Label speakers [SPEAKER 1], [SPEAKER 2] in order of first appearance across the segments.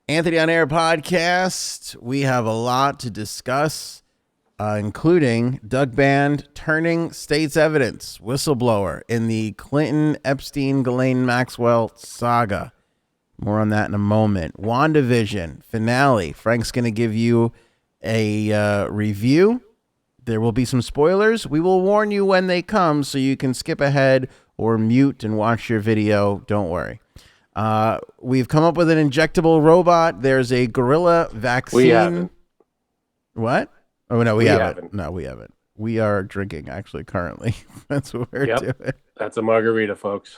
[SPEAKER 1] Anthony on Air podcast. We have a lot to discuss, including Doug Band turning state's evidence whistleblower in the Clinton, Epstein, Ghislaine Maxwell saga. More on that in a moment. Wandavision finale. Frank's going to give you a review. There will be some spoilers. We will warn you when they come so you can skip ahead or mute and watch your video. Don't worry. We've come up with an injectable robot. There's a gorilla vaccine.
[SPEAKER 2] We haven't.
[SPEAKER 1] What? Oh, no, we haven't. No, we haven't. We are drinking, actually, currently. That's what we're doing.
[SPEAKER 2] That's a margarita, folks.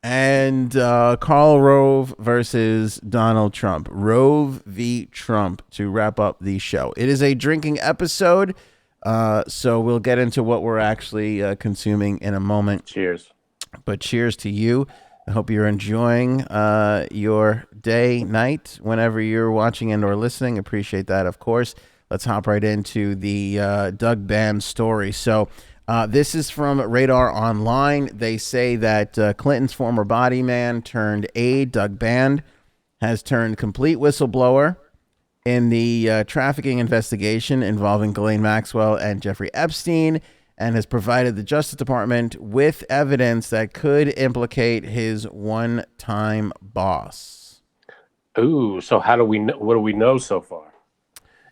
[SPEAKER 1] And Karl Rove versus Donald Trump. Rove v. Trump to wrap up the show. It is a drinking episode, so we'll get into what we're actually consuming in a moment.
[SPEAKER 2] Cheers.
[SPEAKER 1] But cheers to you. I hope you're enjoying your day, night, whenever you're watching and or listening. Appreciate that, of course. Let's hop right into the Doug Band story. So this is from Radar Online. They say that Clinton's former body man turned aide, Doug Band, has turned complete whistleblower in the trafficking investigation involving Ghislaine Maxwell and Jeffrey Epstein, and has provided the Justice Department with evidence that could implicate his one-time boss.
[SPEAKER 2] Ooh, so how do we know? What do we know so far?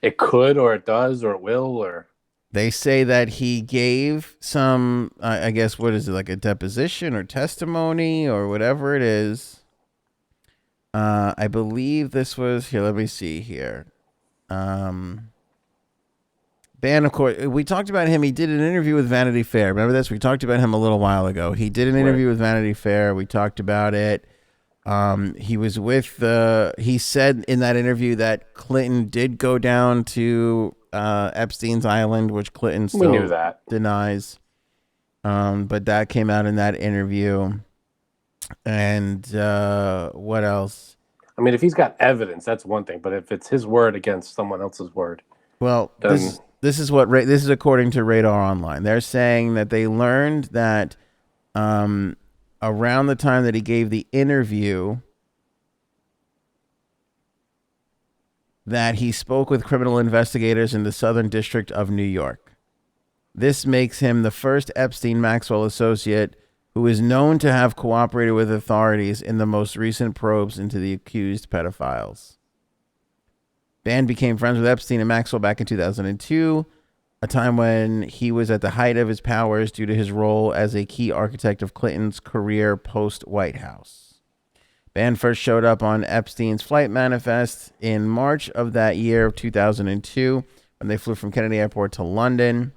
[SPEAKER 2] It could, or it does, or it will, or...
[SPEAKER 1] They say that he gave some, I guess, what is it, like a deposition or testimony or whatever it is. I believe this was, here, let me see here. Band, of course, we talked about him. He did an interview with Vanity Fair. Remember this? We talked about him a little while ago. He did an interview with Vanity Fair. We talked about it. He was with he said in that interview that Clinton did go down to Epstein's Island, which Clinton still denies. But that came out in that interview. And what else?
[SPEAKER 2] I mean, if he's got evidence, that's one thing. But if it's his word against someone else's word,
[SPEAKER 1] well, this is according to Radar Online. They're saying that they learned that around the time that he gave the interview, that he spoke with criminal investigators in the Southern District of New York. This makes him the first Epstein-Maxwell associate who is known to have cooperated with authorities in the most recent probes into the accused pedophiles. Band became friends with Epstein and Maxwell back in 2002, a time when he was at the height of his powers due to his role as a key architect of Clinton's career post-White House. Band first showed up on Epstein's flight manifest in March of that year, 2002, when they flew from Kennedy Airport to London.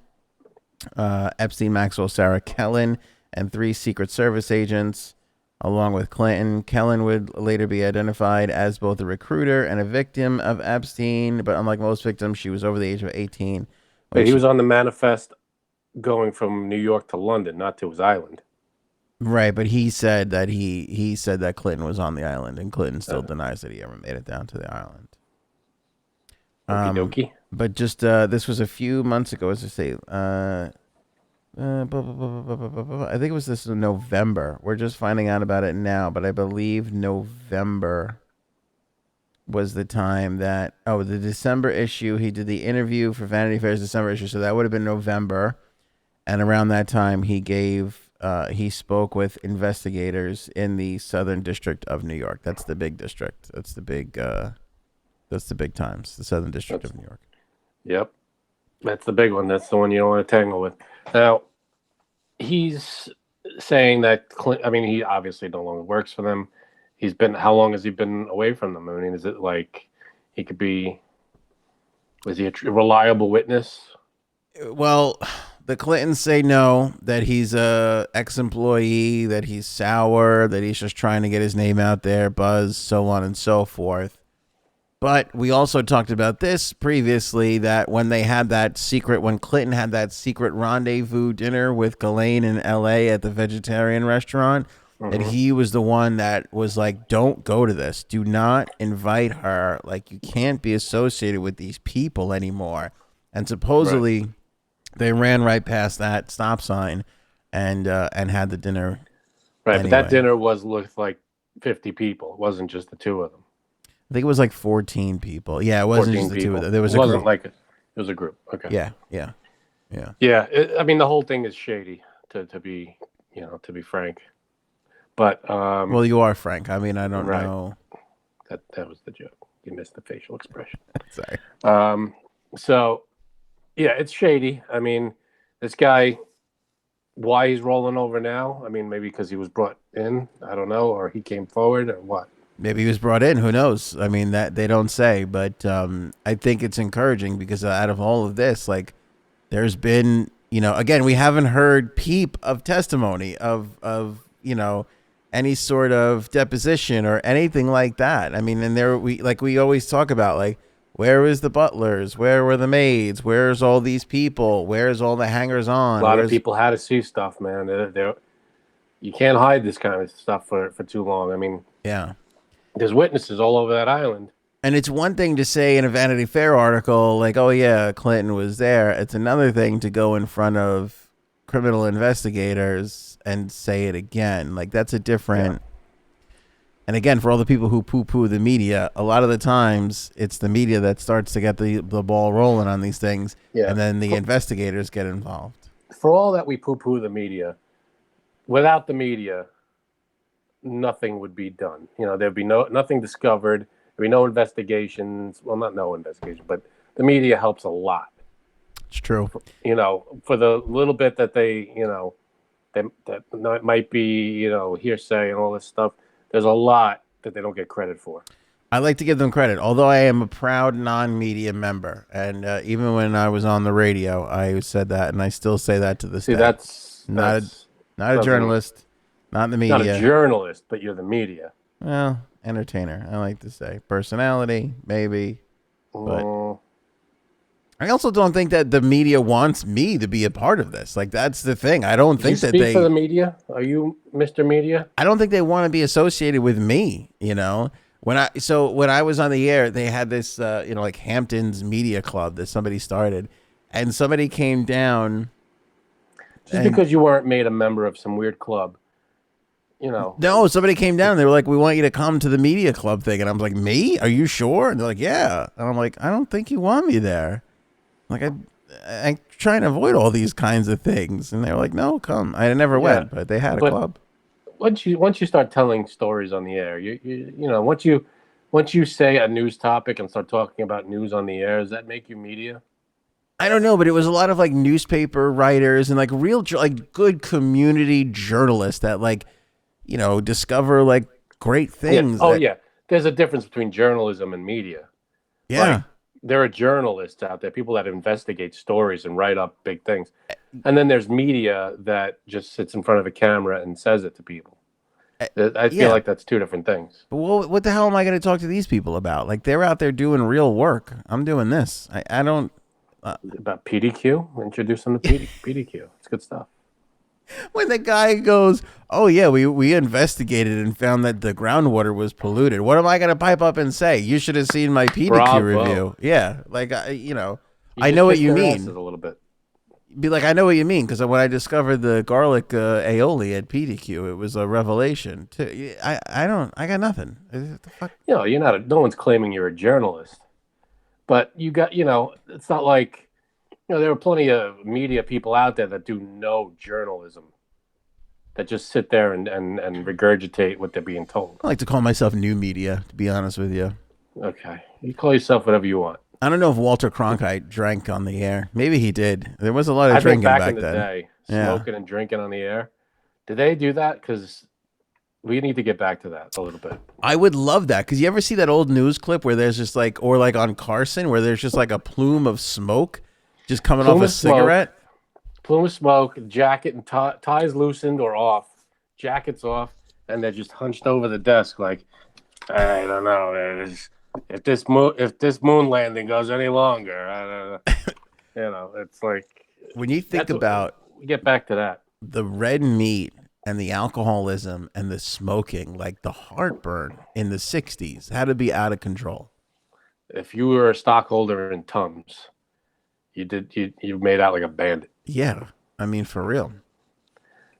[SPEAKER 1] Epstein, Maxwell, Sarah Kellen, and 3 Secret Service agents, along with Clinton. Kellen would later be identified as both a recruiter and a victim of Epstein, but unlike most victims, she was over the age of 18.
[SPEAKER 2] But he was on the manifest going from New York to London, not to his island.
[SPEAKER 1] Right, but he said that he said that Clinton was on the island, and Clinton still denies that he ever made it down to the island.
[SPEAKER 2] Okie dokie.
[SPEAKER 1] But just this was a few months ago, as I say. I think it was this in November. We're just finding out about it now, but I believe November was the time that the December issue. He did the interview for Vanity Fair's December issue, so that would have been November. And around that time, he spoke with investigators in the Southern District of New York. That's the big district. That's the big times. The Southern District of New York.
[SPEAKER 2] Yep, that's the big one. That's the one you don't want to tangle with. Now, he's saying that he obviously no longer works for them. How long has he been away from them? I mean, is it like he could be, was he a reliable witness?
[SPEAKER 1] Well, the Clintons say no, that he's a ex-employee, that he's sour, that he's just trying to get his name out there, buzz, so on and so forth. But we also talked about this previously, that when Clinton had that secret rendezvous dinner with Ghislaine in L.A. at the vegetarian restaurant, that he was the one that was like, don't go to this. Do not invite her. Like, you can't be associated with these people anymore. And supposedly they ran right past that stop sign and had the dinner.
[SPEAKER 2] Right,
[SPEAKER 1] anyway.
[SPEAKER 2] But that dinner was with like 50 people. It wasn't just the two of them.
[SPEAKER 1] I think it was like 14 people. Yeah, it wasn't
[SPEAKER 2] 14
[SPEAKER 1] just the two of
[SPEAKER 2] people.
[SPEAKER 1] them. There was
[SPEAKER 2] It
[SPEAKER 1] a
[SPEAKER 2] wasn't
[SPEAKER 1] group.
[SPEAKER 2] like it was a group. Okay.
[SPEAKER 1] Yeah, yeah, yeah.
[SPEAKER 2] Yeah. I mean, the whole thing is shady. To be, to be frank. But
[SPEAKER 1] Well, you are Frank. I mean, I don't
[SPEAKER 2] right.
[SPEAKER 1] know.
[SPEAKER 2] That was the joke. You missed the facial expression.
[SPEAKER 1] Sorry.
[SPEAKER 2] So yeah, it's shady. I mean, this guy, why he's rolling over now? I mean, maybe because he was brought in. I don't know, or he came forward, or what.
[SPEAKER 1] Maybe he was brought in. Who knows? I mean, that they don't say, but I think it's encouraging because out of all of this, like, there's been, again, we haven't heard peep of testimony of any sort of deposition or anything like that. I mean, and we always talk about, like, where is the butlers? Where were the maids? Where's all these people? Where's all the hangers on?
[SPEAKER 2] A lot of people had to see stuff, man. You can't hide this kind of stuff for too long. I mean,
[SPEAKER 1] yeah.
[SPEAKER 2] There's witnesses all over that island.
[SPEAKER 1] And it's one thing to say in a Vanity Fair article, like, oh, yeah, Clinton was there. It's another thing to go in front of criminal investigators and say it again. Like, that's a different. Yeah. And again, for all the people who poo-poo the media, a lot of the times it's the media that starts to get the ball rolling on these things. Yeah. And then the investigators get involved.
[SPEAKER 2] For all that we poo-poo the media, without the media, nothing would be done. There'd be nothing discovered. There'd be no investigations. Well, not no investigation, but the media helps a lot.
[SPEAKER 1] It's true.
[SPEAKER 2] For the little bit that they, that might be, hearsay and all this stuff, there's a lot that they don't get credit for.
[SPEAKER 1] I like to give them credit, although I am a proud non-media member. And even when I was on the radio, I said that, and I still say that to this day.
[SPEAKER 2] That's
[SPEAKER 1] not a journalist. Not in the media.
[SPEAKER 2] Not a journalist, but you're the media.
[SPEAKER 1] Well, entertainer, I like to say. Personality, maybe. But I also don't think that the media wants me to be a part of this. Like, that's the thing. I don't think that they...
[SPEAKER 2] speak for the media? Are you Mr. Media?
[SPEAKER 1] I don't think they want to be associated with me, When I was on the air, they had this, like Hamptons Media Club that somebody started. And somebody came down...
[SPEAKER 2] Just because you weren't made a member of some weird club.
[SPEAKER 1] No, somebody came down and they were like, we want you to come to the media club thing. And I'm like, me? Are you sure? And they're like, yeah. And I'm like, I don't think you want me there. Like, I try and avoid all these kinds of things. And they were like, no, come. I never went, but they had a club.
[SPEAKER 2] Once you start telling stories on the air, once you say a news topic and start talking about news on the air, does that make you media?
[SPEAKER 1] I don't know, but it was a lot of like newspaper writers and like real, like good community journalists that like, discover like great things.
[SPEAKER 2] Yeah. Oh, yeah. There's a difference between journalism and media.
[SPEAKER 1] Yeah.
[SPEAKER 2] Like, there are journalists out there, people that investigate stories and write up big things. And then there's media that just sits in front of a camera and says it to people. I feel like that's two different things.
[SPEAKER 1] But what the hell am I going to talk to these people about? Like, they're out there doing real work. I'm doing this. I don't...
[SPEAKER 2] About PDQ? Introduce them to PDQ. It's good stuff.
[SPEAKER 1] When the guy goes, oh, yeah, we investigated and found that the groundwater was polluted. What am I going to pipe up and say? You should have seen my PDQ review. Yeah, like, I know what you mean.
[SPEAKER 2] A little bit.
[SPEAKER 1] Be like, I know what you mean, because when I discovered the garlic aioli at PDQ, it was a revelation. I got nothing. What the fuck?
[SPEAKER 2] You're not. No one's claiming you're a journalist, but you got. It's not like. There are plenty of media people out there that do no journalism, that just sit there and regurgitate what they're being told.
[SPEAKER 1] I like to call myself new media, to be honest with you.
[SPEAKER 2] Okay. You call yourself whatever you want.
[SPEAKER 1] I don't know if Walter Cronkite drank on the air. Maybe he did. There was a lot of drinking back then.
[SPEAKER 2] Back in the day, smoking and drinking on the air. Did they do that? Because we need to get back to that a little bit.
[SPEAKER 1] I would love that, because you ever see that old news clip where there's just like, or like on Carson, where there's just like a plume of smoke just coming off a cigarette?
[SPEAKER 2] Plume of smoke, jacket and ties loosened or off, jackets off, and they're just hunched over the desk like, I don't know, if this moon landing goes any longer, I don't know. It's like,
[SPEAKER 1] when you think about,
[SPEAKER 2] we get back to that,
[SPEAKER 1] the red meat and the alcoholism and the smoking, like the heartburn in the 60s had to be out of control.
[SPEAKER 2] If you were a stockholder in Tums, you made out like a bandit.
[SPEAKER 1] Yeah, I mean, for real.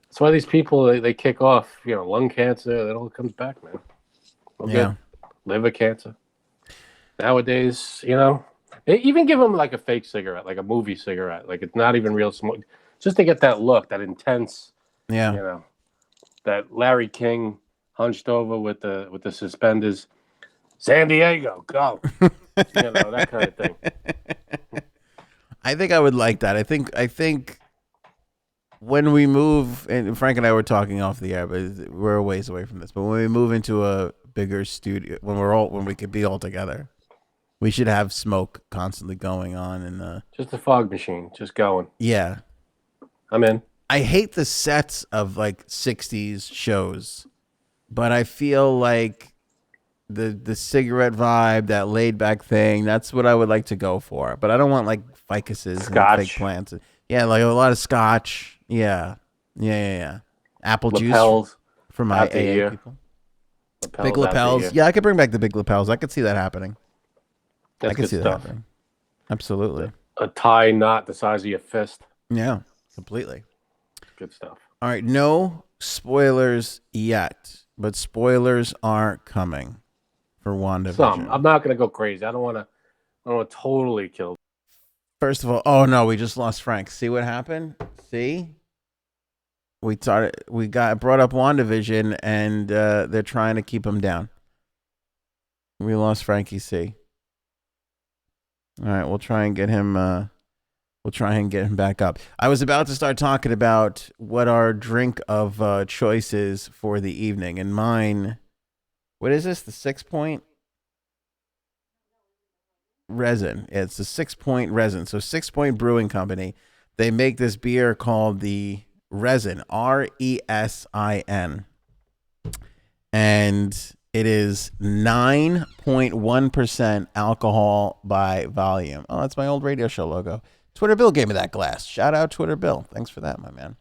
[SPEAKER 2] That's why these people, they kick off, lung cancer, that all comes back, man. Okay. Yeah. Liver cancer. Nowadays, you know, they even give them like a fake cigarette, like a movie cigarette, like it's not even real smoke, just to get that look, that intense,
[SPEAKER 1] Yeah.
[SPEAKER 2] you know, that Larry King hunched over with the suspenders. San Diego, go. You know, that kind of thing.
[SPEAKER 1] I think I would like that. I think when we move, and Frank and I were talking off the air, but we're a ways away from this. But when we move into a bigger studio, when we could be all together, we should have smoke constantly going on. And
[SPEAKER 2] Just a fog machine, just going.
[SPEAKER 1] yeah,
[SPEAKER 2] I'm in.
[SPEAKER 1] I hate the sets of like '60s shows, but I feel like the cigarette vibe, that laid back thing, that's what I would like to go for. But I don't want like ficuses and fake
[SPEAKER 2] Scotch,
[SPEAKER 1] plants. Yeah, like a lot of scotch. Yeah, yeah. Apple juice
[SPEAKER 2] lapels
[SPEAKER 1] for my
[SPEAKER 2] out the
[SPEAKER 1] AA
[SPEAKER 2] ear.
[SPEAKER 1] people.
[SPEAKER 2] Lapels
[SPEAKER 1] Big
[SPEAKER 2] out the
[SPEAKER 1] lapels.
[SPEAKER 2] ear.
[SPEAKER 1] Yeah, I could bring back the big lapels. I could see that happening. I
[SPEAKER 2] That's
[SPEAKER 1] could
[SPEAKER 2] good
[SPEAKER 1] see that
[SPEAKER 2] stuff.
[SPEAKER 1] happening. Absolutely.
[SPEAKER 2] A tie knot the size of your fist.
[SPEAKER 1] Yeah, completely.
[SPEAKER 2] Good stuff.
[SPEAKER 1] All right, no spoilers yet, but spoilers are coming for WandaVision.
[SPEAKER 2] I'm not gonna go crazy. I don't want to totally kill.
[SPEAKER 1] First of all, oh no, we just lost Frank. See what happened? See? We got brought up WandaVision and they're trying to keep him down. We lost Frankie C. All right, we'll try and get him back up. I was about to start talking about what our drink of choice is for the evening, and mine, what is this? The 6-point resin. It's the 6-point resin. So 6-Point Brewing Company, they make this beer called the Resin, Resin, and it is 9.1% alcohol by volume. Oh, that's my old radio show logo. Twitter Bill gave me that glass. Shout out Twitter Bill. Thanks for that, my man.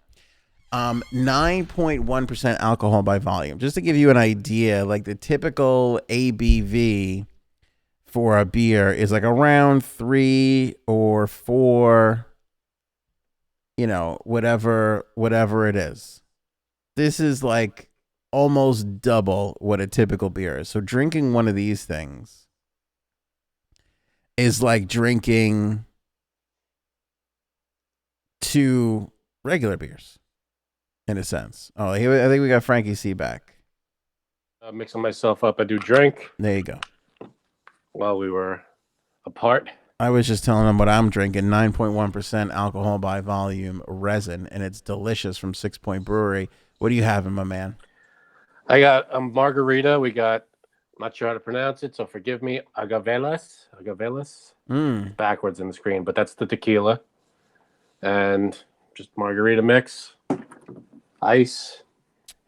[SPEAKER 1] 9.1% alcohol by volume. Just to give you an idea, like the typical ABV for a beer is like around 3 or 4, you know, whatever it is. This is like almost double what a typical beer is. So drinking one of these things is like drinking 2 regular beers, in a sense. Oh, I think we got Frankie C back.
[SPEAKER 2] Mixing myself up. I do drink
[SPEAKER 1] There you go.
[SPEAKER 2] while we were apart.
[SPEAKER 1] I was just telling him what I'm drinking. 9.1% alcohol by volume resin, and it's delicious from 6-Point Brewery. What do you have, my man?
[SPEAKER 2] I got a margarita. We got, I'm not sure how to pronounce it, so forgive me. Agavelas. Backwards in the screen, but that's the tequila. And just margarita mix, ice,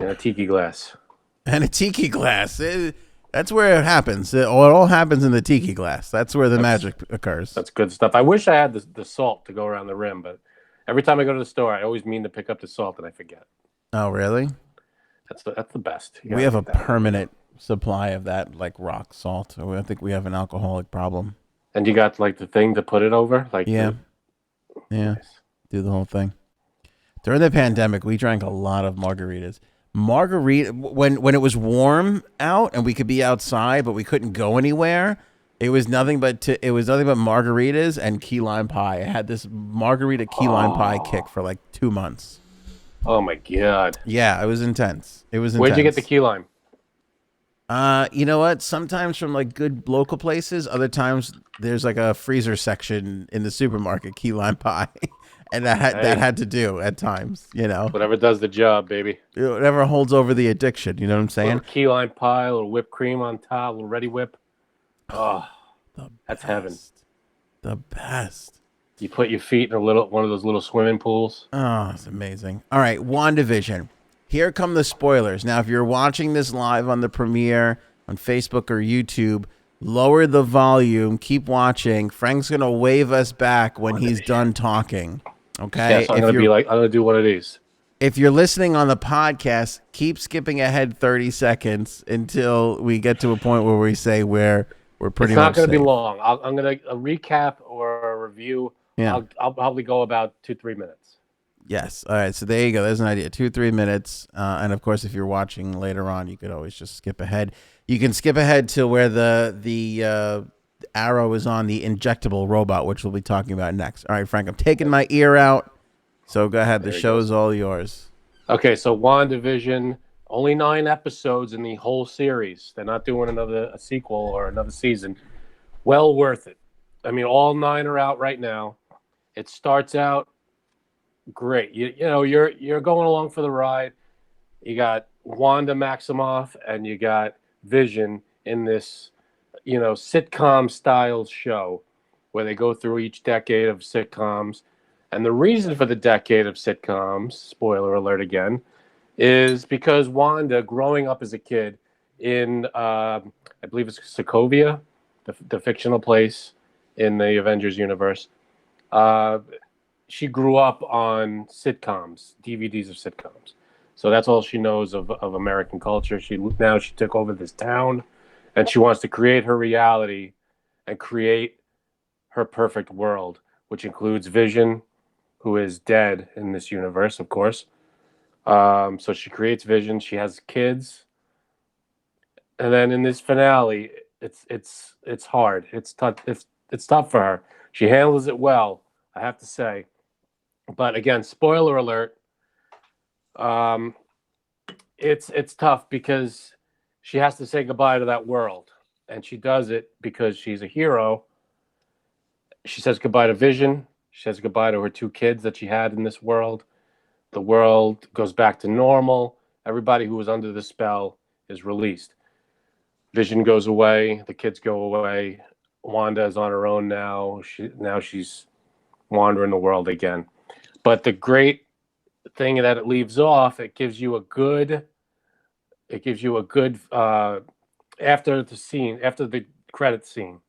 [SPEAKER 2] and a tiki glass.
[SPEAKER 1] And a tiki glass. That's where it happens. It all happens in the tiki glass. That's where the magic occurs.
[SPEAKER 2] That's good stuff. I wish I had the salt to go around the rim, but every time I go to the store, I always mean to pick up the salt and I forget.
[SPEAKER 1] Oh, really?
[SPEAKER 2] That's the best.
[SPEAKER 1] We have a permanent supply of that, like rock salt. I think we have an alcoholic problem.
[SPEAKER 2] And you got like the thing to put it over, like
[SPEAKER 1] yeah. Nice. Do the whole thing. During the pandemic, we drank a lot of margaritas. When it was warm out and we could be outside, but we couldn't go anywhere. It was nothing but margaritas and key lime pie. I had this margarita key lime pie kick for like 2 months.
[SPEAKER 2] Oh my god!
[SPEAKER 1] Yeah, it was intense.
[SPEAKER 2] Where'd you get the key lime?
[SPEAKER 1] You know what? Sometimes from like good local places. Other times there's like a freezer section in the supermarket, key lime pie, and that had to do at times. You know,
[SPEAKER 2] whatever does the job, baby.
[SPEAKER 1] Whatever holds over the addiction. You know what I'm saying?
[SPEAKER 2] Key lime pie, a little whipped cream on top, a little Ready Whip. Oh, that's heaven.
[SPEAKER 1] The best.
[SPEAKER 2] You put your feet in one of those little swimming pools.
[SPEAKER 1] Oh, it's amazing. All right, WandaVision. Here come the spoilers. Now, if you're watching this live on the premiere on Facebook or YouTube, lower the volume. Keep watching. Frank's gonna wave us back when he's done talking. Okay.
[SPEAKER 2] Yes, I'm gonna do one of these.
[SPEAKER 1] If you're listening on the podcast, keep skipping ahead 30 seconds until we get to a point where we say we're pretty much. It's
[SPEAKER 2] not going to
[SPEAKER 1] safe.
[SPEAKER 2] be long. I'm going to recap or a review.
[SPEAKER 1] Yeah.
[SPEAKER 2] I'll probably go about 2-3 minutes.
[SPEAKER 1] Yes. All right. So there you go. There's an idea. 2-3 minutes. And of course, if you're watching later on, you could always just skip ahead. You can skip ahead to where the Arrow is on the Injectable Robot, which we'll be talking about next. All right, Frank, I'm taking my ear out, so go ahead. The show's all yours.
[SPEAKER 2] Okay, so WandaVision, only 9 episodes in the whole series. They're not doing a sequel or another season. Well worth it. I mean, all 9 are out right now. It starts out great. You know, you're going along for the ride. You got Wanda Maximoff and you got Vision in this, you know, sitcom style show where they go through each decade of sitcoms. And the reason for the decade of sitcoms, spoiler alert again, is because Wanda, growing up as a kid in, I believe it's Sokovia, the fictional place in the Avengers universe, she grew up on sitcoms, DVDs of sitcoms. So that's all she knows of American culture. She took over this town, and she wants to create her reality and create her perfect world, which includes Vision, who is dead in this universe, of course. So she creates Vision. She has kids, and then in this finale, it's hard. It's tough. It's tough for her. She handles it well, I have to say. But again, spoiler alert. It's tough because she has to say goodbye to that world, and she does it because she's a hero. She says goodbye to Vision. She says goodbye to her 2 kids that she had in this world. The world goes back to normal. Everybody who was under the spell is released. Vision goes away. The kids go away. Wanda is on her own now. She's wandering the world again. But the great thing that it leaves off, it gives you a good after the credit scene.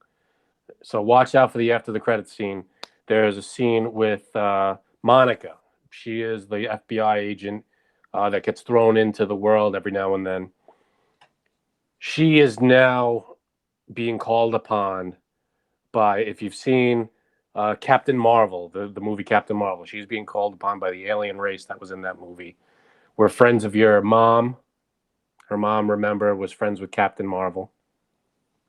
[SPEAKER 2] So watch out for the after the credit scene. There's a scene with Monica. She is the FBI agent that gets thrown into the world every now and then. She is now being called upon by, if you've seen Captain Marvel, the movie Captain Marvel, she's being called upon by the alien race that was in that movie. We're friends of your mom. Her mom, remember, was friends with Captain Marvel.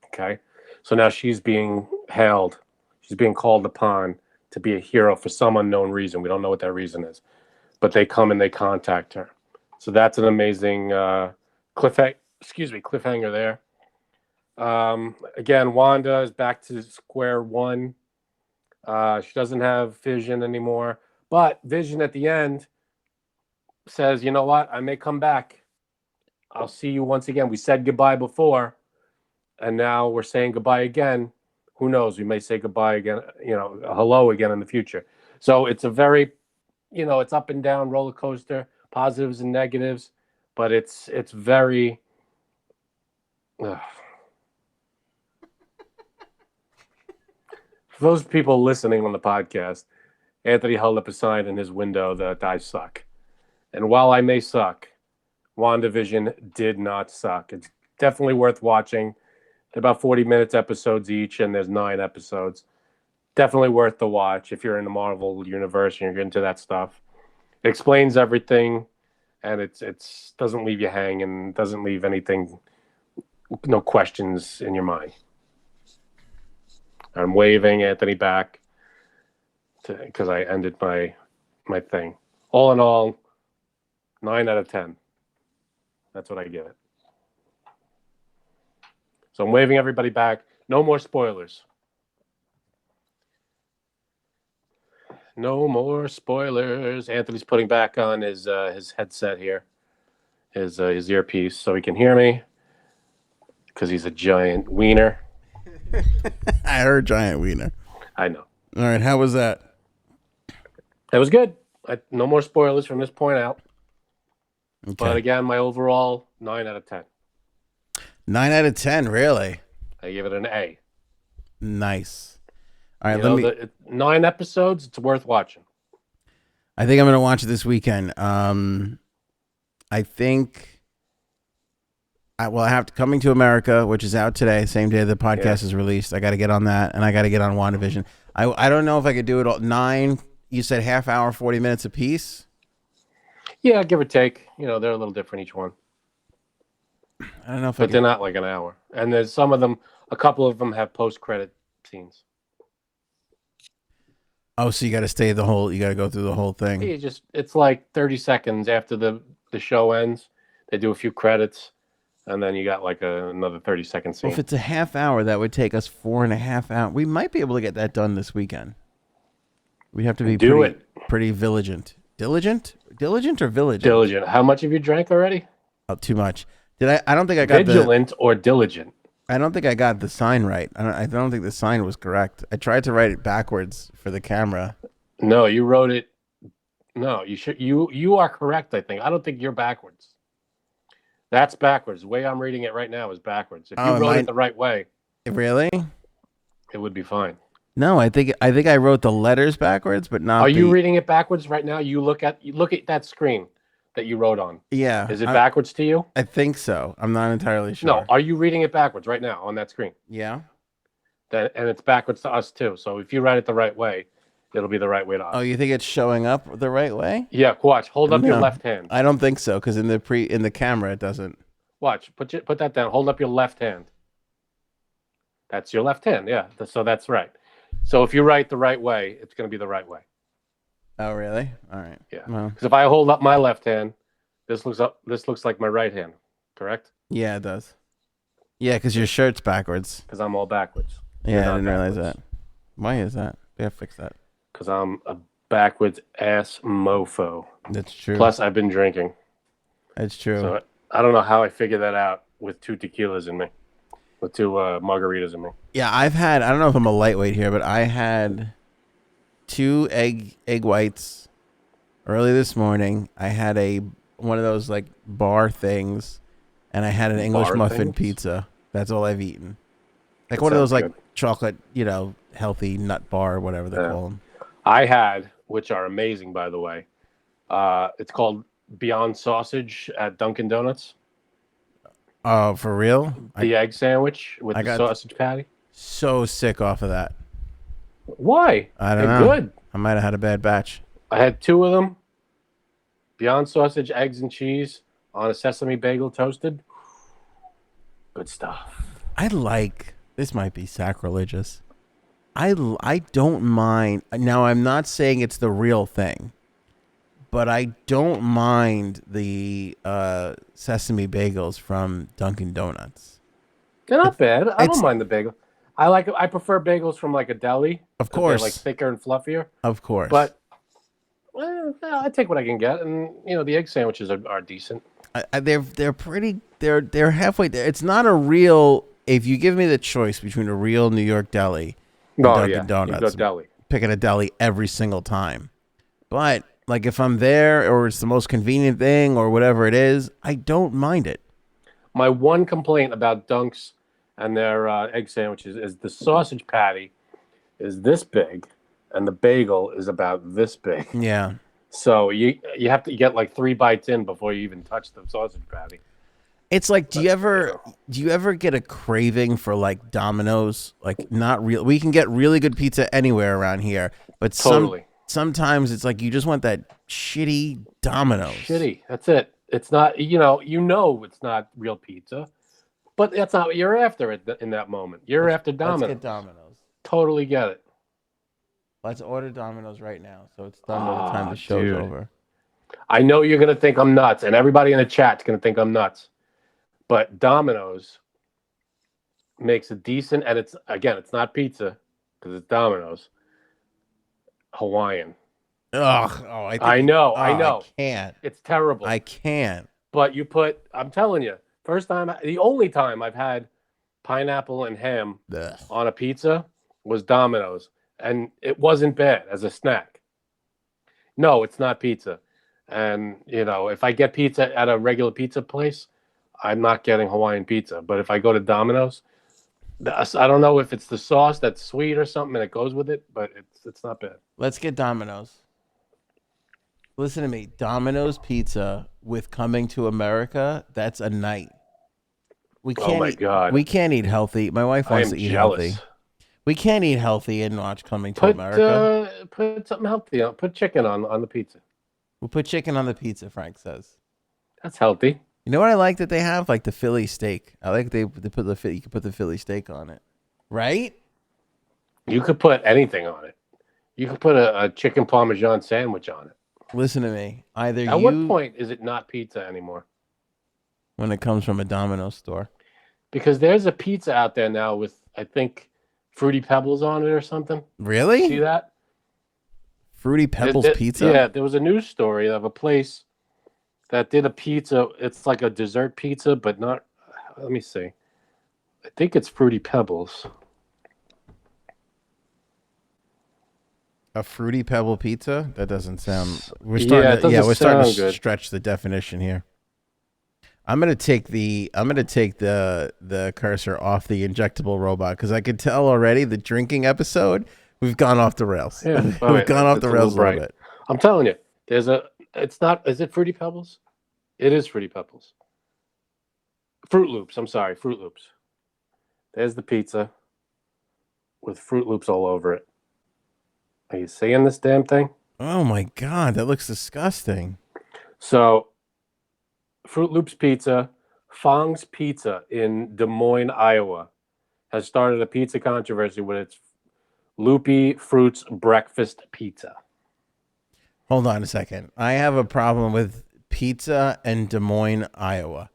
[SPEAKER 2] Okay? So now she's being hailed. She's being called upon to be a hero for some unknown reason. We don't know what that reason is. But they come and they contact her. So that's an amazing cliffhanger there. Again, Wanda is back to square one. She doesn't have Vision anymore. But Vision at the end says, you know what? I may come back. I'll see you once again. We said goodbye before, and now we're saying goodbye again. Who knows? We may say goodbye again, hello again in the future. So it's a very, it's up and down roller coaster, positives and negatives, but it's very... For those people listening on the podcast, Anthony held up a sign in his window that I suck. And while I may suck, WandaVision did not suck. It's definitely worth watching. They're about 40 minutes episodes each, and there's 9 episodes. Definitely worth the watch if you're in the Marvel universe and you're into that stuff. It explains everything, and it's doesn't leave you hanging, doesn't leave anything, no questions in your mind. I'm waving Anthony back because I ended my thing. All in all, 9 out of 10. That's what I give it. So I'm waving everybody back. No more spoilers. No more spoilers. Anthony's putting back on his headset here, his earpiece, so he can hear me because he's a giant wiener.
[SPEAKER 1] I heard giant wiener.
[SPEAKER 2] I know.
[SPEAKER 1] All right, how was that?
[SPEAKER 2] It was good. No more spoilers from this point out.
[SPEAKER 1] Okay.
[SPEAKER 2] But again, my overall 9 out of 10.
[SPEAKER 1] 9 out of 10, really?
[SPEAKER 2] I give it an A.
[SPEAKER 1] Nice. All right,
[SPEAKER 2] 9 episodes. It's worth watching.
[SPEAKER 1] I think I'm going to watch it this weekend. I think I have to Coming to America, which is out today, same day the podcast is released. I got to get on that, and I got to get on WandaVision. I don't know if I could do it all. 9, you said half hour, 40 minutes a piece?
[SPEAKER 2] Yeah, give or take. They're a little different each one.
[SPEAKER 1] I don't know if
[SPEAKER 2] but they're not like an hour. And there's a couple of them have post-credit scenes.
[SPEAKER 1] Oh, so you got to you got to go through the whole thing.
[SPEAKER 2] It's like 30 seconds after the show ends. They do a few credits, and then you got like another 30-second scene.
[SPEAKER 1] Well, if it's a half hour, that would take us 4.5 hours. We might be able to get that done this weekend. We have to be pretty diligent. Diligent or vigilant?
[SPEAKER 2] Diligent. How much have you drank already?
[SPEAKER 1] Oh, too much. I don't think I got
[SPEAKER 2] vigilant or diligent.
[SPEAKER 1] I don't think I got the sign right. I don't think the sign was correct. I tried to write it backwards for the camera.
[SPEAKER 2] No, you wrote it. No, you should. You are correct. I think. I don't think you're backwards. That's backwards. The way I'm reading it right now is backwards. If you wrote it the right way,
[SPEAKER 1] really,
[SPEAKER 2] it would be fine.
[SPEAKER 1] No, I think I wrote the letters backwards, but not.
[SPEAKER 2] Are you reading it backwards right now? You look at that screen that you wrote on.
[SPEAKER 1] Yeah.
[SPEAKER 2] Is it backwards to you?
[SPEAKER 1] I think so. I'm not entirely sure.
[SPEAKER 2] No. Are you reading it backwards right now on that screen?
[SPEAKER 1] Yeah.
[SPEAKER 2] And it's backwards to us too. So if you write it the right way, it'll be the right way to us.
[SPEAKER 1] Oh, you think it's showing up the right way?
[SPEAKER 2] Yeah. Watch. Hold up your left hand.
[SPEAKER 1] I don't think so because in the camera it doesn't.
[SPEAKER 2] Watch. Put that down. Hold up your left hand. That's your left hand. Yeah. So that's right. So if you write the right way, it's going to be the right way.
[SPEAKER 1] Oh, really? All right.
[SPEAKER 2] Yeah. Because if I hold up my left hand, this looks like my right hand. Correct?
[SPEAKER 1] Yeah, it does. Yeah, because your shirt's backwards.
[SPEAKER 2] Because I'm all backwards.
[SPEAKER 1] Yeah, I didn't realize that. Why is that? We have to fix that.
[SPEAKER 2] Because I'm a backwards ass mofo.
[SPEAKER 1] That's true.
[SPEAKER 2] Plus, I've been drinking.
[SPEAKER 1] That's true.
[SPEAKER 2] So I don't know how I figured that out with 2 tequilas in me. With 2 margaritas in me.
[SPEAKER 1] Yeah, I don't know if I'm a lightweight here, but I had 2 egg whites early this morning. I had one of those like bar things, and I had an English muffin pizza. That's all I've eaten. Like one of those like chocolate, healthy nut bar, whatever they call them.
[SPEAKER 2] I had, which are amazing by the way. It's called Beyond Sausage at Dunkin' Donuts.
[SPEAKER 1] Oh, for real?
[SPEAKER 2] The egg sandwich with the sausage patty.
[SPEAKER 1] So sick off of that.
[SPEAKER 2] Why?
[SPEAKER 1] I don't know. Good. I might have had a bad batch.
[SPEAKER 2] I had 2 of them. Beyond Sausage, eggs and cheese on a sesame bagel toasted. Good stuff.
[SPEAKER 1] This might be sacrilegious. I don't mind. Now, I'm not saying it's the real thing, but I don't mind the sesame bagels from Dunkin' Donuts.
[SPEAKER 2] They're not bad. I don't mind the bagel. I prefer bagels from like a deli.
[SPEAKER 1] Of course.
[SPEAKER 2] They're like thicker and fluffier.
[SPEAKER 1] Of course.
[SPEAKER 2] But I take what I can get, and the egg sandwiches are decent.
[SPEAKER 1] They're pretty. They're halfway there. It's not a real. If you give me the choice between a real New York deli and Dunkin' Donuts,
[SPEAKER 2] you go deli.
[SPEAKER 1] Picking a deli every single time. But like if I'm there or it's the most convenient thing or whatever it is, I don't mind it.
[SPEAKER 2] My one complaint about Dunks and their egg sandwiches is the sausage patty is this big and the bagel is about this big.
[SPEAKER 1] Yeah.
[SPEAKER 2] So you have to get like 3 bites in before you even touch the sausage patty.
[SPEAKER 1] It's like, do you ever get a craving for like Domino's? Like not real. We can get really good pizza anywhere around here, but sometimes it's like you just want that shitty Domino's.
[SPEAKER 2] Shitty. That's it. It's not. It's not real pizza, but that's not what you're after in that moment. You're after Domino's.
[SPEAKER 1] Let's get Domino's.
[SPEAKER 2] Totally get it.
[SPEAKER 1] Let's order Domino's right now, so it's done by the time the show's over.
[SPEAKER 2] I know you're gonna think I'm nuts, and everybody in the chat's gonna think I'm nuts. But Domino's makes a decent, and it's not pizza because it's Domino's. Hawaiian.
[SPEAKER 1] Ugh!
[SPEAKER 2] I know.
[SPEAKER 1] I can't.
[SPEAKER 2] It's terrible.
[SPEAKER 1] I can't.
[SPEAKER 2] But I'm telling you, the only time I've had pineapple and ham on a pizza was Domino's, and it wasn't bad as a snack. No, it's not pizza. And if I get pizza at a regular pizza place, I'm not getting Hawaiian pizza. But if I go to Domino's, I don't know if it's the sauce that's sweet or something and it goes with it, but it's not bad.
[SPEAKER 1] Let's get Domino's. Listen to me. Domino's pizza with Coming to America, that's a night.
[SPEAKER 2] God.
[SPEAKER 1] We can't eat healthy. My wife wants to eat healthy. We can't eat healthy and watch Coming to America.
[SPEAKER 2] Put something healthy on. Put chicken on the pizza.
[SPEAKER 1] We'll put chicken on the pizza, Frank says.
[SPEAKER 2] That's healthy.
[SPEAKER 1] You know what I like that they have? Like the Philly steak. I like you can put the Philly steak on it. Right?
[SPEAKER 2] You could put anything on it. You could put a chicken parmesan sandwich on it.
[SPEAKER 1] Listen to me. Either
[SPEAKER 2] At what point is it not pizza anymore?
[SPEAKER 1] when it comes from a Domino's store.
[SPEAKER 2] Because there's a pizza out there now with, I think, Fruity Pebbles on it or something.
[SPEAKER 1] Really?
[SPEAKER 2] See that?
[SPEAKER 1] Fruity Pebbles pizza?
[SPEAKER 2] Yeah, there was a news story of a place that did a pizza. It's like a dessert pizza, but not. Let me see. I think it's Fruity Pebbles.
[SPEAKER 1] A Fruity Pebble pizza? That doesn't sound. We're
[SPEAKER 2] Yeah, it
[SPEAKER 1] starting.
[SPEAKER 2] doesn't
[SPEAKER 1] We're starting
[SPEAKER 2] sound
[SPEAKER 1] to
[SPEAKER 2] good.
[SPEAKER 1] stretch the definition here. I'm gonna take the cursor off the injectable robot because I could tell already the drinking episode we've gone off the rails.
[SPEAKER 2] Yeah,
[SPEAKER 1] we've gone off the rails a little bit.
[SPEAKER 2] I'm telling you, there's a. It's not. Is it Fruity Pebbles? It is Fruity Pebbles. Fruit Loops. I'm sorry, Fruit Loops. There's the pizza with Fruit Loops all over it. Are you seeing this damn thing?
[SPEAKER 1] Oh my god, that looks disgusting.
[SPEAKER 2] So, Fruit Loops Pizza, Fong's Pizza in Des Moines, Iowa, has started a pizza controversy with its Loopy Fruits breakfast pizza.
[SPEAKER 1] Hold on a second. I have a problem with pizza in Des Moines, Iowa,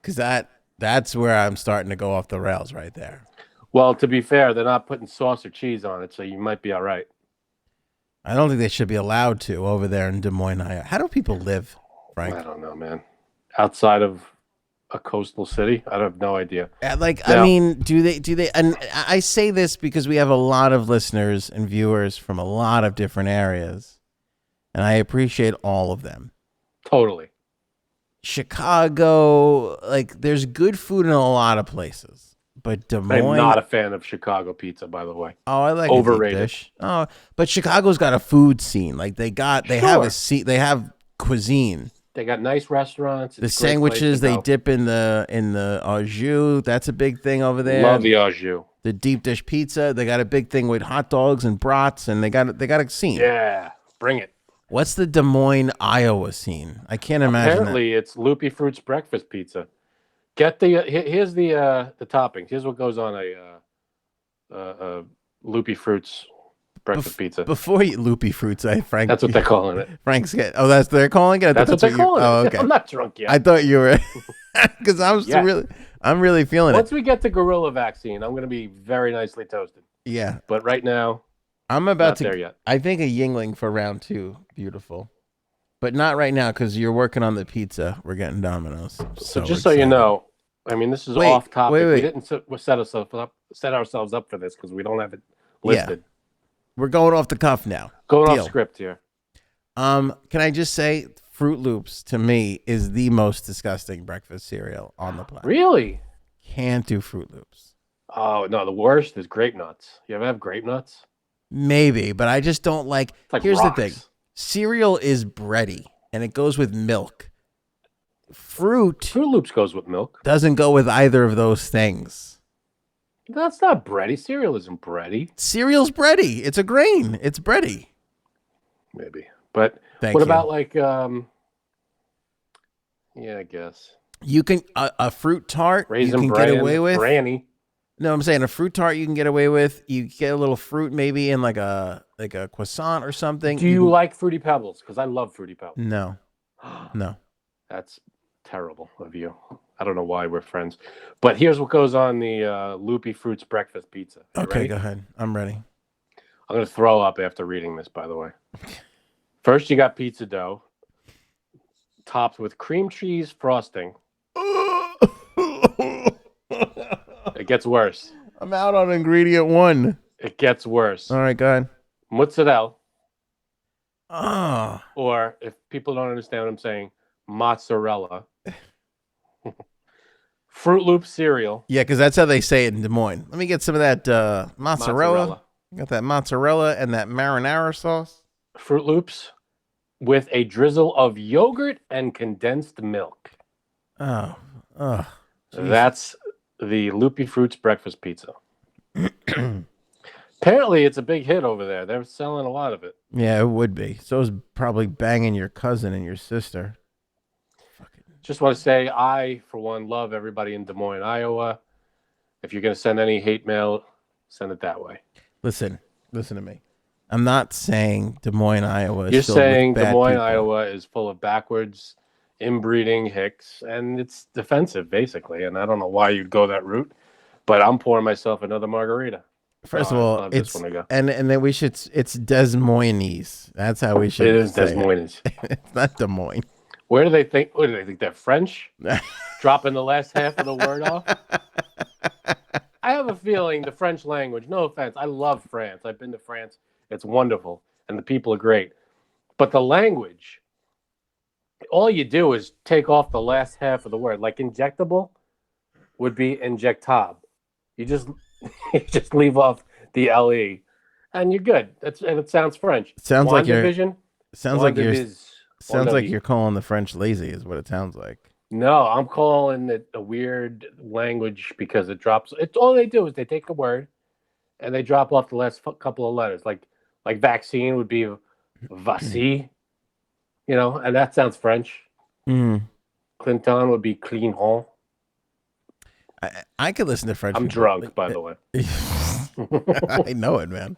[SPEAKER 1] because that's where I'm starting to go off the rails right there.
[SPEAKER 2] Well, to be fair, they're not putting sauce or cheese on it, so you might be all right.
[SPEAKER 1] I don't think they should be allowed to over there in Des Moines, Iowa. How do people live, Frank?
[SPEAKER 2] I don't know, man. Outside of a coastal city, I have no idea.
[SPEAKER 1] I mean, do they? And I say this because we have a lot of listeners and viewers from a lot of different areas, and I appreciate all of them.
[SPEAKER 2] Totally.
[SPEAKER 1] Chicago, like, there's good food in a lot of places. But Des Moines,
[SPEAKER 2] I'm not a fan of Chicago pizza, by the way.
[SPEAKER 1] Oh, I like
[SPEAKER 2] overrated.
[SPEAKER 1] A deep dish. Oh, but Chicago's got a food scene. Like they have cuisine.
[SPEAKER 2] They got nice restaurants.
[SPEAKER 1] The sandwiches they dip in the au jus. That's a big thing over there.
[SPEAKER 2] Love the au jus.
[SPEAKER 1] The deep dish pizza. They got a big thing with hot dogs and brats, and they got a scene.
[SPEAKER 2] Yeah, bring it.
[SPEAKER 1] What's the Des Moines, Iowa scene? I can't imagine.
[SPEAKER 2] Apparently, it's Loopy Fruits breakfast pizza. Get the here's the toppings. Here's what goes on a Loopy Fruits breakfast pizza.
[SPEAKER 1] Before you Loopy Fruits, Frank.
[SPEAKER 2] That's what they're calling it.
[SPEAKER 1] Frank's get. Oh, that's they're calling it.
[SPEAKER 2] That's what they're calling it.
[SPEAKER 1] Oh, okay.
[SPEAKER 2] I'm not drunk yet.
[SPEAKER 1] I thought you were, because I'm really feeling
[SPEAKER 2] Once we get the gorilla vaccine, I'm going to be very nicely toasted.
[SPEAKER 1] Yeah,
[SPEAKER 2] but right now,
[SPEAKER 1] I'm about
[SPEAKER 2] not
[SPEAKER 1] to.
[SPEAKER 2] There yet.
[SPEAKER 1] I think a Yingling for round 2, beautiful, but not right now because you're working on the pizza. We're getting Domino's.
[SPEAKER 2] So just so you know. I mean, this is off topic.
[SPEAKER 1] Wait.
[SPEAKER 2] We didn't set ourselves up for this because we don't have it listed.
[SPEAKER 1] Yeah. We're going off the cuff now.
[SPEAKER 2] Going off script here.
[SPEAKER 1] Can I just say, Fruit Loops to me is the most disgusting breakfast cereal on the planet.
[SPEAKER 2] Really?
[SPEAKER 1] Can't do Fruit Loops.
[SPEAKER 2] Oh no, the worst is grape nuts. You ever have grape nuts?
[SPEAKER 1] Maybe, but I just don't like. Here's
[SPEAKER 2] rocks.
[SPEAKER 1] the thing: cereal is bready, and it goes with milk. Fruit
[SPEAKER 2] Loops goes with milk.
[SPEAKER 1] Doesn't go with either of those things.
[SPEAKER 2] That's not bready. Cereal isn't bready.
[SPEAKER 1] Cereal's bready. It's a grain. It's bready.
[SPEAKER 2] Maybe. But what about like yeah, I guess.
[SPEAKER 1] You can a fruit tart
[SPEAKER 2] Raisin
[SPEAKER 1] you can
[SPEAKER 2] bran,
[SPEAKER 1] get away with.
[SPEAKER 2] Branny.
[SPEAKER 1] No, I'm saying a fruit tart you can get away with. You get a little fruit maybe in like a croissant or something.
[SPEAKER 2] Do you like Fruity Pebbles? Because I love Fruity Pebbles.
[SPEAKER 1] No. No.
[SPEAKER 2] That's terrible of you. I don't know why we're friends. But here's what goes on the Loopy Fruits breakfast pizza.
[SPEAKER 1] Okay, go ahead. I'm ready.
[SPEAKER 2] I'm going to throw up after reading this, by the way. First, you got pizza dough topped with cream cheese frosting. It gets worse.
[SPEAKER 1] I'm out on ingredient 1.
[SPEAKER 2] It gets worse.
[SPEAKER 1] All right, go ahead.
[SPEAKER 2] Mozzarella.
[SPEAKER 1] Oh.
[SPEAKER 2] Or if people don't understand what I'm saying, mozzarella. Fruit Loop cereal.
[SPEAKER 1] Yeah, because that's how they say it in Des Moines. Let me get some of that mozzarella. Got that mozzarella and that marinara sauce.
[SPEAKER 2] Fruit Loops with a drizzle of yogurt and condensed milk.
[SPEAKER 1] Oh.
[SPEAKER 2] That's the Loopy Fruits breakfast pizza. Apparently, it's a big hit over there. They're selling a lot of it.
[SPEAKER 1] Yeah, it would be. So is probably banging your cousin and your sister.
[SPEAKER 2] Just want to say, I, for one, love everybody in Des Moines, Iowa. If you're going to send any hate mail, send it that way.
[SPEAKER 1] Listen to me. I'm not saying Des Moines, Iowa
[SPEAKER 2] You're
[SPEAKER 1] is filled with
[SPEAKER 2] saying Des
[SPEAKER 1] bad
[SPEAKER 2] Moines,
[SPEAKER 1] people.
[SPEAKER 2] Iowa is full of backwards, inbreeding hicks, and it's defensive, basically. And I don't know why you'd go that route, but I'm pouring myself another margarita.
[SPEAKER 1] First of
[SPEAKER 2] I
[SPEAKER 1] all,
[SPEAKER 2] still have this
[SPEAKER 1] it's
[SPEAKER 2] one to go.
[SPEAKER 1] and then we should. It's Des Moines. That's how we
[SPEAKER 2] It
[SPEAKER 1] should
[SPEAKER 2] is Des
[SPEAKER 1] say it.
[SPEAKER 2] Moines.
[SPEAKER 1] It's not Des Moines.
[SPEAKER 2] Where do they think? What do they think? They're French? Dropping the last half of the word off? I have a feeling the French language, no offense, I love France. I've been to France. It's wonderful. And the people are great. But the language, all you do is take off the last half of the word. Like injectable would be injectable. You just you just leave off the LE and you're good. And it sounds French.
[SPEAKER 1] Sounds like you're
[SPEAKER 2] Wandavision?
[SPEAKER 1] sounds like you're
[SPEAKER 2] Wandavis.
[SPEAKER 1] sounds like
[SPEAKER 2] Wandavi.
[SPEAKER 1] you're calling the French lazy is what it sounds like.
[SPEAKER 2] No, I'm calling it a weird language because it drops. It's all they do is they take a word and they drop off the last couple of letters. Like vaccine would be vaci, and that sounds French.
[SPEAKER 1] Mm.
[SPEAKER 2] Clinton would be clean.
[SPEAKER 1] I could listen to French
[SPEAKER 2] I'm
[SPEAKER 1] people.
[SPEAKER 2] drunk, by the way.
[SPEAKER 1] I know it, man.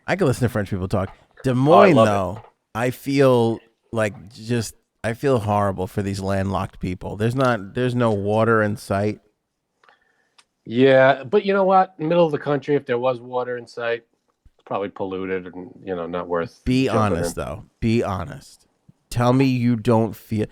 [SPEAKER 1] I could listen to French people talk. Des
[SPEAKER 2] I
[SPEAKER 1] Moines,
[SPEAKER 2] love
[SPEAKER 1] though, I feel like I feel horrible for these landlocked people. There's no water in sight.
[SPEAKER 2] Yeah, but you know what? Middle of the country, if there was water in sight, it's probably polluted and not worth.
[SPEAKER 1] Be
[SPEAKER 2] jumping
[SPEAKER 1] honest,
[SPEAKER 2] in.
[SPEAKER 1] though. Be honest. Tell me you don't feel.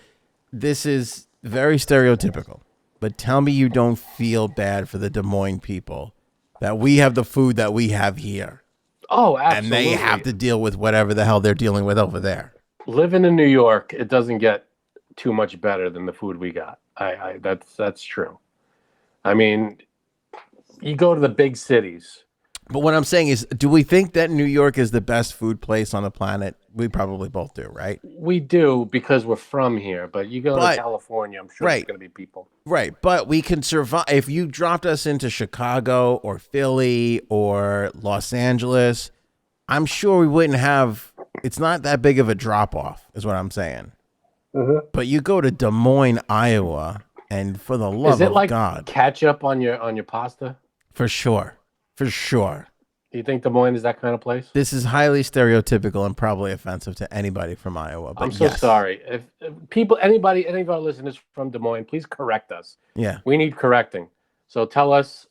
[SPEAKER 1] This is very stereotypical, but tell me you don't feel bad for the Des Moines people that we have the food that we have here,
[SPEAKER 2] Oh,
[SPEAKER 1] and
[SPEAKER 2] absolutely.
[SPEAKER 1] they have to deal with whatever the hell they're dealing with over there.
[SPEAKER 2] Living in New York, it doesn't get too much better than the food we got. That's true. I mean, you go to the big cities.
[SPEAKER 1] But what I'm saying is, do we think that New York is the best food place on the planet? We probably both do, right?
[SPEAKER 2] We do because we're from here, but you go to California, I'm sure there's going to be people.
[SPEAKER 1] Right, but we can survive. If you dropped us into Chicago or Philly or Los Angeles, I'm sure we wouldn't have. It's not that big of a drop off, is what I'm saying.
[SPEAKER 2] Mm-hmm.
[SPEAKER 1] But you go to Des Moines, Iowa, and for the love
[SPEAKER 2] Is it
[SPEAKER 1] of
[SPEAKER 2] like
[SPEAKER 1] God,
[SPEAKER 2] ketchup on your pasta?
[SPEAKER 1] for sure.
[SPEAKER 2] Do you think Des Moines is that kind of place?
[SPEAKER 1] This is highly stereotypical and probably offensive to anybody from Iowa. But
[SPEAKER 2] I'm so sorry. If people, any of our listeners from Des Moines, please correct us.
[SPEAKER 1] Yeah.
[SPEAKER 2] We need correcting. So tell us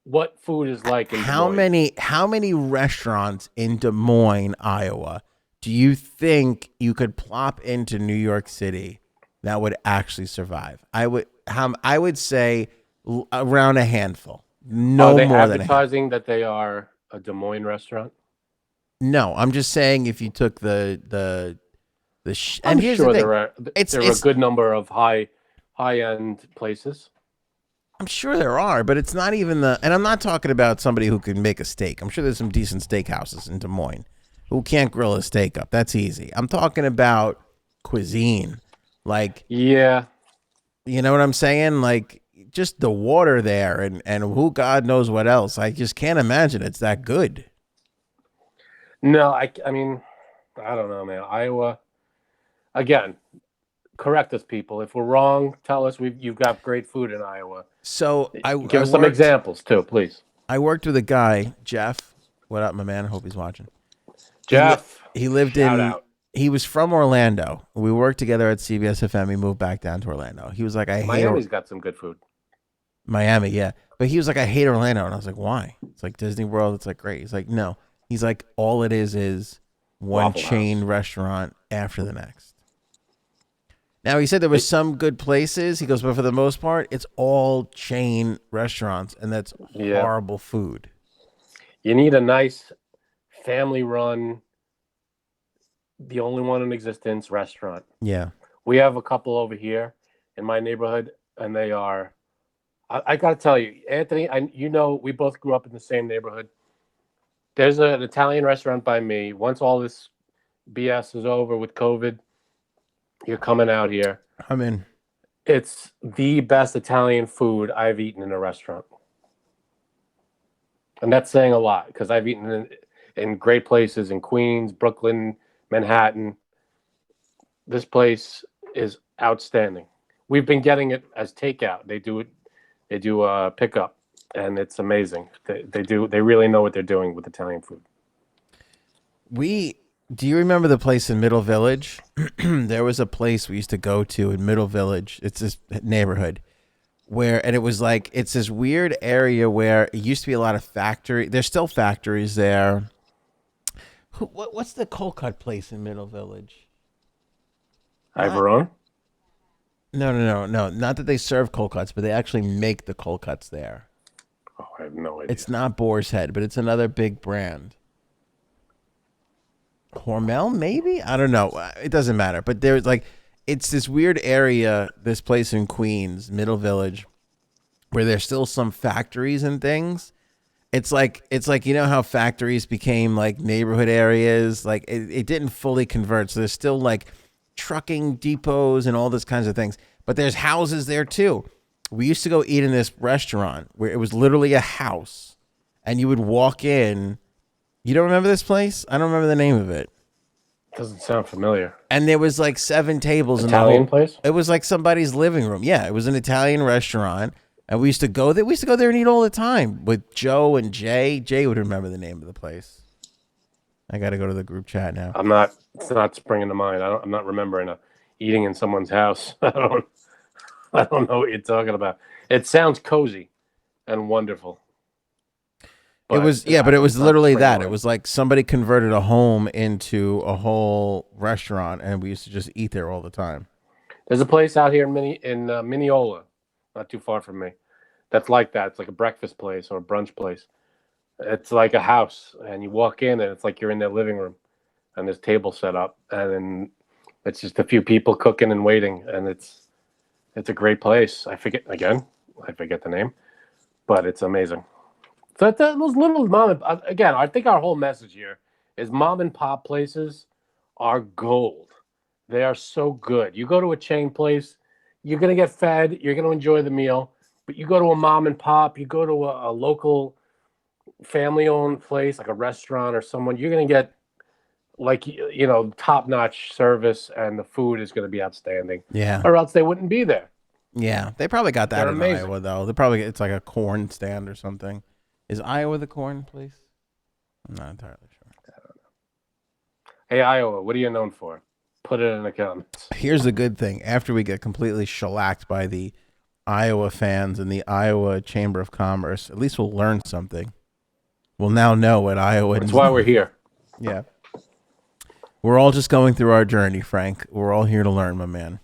[SPEAKER 2] what food is like in Des Moines.
[SPEAKER 1] How many restaurants in Des Moines, Iowa, do you think you could plop into New York City that would actually survive? I would say around a handful. No
[SPEAKER 2] Are they
[SPEAKER 1] more than a handful.
[SPEAKER 2] advertising that they are a Des Moines restaurant?
[SPEAKER 1] No, I'm just saying if you took the
[SPEAKER 2] I'm
[SPEAKER 1] here's
[SPEAKER 2] sure
[SPEAKER 1] the thing.
[SPEAKER 2] there are a good number of high end places.
[SPEAKER 1] I'm sure there are, but it's not even and I'm not talking about somebody who can make a steak. I'm sure there's some decent steakhouses in Des Moines who can't grill a steak up. That's easy. I'm talking about cuisine. Like,
[SPEAKER 2] yeah,
[SPEAKER 1] you know what I'm saying? Like, just the water there and who God knows what else. I just can't imagine it's that good.
[SPEAKER 2] No, I mean, I don't know, man. Iowa, again, correct us, people. If we're wrong, tell us. You've got great food in Iowa.
[SPEAKER 1] So
[SPEAKER 2] Give us some examples too, please.
[SPEAKER 1] I worked with a guy, Jeff. What up, my man? Hope he's watching.
[SPEAKER 2] Jeff,
[SPEAKER 1] he lived
[SPEAKER 2] shout
[SPEAKER 1] in.
[SPEAKER 2] out.
[SPEAKER 1] He was from Orlando. We worked together at CBS FM. He moved back down to Orlando. He was like,
[SPEAKER 2] Miami's got some good food.
[SPEAKER 1] Miami, yeah. But he was like, I hate Orlando. And I was like, why? It's like Disney World. It's like great. He's like, no. He's like, all it is one
[SPEAKER 2] Waffle
[SPEAKER 1] chain
[SPEAKER 2] House.
[SPEAKER 1] restaurant after the next. Now, he said there was some good places. He goes, but for the most part, it's all chain restaurants. And that's horrible food.
[SPEAKER 2] You need a nice family-run, the only one in existence restaurant.
[SPEAKER 1] Yeah.
[SPEAKER 2] We have a couple over here in my neighborhood, and they are. I got to tell you, Anthony, we both grew up in the same neighborhood. There's an Italian restaurant by me. Once all this BS is over with COVID, you're coming out here.
[SPEAKER 1] I'm in.
[SPEAKER 2] It's the best Italian food I've eaten in a restaurant. And that's saying a lot because I've eaten in great places in Queens, Brooklyn, Manhattan. This place is outstanding. We've been getting it as takeout. They do pickup. and it's amazing. They really know what they're doing with Italian food.
[SPEAKER 1] Do you remember the place in Middle Village? There was a place we used to go to in Middle Village. It's this neighborhood and it was like, it's this weird area where it used to be a lot of factory. There's still factories there. What's the cold cut place in Middle Village?
[SPEAKER 2] Iveron?
[SPEAKER 1] No. Not that they serve cold cuts, but they actually make the cold cuts there.
[SPEAKER 2] Oh, I have no idea.
[SPEAKER 1] It's not Boar's Head, but it's another big brand. Hormel, maybe? I don't know. It doesn't matter. But there's like, it's this weird area, this place in Queens, Middle Village, where there's still some factories and things. It's like you know how factories became like neighborhood areas. Like it didn't fully convert, so there's still like trucking depots and all this kinds of things. But there's houses there too. We used to go eat in this restaurant where it was literally a house, and you would walk in. You don't remember this place? I don't remember the name of it.
[SPEAKER 2] Doesn't sound familiar.
[SPEAKER 1] And there was like 7 tables in the
[SPEAKER 2] Italian place?
[SPEAKER 1] It was like somebody's living room. Yeah, it was an Italian restaurant. And we used to go there. We used to go there and eat all the time with Joe and Jay. Jay would remember the name of the place. I got to go to the group chat now.
[SPEAKER 2] It's not springing to mind. I'm not remembering eating in someone's house. I don't know what you're talking about. It sounds cozy and wonderful.
[SPEAKER 1] But it was literally that. It was like somebody converted a home into a whole restaurant, and we used to just eat there all the time.
[SPEAKER 2] There's a place out here in Mineola, not too far from me, that's like that. It's like a breakfast place or a brunch place. It's like a house, and you walk in, and it's like you're in their living room, and there's tables set up, and then it's just a few people cooking and waiting, and it's a great place. I forget the name, but it's amazing. So those little again, I think our whole message here is mom and pop places are gold. They are so good. You go to a chain place, you're going to get fed, you're going to enjoy the meal, but you go to a mom and pop, you go to a local family-owned place, like a restaurant or someone, you're going to get like, top-notch service, and the food is going to be outstanding.
[SPEAKER 1] Yeah.
[SPEAKER 2] Or else they wouldn't be there.
[SPEAKER 1] Yeah. They probably got that in
[SPEAKER 2] amazing.
[SPEAKER 1] Iowa, though. It's like a corn stand or something. Is Iowa the corn place? I'm not entirely sure.
[SPEAKER 2] I don't know. Hey, Iowa, what are you known for? Put it in the comments.
[SPEAKER 1] Here's the good thing. After we get completely shellacked by the Iowa fans and the Iowa Chamber of Commerce, at least we'll learn something. We'll now know what Iowa is.
[SPEAKER 2] That's why we're here.
[SPEAKER 1] Yeah. We're all just going through our journey, Frank. We're all here to learn, my man.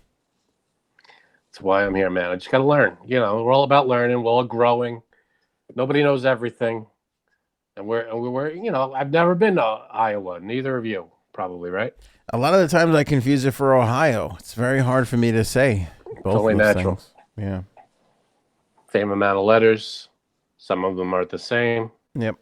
[SPEAKER 2] That's why I'm here, man. I just got to learn. We're all about learning. We're all growing. Nobody knows everything, and we're I've never been to Iowa. Neither of you, probably, right?
[SPEAKER 1] A lot of the times I confuse it for Ohio. It's very hard for me to say. Both
[SPEAKER 2] only natural.
[SPEAKER 1] Things. Yeah.
[SPEAKER 2] Same amount of letters. Some of them aren't the same.
[SPEAKER 1] Yep.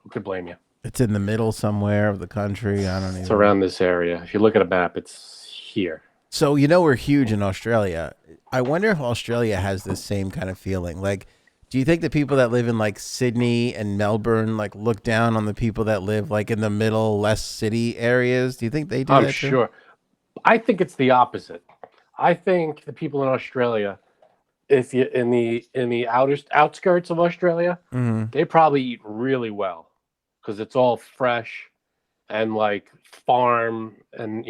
[SPEAKER 2] Who could blame you?
[SPEAKER 1] It's in the middle somewhere of the country. I don't even.
[SPEAKER 2] It's around this area. If you look at a map, it's here.
[SPEAKER 1] So, we're huge in Australia. I wonder if Australia has this same kind of feeling. Like, do you think the people that live in like Sydney and Melbourne like look down on the people that live like in the middle, less city areas? Do you think they do that? I'm
[SPEAKER 2] sure. I think it's the opposite. I think the people in Australia, if you in the outskirts of Australia, they probably eat really well because it's all fresh and like farm, and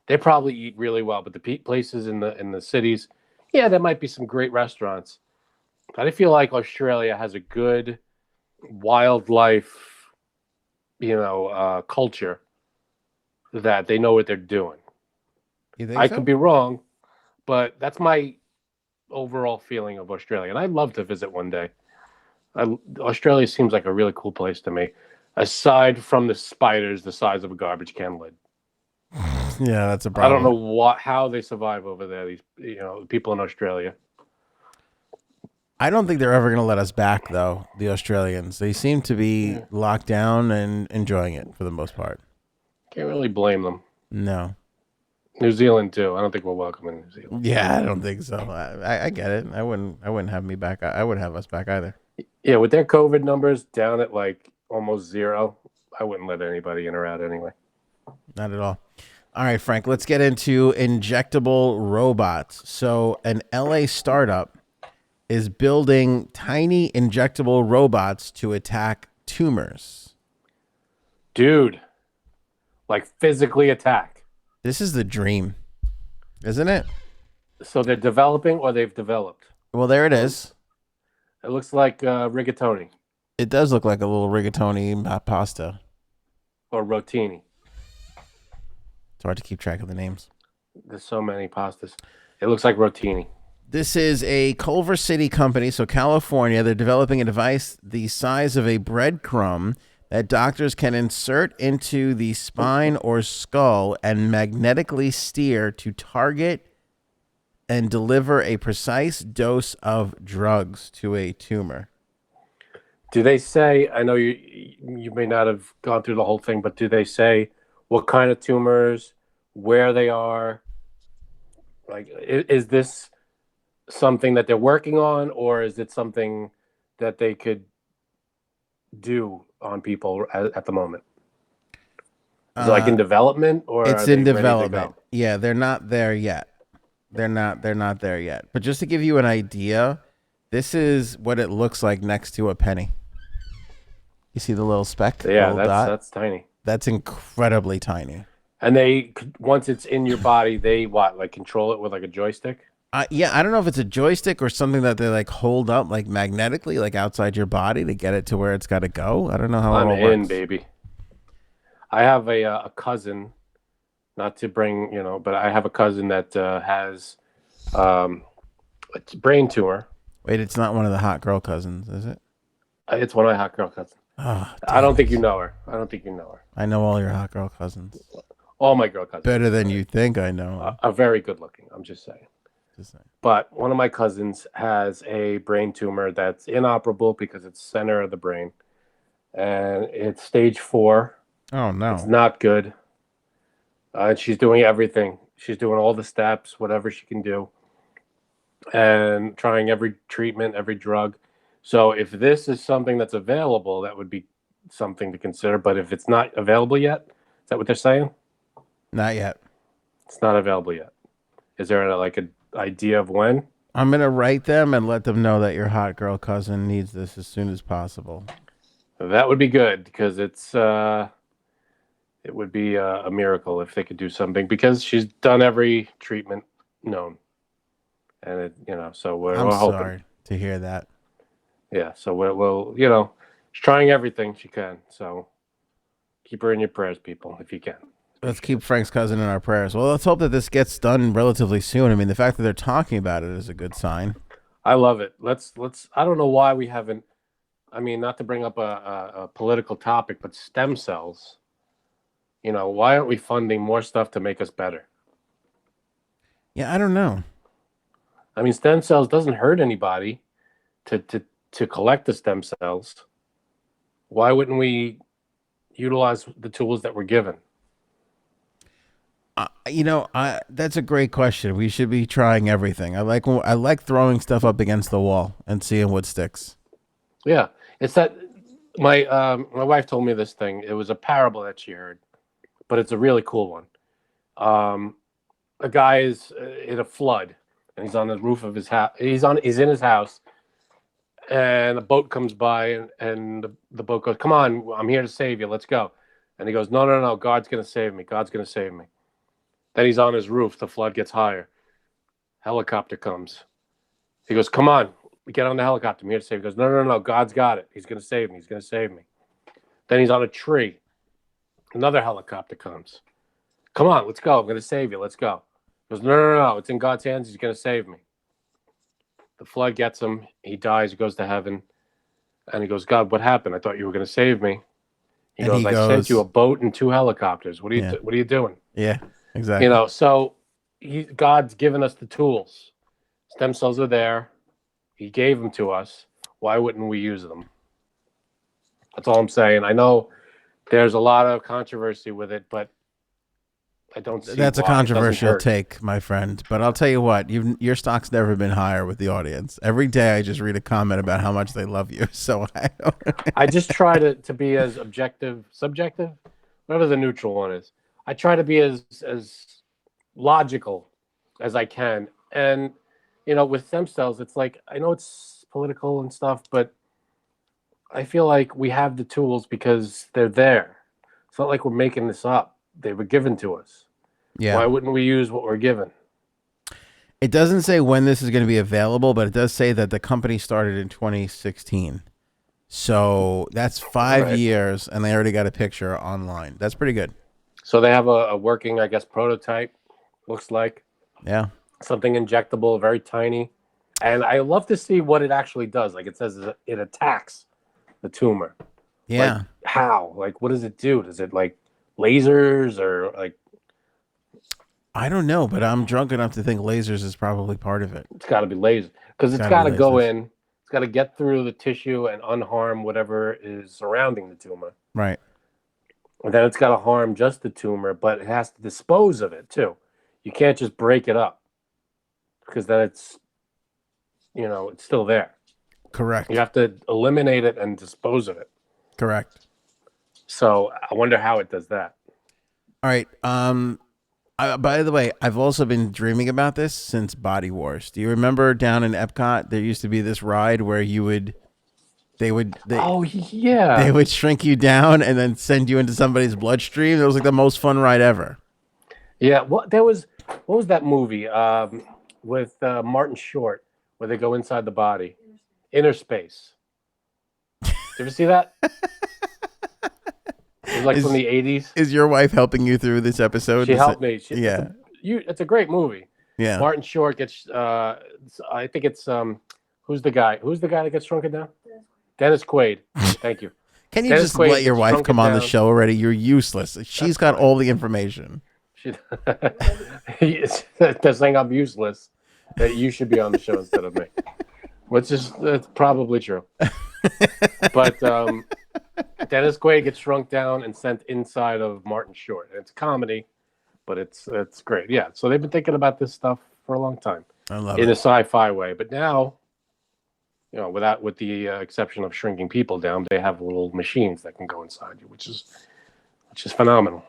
[SPEAKER 2] they probably eat really well. But the places in the cities, yeah, there might be some great restaurants. But I feel like Australia has a good wildlife, culture that they know what they're doing.
[SPEAKER 1] You think
[SPEAKER 2] I
[SPEAKER 1] so?
[SPEAKER 2] could be wrong, but that's my overall feeling of Australia. And I'd love to visit one day. Australia seems like a really cool place to me, aside from the spiders the size of a garbage can lid.
[SPEAKER 1] Yeah, that's a problem.
[SPEAKER 2] I don't know how they survive over there, these people in Australia.
[SPEAKER 1] I don't think they're ever going to let us back, though, the Australians. They seem to be locked down and enjoying it for the most part.
[SPEAKER 2] Can't really blame them.
[SPEAKER 1] No.
[SPEAKER 2] New Zealand, too. I don't think we're welcome in New Zealand.
[SPEAKER 1] Yeah, I don't think so. I get it. I wouldn't have me back. I wouldn't have us back either.
[SPEAKER 2] Yeah, with their COVID numbers down at like almost 0, I wouldn't let anybody in or out anyway.
[SPEAKER 1] Not at all. All right, Frank, let's get into Injectable Robots. So an LA startup is building tiny injectable robots to attack tumors.
[SPEAKER 2] Dude, like physically attack.
[SPEAKER 1] This is the dream, isn't it?
[SPEAKER 2] So they're developing or they've developed.
[SPEAKER 1] Well, there it is.
[SPEAKER 2] It looks like rigatoni
[SPEAKER 1] It does look like a little rigatoni pasta.
[SPEAKER 2] or rotini.
[SPEAKER 1] It's hard to keep track of the names.
[SPEAKER 2] There's so many pastas. It looks like rotini.
[SPEAKER 1] This is a Culver City company, so California. They're developing a device the size of a breadcrumb that doctors can insert into the spine or skull and magnetically steer to target and deliver a precise dose of drugs to a tumor.
[SPEAKER 2] Do they say, I know you may not have gone through the whole thing, but do they say what kind of tumors, where they are? Like, is this something that they're working on, or is it something that they could do on people at the moment? Is it like in development, or
[SPEAKER 1] it's
[SPEAKER 2] are they
[SPEAKER 1] in
[SPEAKER 2] ready to
[SPEAKER 1] development?
[SPEAKER 2] go?
[SPEAKER 1] Yeah, they're not there yet. They're not there yet. But just to give you an idea, this is what it looks like next to a penny. You see the little speck?
[SPEAKER 2] Yeah,
[SPEAKER 1] little dot?
[SPEAKER 2] that's tiny.
[SPEAKER 1] That's incredibly tiny.
[SPEAKER 2] And they, once it's in your body, they what, like control it with like a joystick?
[SPEAKER 1] Yeah, I don't know if it's a joystick or something that they like hold up like magnetically, like outside your body to get it to where it's got to go. I don't know how it all works.
[SPEAKER 2] I'm in, baby. I have a cousin, not to bring, but I have a cousin that has a brain tumor.
[SPEAKER 1] Wait, it's not one of the hot girl cousins, is it?
[SPEAKER 2] It's one of my hot girl cousins.
[SPEAKER 1] Oh,
[SPEAKER 2] I don't think you know her.
[SPEAKER 1] I know all your hot girl cousins.
[SPEAKER 2] All my girl cousins.
[SPEAKER 1] Better than you think I know.
[SPEAKER 2] Are very good looking. I'm just saying. But one of my cousins has a brain tumor that's inoperable because it's center of the brain, and it's stage 4.
[SPEAKER 1] Oh no,
[SPEAKER 2] it's not good. And she's doing everything. She's doing all the steps, whatever she can do, and trying every treatment, every drug. So if this is something that's available, that would be something to consider. But if it's not available yet, is that what they're saying?
[SPEAKER 1] Not yet.
[SPEAKER 2] It's not available yet. Is there an idea of when?
[SPEAKER 1] I'm going to write them and let them know that your hot girl cousin needs this as soon as possible.
[SPEAKER 2] That would be good, because it would be a miracle if they could do something, because she's done every treatment known. And so we're hoping.
[SPEAKER 1] Sorry to hear that.
[SPEAKER 2] Yeah, so we'll she's trying everything she can. So keep her in your prayers, people, if you can.
[SPEAKER 1] Let's keep Frank's cousin in our prayers. Well, let's hope that this gets done relatively soon. I mean, the fact that they're talking about it is a good sign.
[SPEAKER 2] I love it. Let's. I don't know why we haven't. I mean, not to bring up a political topic, but stem cells. Why aren't we funding more stuff to make us better?
[SPEAKER 1] Yeah, I don't know.
[SPEAKER 2] I mean, stem cells doesn't hurt anybody to collect the stem cells. Why wouldn't we utilize the tools that we're given?
[SPEAKER 1] That's a great question. We should be trying everything. I like throwing stuff up against the wall and seeing what sticks.
[SPEAKER 2] Yeah, it's that my wife told me this thing. It was a parable that she heard, but it's a really cool one. A guy is in a flood, and he's on the roof of his house. He's in his house, and a boat comes by, and the boat goes, "Come on, I'm here to save you. Let's go." And he goes, "No, God's gonna save me. God's gonna save me." Then he's on his roof. The flood gets higher. Helicopter comes. He goes, "Come on, get on the helicopter. I'm here to save you." He goes, No. God's got it. He's gonna save me. He's gonna save me. Then he's on a tree. Another helicopter comes. "Come on, let's go. I'm gonna save you. Let's go." He goes, No. It's in God's hands. He's gonna save me. The flood gets him. He dies. He goes to heaven. And he goes, "God, what happened? I thought you were going to save me." He goes, "I sent you a boat and 2 helicopters. What are you doing?"
[SPEAKER 1] Yeah, exactly.
[SPEAKER 2] So God's given us the tools. Stem cells are there. He gave them to us. Why wouldn't we use them? That's all I'm saying. I know there's a lot of controversy with it, but I don't see
[SPEAKER 1] that's
[SPEAKER 2] why.
[SPEAKER 1] A controversial take, my friend. But I'll tell you what, your stock's never been higher with the audience. Every day I just read a comment about how much they love you. So
[SPEAKER 2] I just try to be as subjective, whatever the neutral one is. I try to be as logical as I can. And with stem cells, it's like, I know it's political and stuff, but I feel like we have the tools because they're there. It's not like we're making this up. They were given to us.
[SPEAKER 1] Yeah.
[SPEAKER 2] Why wouldn't we use what we're given?
[SPEAKER 1] It doesn't say when this is going to be available, but it does say that the company started in 2016. So that's 5 years, and they already got a picture online. That's pretty good.
[SPEAKER 2] So they have a working, I guess, prototype, looks like.
[SPEAKER 1] Yeah.
[SPEAKER 2] Something injectable, very tiny. And I love to see what it actually does. Like it says it attacks the tumor.
[SPEAKER 1] Yeah.
[SPEAKER 2] Like, how? Like, what does it do? Does it like lasers or like?
[SPEAKER 1] I don't know, but I'm drunk enough to think lasers is probably part of it.
[SPEAKER 2] It's got to be laser because it's got to go in. It's got to get through the tissue and unharm whatever is surrounding the tumor.
[SPEAKER 1] Right.
[SPEAKER 2] And then it's got to harm just the tumor, but it has to dispose of it too. You can't just break it up because then it's still there.
[SPEAKER 1] Correct.
[SPEAKER 2] You have to eliminate it and dispose of it.
[SPEAKER 1] Correct.
[SPEAKER 2] So I wonder how it does that.
[SPEAKER 1] All right. By the way, I've also been dreaming about this since Body Wars. Do you remember down in Epcot there used to be this ride where they would shrink you down and then send you into somebody's bloodstream? It was like the most fun ride ever.
[SPEAKER 2] Yeah. What was that movie with Martin Short where they go inside the body? Inner Space. Did you ever see that? It was like from the 80s.
[SPEAKER 1] Is your wife helping you through this episode?
[SPEAKER 2] She helped me.
[SPEAKER 1] Yeah.
[SPEAKER 2] It's a great movie.
[SPEAKER 1] Yeah.
[SPEAKER 2] Martin Short gets, I think it's, who's the guy? Who's the guy that gets shrunken down? Dennis Quaid. Thank you.
[SPEAKER 1] Can you just let your wife come on the show already? You're useless. She's got all the information.
[SPEAKER 2] They're saying I'm useless, that you should be on the show instead of me. That's probably true. But Dennis Quaid gets shrunk down and sent inside of Martin Short. And it's comedy, but it's great. Yeah. So they've been thinking about this stuff for a long time.
[SPEAKER 1] I love it.
[SPEAKER 2] In a sci-fi way. But now, with the exception of shrinking people down, they have little machines that can go inside you, which is phenomenal.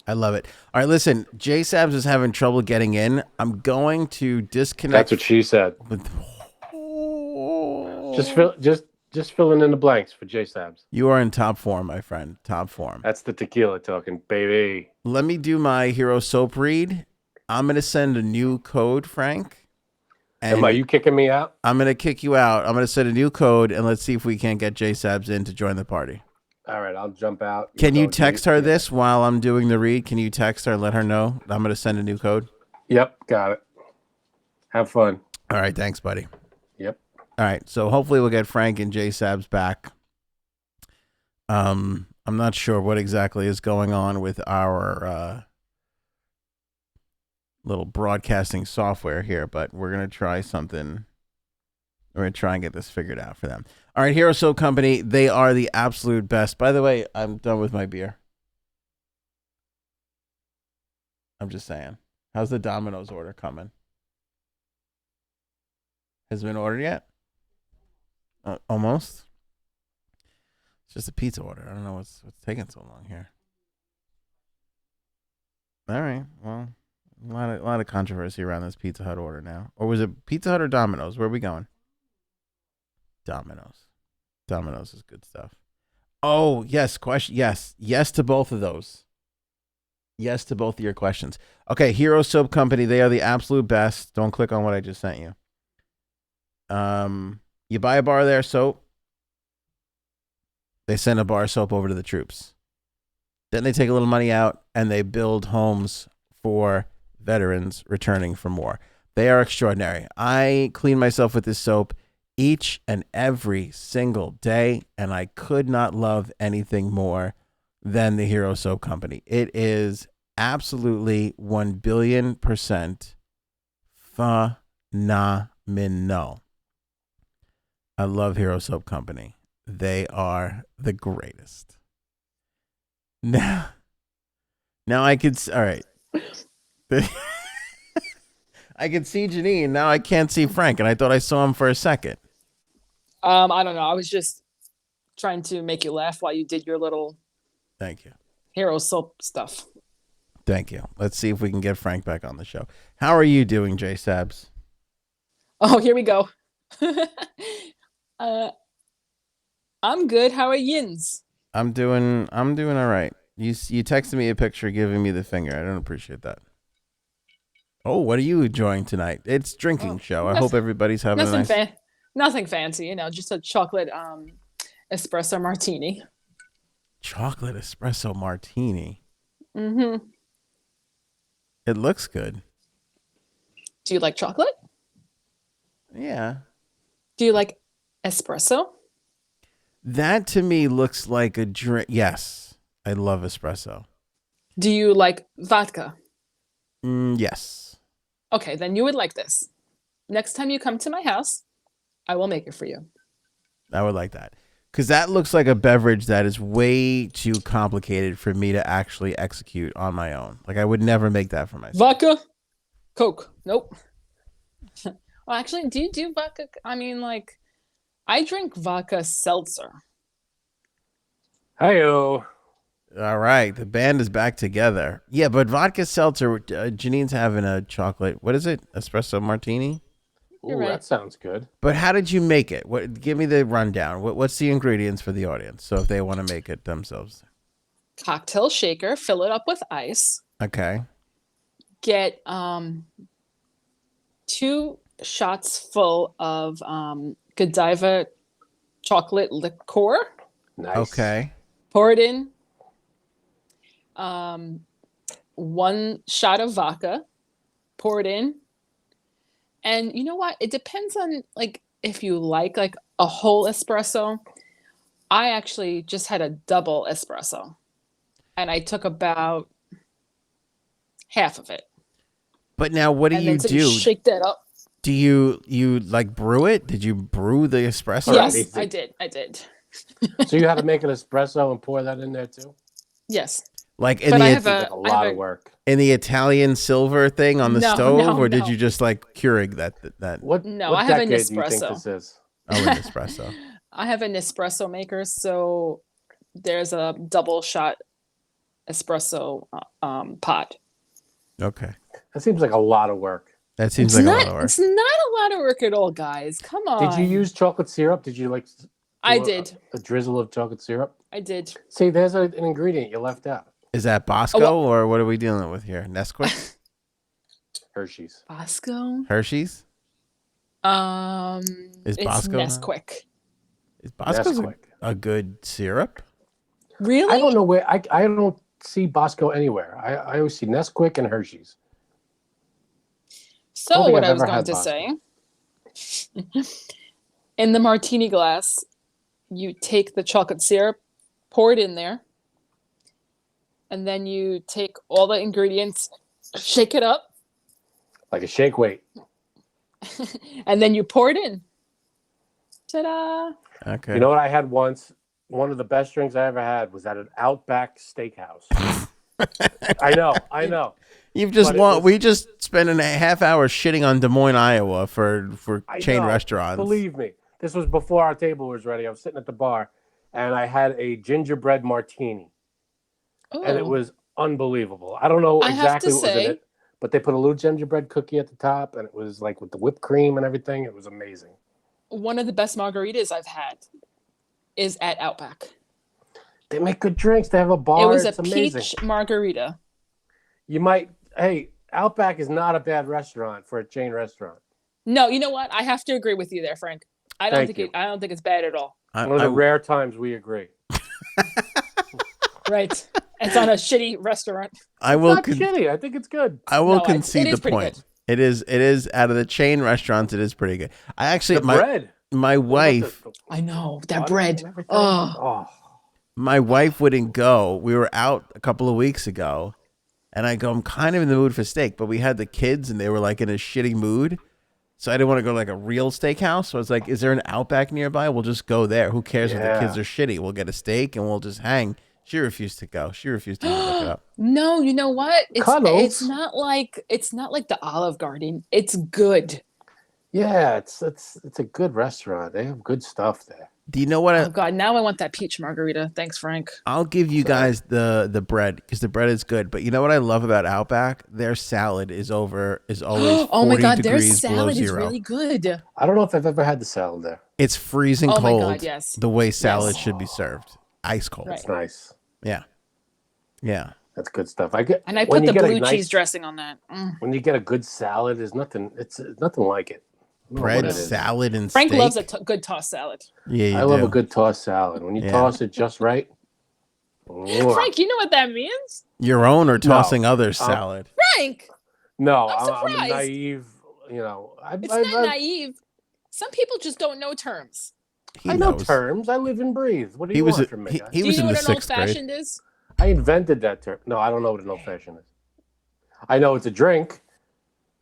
[SPEAKER 1] I love it. All right, listen, J Sabs is having trouble getting in. I'm going to disconnect.
[SPEAKER 2] That's what she said. Just filling in the blanks for J Sabs.
[SPEAKER 1] You are in top form, my friend. Top form.
[SPEAKER 2] That's the tequila talking, baby.
[SPEAKER 1] Let me do my hero soap read. I'm going to send a new code, Frank.
[SPEAKER 2] And are you kicking me out?
[SPEAKER 1] I'm going to kick you out. I'm going to send a new code, and let's see if we can't get J Sabs in to join the party.
[SPEAKER 2] All right, I'll jump out.
[SPEAKER 1] Can you text her this while I'm doing the read? Can you text her and let her know I'm going to send a new code?
[SPEAKER 2] Yep, got it. Have fun.
[SPEAKER 1] All right, thanks, buddy.
[SPEAKER 2] Yep.
[SPEAKER 1] All right, so hopefully we'll get Frank and J Sabs back. I'm not sure what exactly is going on with our little broadcasting software here, but we're going to try something. We're going to try and get this figured out for them. All right, Hero Soap Company, they are the absolute best. By the way, I'm done with my beer. I'm just saying. How's the Domino's order coming? Has it been ordered yet? Almost. It's just a pizza order. I don't know what's taking so long here. All right. Well, a lot of controversy around this Pizza Hut order now. Or was it Pizza Hut or Domino's? Where are we going? Domino's. Domino's is good stuff. Oh, yes. Question. Yes. Yes to both of those. Yes to both of your questions. Okay. Hero Soap Company. They are the absolute best. Don't click on what I just sent you. You buy a bar of their soap. They send a bar of soap over to the troops. Then they take a little money out and they build homes for veterans returning from war. They are extraordinary. I clean myself with this soap each and every single day, and I could not love anything more than the Hero Soap Company. It is absolutely 1,000,000,000% phenomenal. I love Hero Soap Company. They are the greatest. Now I could, all right. I could see Janine. Now I can't see Frank, and I thought I saw him for a second.
[SPEAKER 3] I don't know. I was just trying to make you laugh while you did your little
[SPEAKER 1] Thank you.
[SPEAKER 3] Hero Soap stuff.
[SPEAKER 1] Thank you. Let's see if we can get Frank back on the show. How are you doing, J Sabs?
[SPEAKER 3] Oh, here we go. uh, I'm good. How are yins?
[SPEAKER 1] I'm doing all right. You texted me a picture giving me the finger. I don't appreciate that. Oh, what are you enjoying tonight? It's drinking show. I hope everybody's having a nice
[SPEAKER 3] Nothing fancy, just a chocolate espresso martini.
[SPEAKER 1] chocolate espresso martini.
[SPEAKER 3] Mm-hmm.
[SPEAKER 1] It looks good.
[SPEAKER 3] Do you like chocolate?
[SPEAKER 1] Yeah.
[SPEAKER 3] Do you like espresso?
[SPEAKER 1] That to me looks like a drink. Yes. I love espresso.
[SPEAKER 3] Do you like vodka?
[SPEAKER 1] Yes.
[SPEAKER 3] Okay, then you would like this. Next time you come to my house, I will make it for you.
[SPEAKER 1] I would like that. Because that looks like a beverage that is way too complicated for me to actually execute on my own. Like, I would never make that for myself.
[SPEAKER 3] Vodka? Coke? Nope. Well, actually, do you do vodka? I mean, like, I drink vodka seltzer.
[SPEAKER 2] Hi-yo.
[SPEAKER 1] All right. The band is back together. Yeah, but vodka seltzer, Janine's having a chocolate, what is it? Espresso martini?
[SPEAKER 2] Ooh,
[SPEAKER 3] right.
[SPEAKER 2] that sounds good.
[SPEAKER 1] But how did you make it? Give me the rundown. What's the ingredients for the audience? So if they want to make it themselves.
[SPEAKER 3] Cocktail shaker, fill it up with ice.
[SPEAKER 1] Okay.
[SPEAKER 3] Get 2 shots full of Godiva chocolate liqueur.
[SPEAKER 2] Nice.
[SPEAKER 1] Okay.
[SPEAKER 3] Pour it in. 1 shot of vodka. Pour it in. And you know what? It depends on like if you like a whole espresso. I actually just had a double espresso. And I took about half of it.
[SPEAKER 1] But now what do
[SPEAKER 3] And
[SPEAKER 1] you
[SPEAKER 3] then so
[SPEAKER 1] do?
[SPEAKER 3] you shake that up.
[SPEAKER 1] Do you like brew it? Did you brew the espresso?
[SPEAKER 3] Yes, I did.
[SPEAKER 2] So you had to make an espresso and pour that in there too?
[SPEAKER 3] Yes.
[SPEAKER 1] Like in
[SPEAKER 3] But I
[SPEAKER 1] the
[SPEAKER 3] have
[SPEAKER 2] Like a lot of work.
[SPEAKER 1] in the Italian silver thing on the
[SPEAKER 3] No,
[SPEAKER 1] stove, or did
[SPEAKER 3] no.
[SPEAKER 1] you just like Keurig that?
[SPEAKER 2] What
[SPEAKER 3] No,
[SPEAKER 2] what
[SPEAKER 3] I have an
[SPEAKER 2] decade do you think
[SPEAKER 3] espresso.
[SPEAKER 2] this is?
[SPEAKER 1] Oh, an espresso.
[SPEAKER 3] I have an espresso maker, so there's a double shot espresso pot.
[SPEAKER 1] Okay,
[SPEAKER 2] That seems like a lot of work.
[SPEAKER 1] that seems
[SPEAKER 3] It's
[SPEAKER 1] like
[SPEAKER 3] not.
[SPEAKER 1] a lot of work.
[SPEAKER 3] It's not a lot of work at all, guys. Come on.
[SPEAKER 2] Did you use chocolate syrup? Did you like
[SPEAKER 3] I
[SPEAKER 2] do
[SPEAKER 3] did.
[SPEAKER 2] a drizzle of chocolate syrup?
[SPEAKER 3] I did.
[SPEAKER 2] See, there's an ingredient you left out.
[SPEAKER 1] Is that Bosco or what are we dealing with here? Nesquik,
[SPEAKER 2] Hershey's.
[SPEAKER 3] Bosco.
[SPEAKER 1] Hershey's? Is
[SPEAKER 3] It's
[SPEAKER 1] Bosco not-
[SPEAKER 3] Nesquik.
[SPEAKER 1] Is Bosco
[SPEAKER 2] Nesquik.
[SPEAKER 1] a good syrup?
[SPEAKER 3] Really?
[SPEAKER 2] I don't know where I don't see Bosco anywhere. I always see Nesquik and Hershey's.
[SPEAKER 3] So
[SPEAKER 2] don't think
[SPEAKER 3] what
[SPEAKER 2] I've
[SPEAKER 3] I was
[SPEAKER 2] ever
[SPEAKER 3] going
[SPEAKER 2] had
[SPEAKER 3] to say, in the martini glass, you take the chocolate syrup, pour it in there, and then you take all the ingredients, shake it up,
[SPEAKER 2] Like a shake weight.
[SPEAKER 3] and then you pour it in. Ta-da!
[SPEAKER 1] Okay.
[SPEAKER 2] You know what I had once? One of the best drinks I ever had was at an Outback Steakhouse. I know.
[SPEAKER 1] You've just
[SPEAKER 2] But it was-
[SPEAKER 1] we just spent a half hour shitting on Des Moines, Iowa for
[SPEAKER 2] I
[SPEAKER 1] chain
[SPEAKER 2] know.
[SPEAKER 1] restaurants.
[SPEAKER 2] Believe me, this was before our table was ready. I was sitting at the bar, and I had a gingerbread martini, and it
[SPEAKER 3] Oh.
[SPEAKER 2] was unbelievable. I don't know
[SPEAKER 3] I have to
[SPEAKER 2] exactly what was in
[SPEAKER 3] say-
[SPEAKER 2] it, but they put a little gingerbread cookie at the top, and it was like with the whipped cream and everything. It was amazing.
[SPEAKER 3] One of the best margaritas I've had is at Outback.
[SPEAKER 2] They make good drinks. They have a bar.
[SPEAKER 3] It was
[SPEAKER 2] It's
[SPEAKER 3] a
[SPEAKER 2] amazing.
[SPEAKER 3] peach margarita.
[SPEAKER 2] You might. Hey, Outback is not a bad restaurant for a chain restaurant.
[SPEAKER 3] No, you know what? I have to agree with you there, Frank. I don't think I don't think it's bad at all.
[SPEAKER 2] One of the rare times we agree.
[SPEAKER 3] Right. It's on a shitty restaurant.
[SPEAKER 1] I will
[SPEAKER 2] Not shitty. I think it's good.
[SPEAKER 1] I will
[SPEAKER 3] No,
[SPEAKER 1] concede
[SPEAKER 3] it is
[SPEAKER 1] the
[SPEAKER 3] pretty
[SPEAKER 1] point.
[SPEAKER 3] good.
[SPEAKER 1] It is out of the chain restaurants. It is pretty good. I actually
[SPEAKER 2] The bread.
[SPEAKER 1] my wife
[SPEAKER 3] I know that
[SPEAKER 2] butter
[SPEAKER 3] bread.
[SPEAKER 2] and everything.
[SPEAKER 3] Oh,
[SPEAKER 2] Oh,
[SPEAKER 1] my wife wouldn't go. We were out a couple of weeks ago, and I go, I'm kind of in the mood for steak, but we had the kids, and they were like in a shitty mood, so I didn't want to go to like a real steakhouse. So I was like, is there an Outback nearby? We'll just go there. Who cares if the kids are shitty? We'll get a steak and we'll just hang. She refused to go. She refused to even look it up.
[SPEAKER 3] no, you know what?
[SPEAKER 2] Cuddles.
[SPEAKER 3] It's not like the Olive Garden. It's good.
[SPEAKER 2] yeah. It's a good restaurant. They have good stuff there.
[SPEAKER 1] Do you know what?
[SPEAKER 3] Oh God, now I want that peach margarita. Thanks, Frank.
[SPEAKER 1] I'll give you guys the bread because the bread is good. But you know what I love about Outback? Their salad is always 40
[SPEAKER 3] Oh my God, their
[SPEAKER 1] degrees below
[SPEAKER 3] salad is
[SPEAKER 1] zero.
[SPEAKER 3] really good.
[SPEAKER 2] I don't know if I've ever had the salad there.
[SPEAKER 1] It's freezing
[SPEAKER 3] Oh my
[SPEAKER 1] cold.
[SPEAKER 3] God, yes.
[SPEAKER 1] The way salad should be served, ice cold.
[SPEAKER 3] Right.
[SPEAKER 2] It's nice.
[SPEAKER 1] Yeah.
[SPEAKER 2] That's good stuff.
[SPEAKER 3] And I put the blue cheese dressing on that.
[SPEAKER 2] When you get a good salad, there's nothing. It's nothing like it.
[SPEAKER 1] Bread, salad, and
[SPEAKER 3] Frank
[SPEAKER 1] steak.
[SPEAKER 3] loves a good tossed salad.
[SPEAKER 1] Yeah,
[SPEAKER 2] I love a good tossed salad. When you toss it just right.
[SPEAKER 3] Frank, you know what that means?
[SPEAKER 1] Your own or tossing others' salad?
[SPEAKER 3] Frank!
[SPEAKER 2] No,
[SPEAKER 3] I'm
[SPEAKER 2] I'm naive. You know,
[SPEAKER 3] it's not naive. Some people just don't know terms.
[SPEAKER 2] I know terms. I live and breathe. What do you want from me?
[SPEAKER 1] He was in the 6th grade. Do you know what
[SPEAKER 3] an old-fashioned is?
[SPEAKER 2] I invented that term. No, I don't know what an old-fashioned is. I know it's a drink,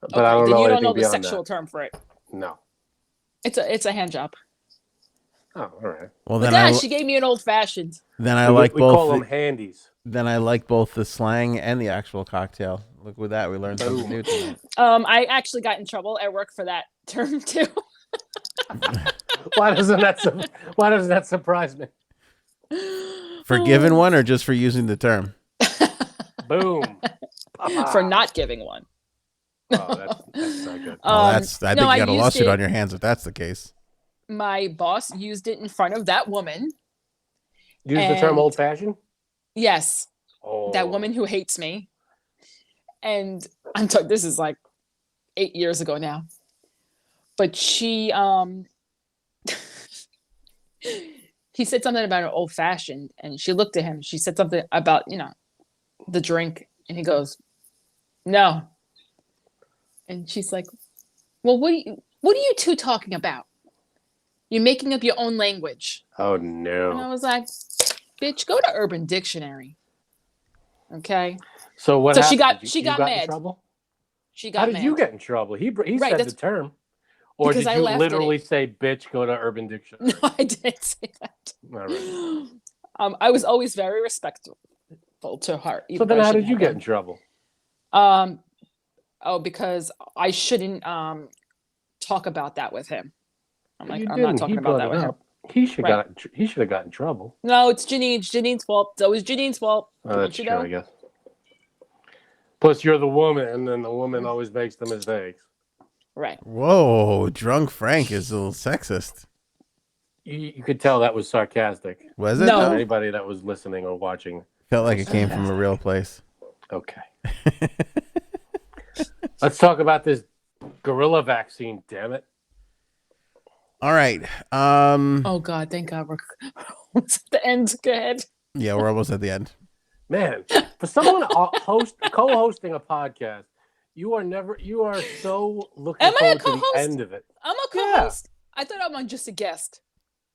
[SPEAKER 2] but I don't know anything beyond that. You don't know the
[SPEAKER 3] sexual term for it.
[SPEAKER 2] No.
[SPEAKER 3] It's a hand job.
[SPEAKER 2] Oh, all right.
[SPEAKER 1] Well, then
[SPEAKER 3] she gave me an old-fashioned.
[SPEAKER 1] Then I like both.
[SPEAKER 2] We call them handies.
[SPEAKER 1] Then I like both the slang and the actual cocktail. Look, with that, we learned something new tonight.
[SPEAKER 3] I actually got in trouble at work for that term too.
[SPEAKER 2] Why doesn't that surprise me?
[SPEAKER 1] For giving one or just for using the term?
[SPEAKER 2] Boom.
[SPEAKER 3] For not giving one.
[SPEAKER 2] Oh, that's not good.
[SPEAKER 1] I think you got a lawsuit on your hands if that's the case.
[SPEAKER 3] My boss used it in front of that woman.
[SPEAKER 2] Use the term old-fashioned?
[SPEAKER 3] Yes. Oh. That woman who hates me. And this is like 8 years ago now. But she he said something about an old-fashioned, and she looked at him. She said something about, the drink, and he goes, "No." And she's like, "Well, what are you two talking about? You're making up your own language."
[SPEAKER 2] Oh no.
[SPEAKER 3] And I was like, "Bitch, go to Urban Dictionary." Okay.
[SPEAKER 2] So what happened?
[SPEAKER 3] She got mad.
[SPEAKER 2] In trouble?
[SPEAKER 3] She got mad.
[SPEAKER 2] How did you get in trouble? He said the term. Or did you literally say, "Bitch, go to Urban Dictionary"?
[SPEAKER 3] No, I didn't say that.
[SPEAKER 2] All right.
[SPEAKER 3] I was always very respectful to her.
[SPEAKER 2] So then how did you get in trouble?
[SPEAKER 3] Because I shouldn't talk about that with him. I'm not talking
[SPEAKER 2] about
[SPEAKER 3] that with him.
[SPEAKER 2] He should have got in trouble.
[SPEAKER 3] No, it's Janine's fault. It's always Janine's fault.
[SPEAKER 2] Oh, that's true, I guess. Plus, you're the woman, and then the woman always makes the mistakes.
[SPEAKER 3] Right.
[SPEAKER 1] Whoa, drunk Frank is a little sexist.
[SPEAKER 2] You could tell that was sarcastic.
[SPEAKER 1] Was it?
[SPEAKER 3] No.
[SPEAKER 2] Anybody that was listening or watching
[SPEAKER 1] felt like it came from a real place.
[SPEAKER 2] Okay. Let's talk about this gorilla vaccine, damn it.
[SPEAKER 1] All right.
[SPEAKER 3] Oh God, thank God we're almost at the end. Go ahead.
[SPEAKER 1] Yeah, we're almost at the end.
[SPEAKER 2] Man, for someone co-hosting a podcast, you are so looking forward to the end of it.
[SPEAKER 3] I'm a co-host. Yeah. I thought I'm just a guest.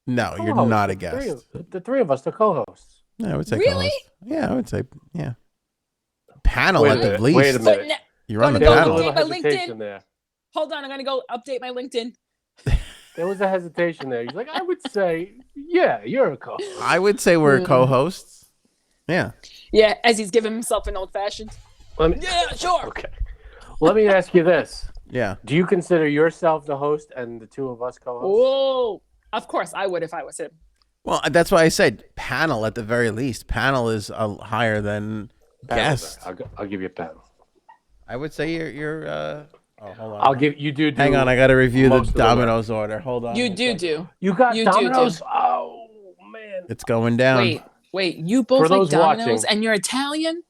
[SPEAKER 1] No, you're not a guest.
[SPEAKER 2] The three of us are co-hosts.
[SPEAKER 1] No, I would say
[SPEAKER 3] really?
[SPEAKER 1] Co-host. Yeah, I would say panel at the least.
[SPEAKER 2] Wait a minute.
[SPEAKER 1] You're on the panel.
[SPEAKER 3] Update my LinkedIn. There. Hold on, I'm gonna go update my LinkedIn.
[SPEAKER 2] There was a hesitation there. He's like, I would say, yeah, you're a co-host.
[SPEAKER 1] I would say we're co-hosts. Yeah.
[SPEAKER 3] Yeah, as he's giving himself an old-fashioned. Yeah, sure.
[SPEAKER 2] Okay. Let me ask you this.
[SPEAKER 1] Yeah.
[SPEAKER 2] Do you consider yourself the host and the two of us co-hosts?
[SPEAKER 3] Whoa. Of course I would if I was him.
[SPEAKER 1] Well, that's why I said panel at the very least. Panel is higher than guest.
[SPEAKER 2] I'll give you a panel.
[SPEAKER 1] I would say you're hold on.
[SPEAKER 2] I'll give you do.
[SPEAKER 1] Hang on, I got to review the Domino's order. Hold on.
[SPEAKER 3] You do.
[SPEAKER 2] You got Domino's? Oh man.
[SPEAKER 1] It's going down.
[SPEAKER 3] Wait, you both like Domino's and you're Italian?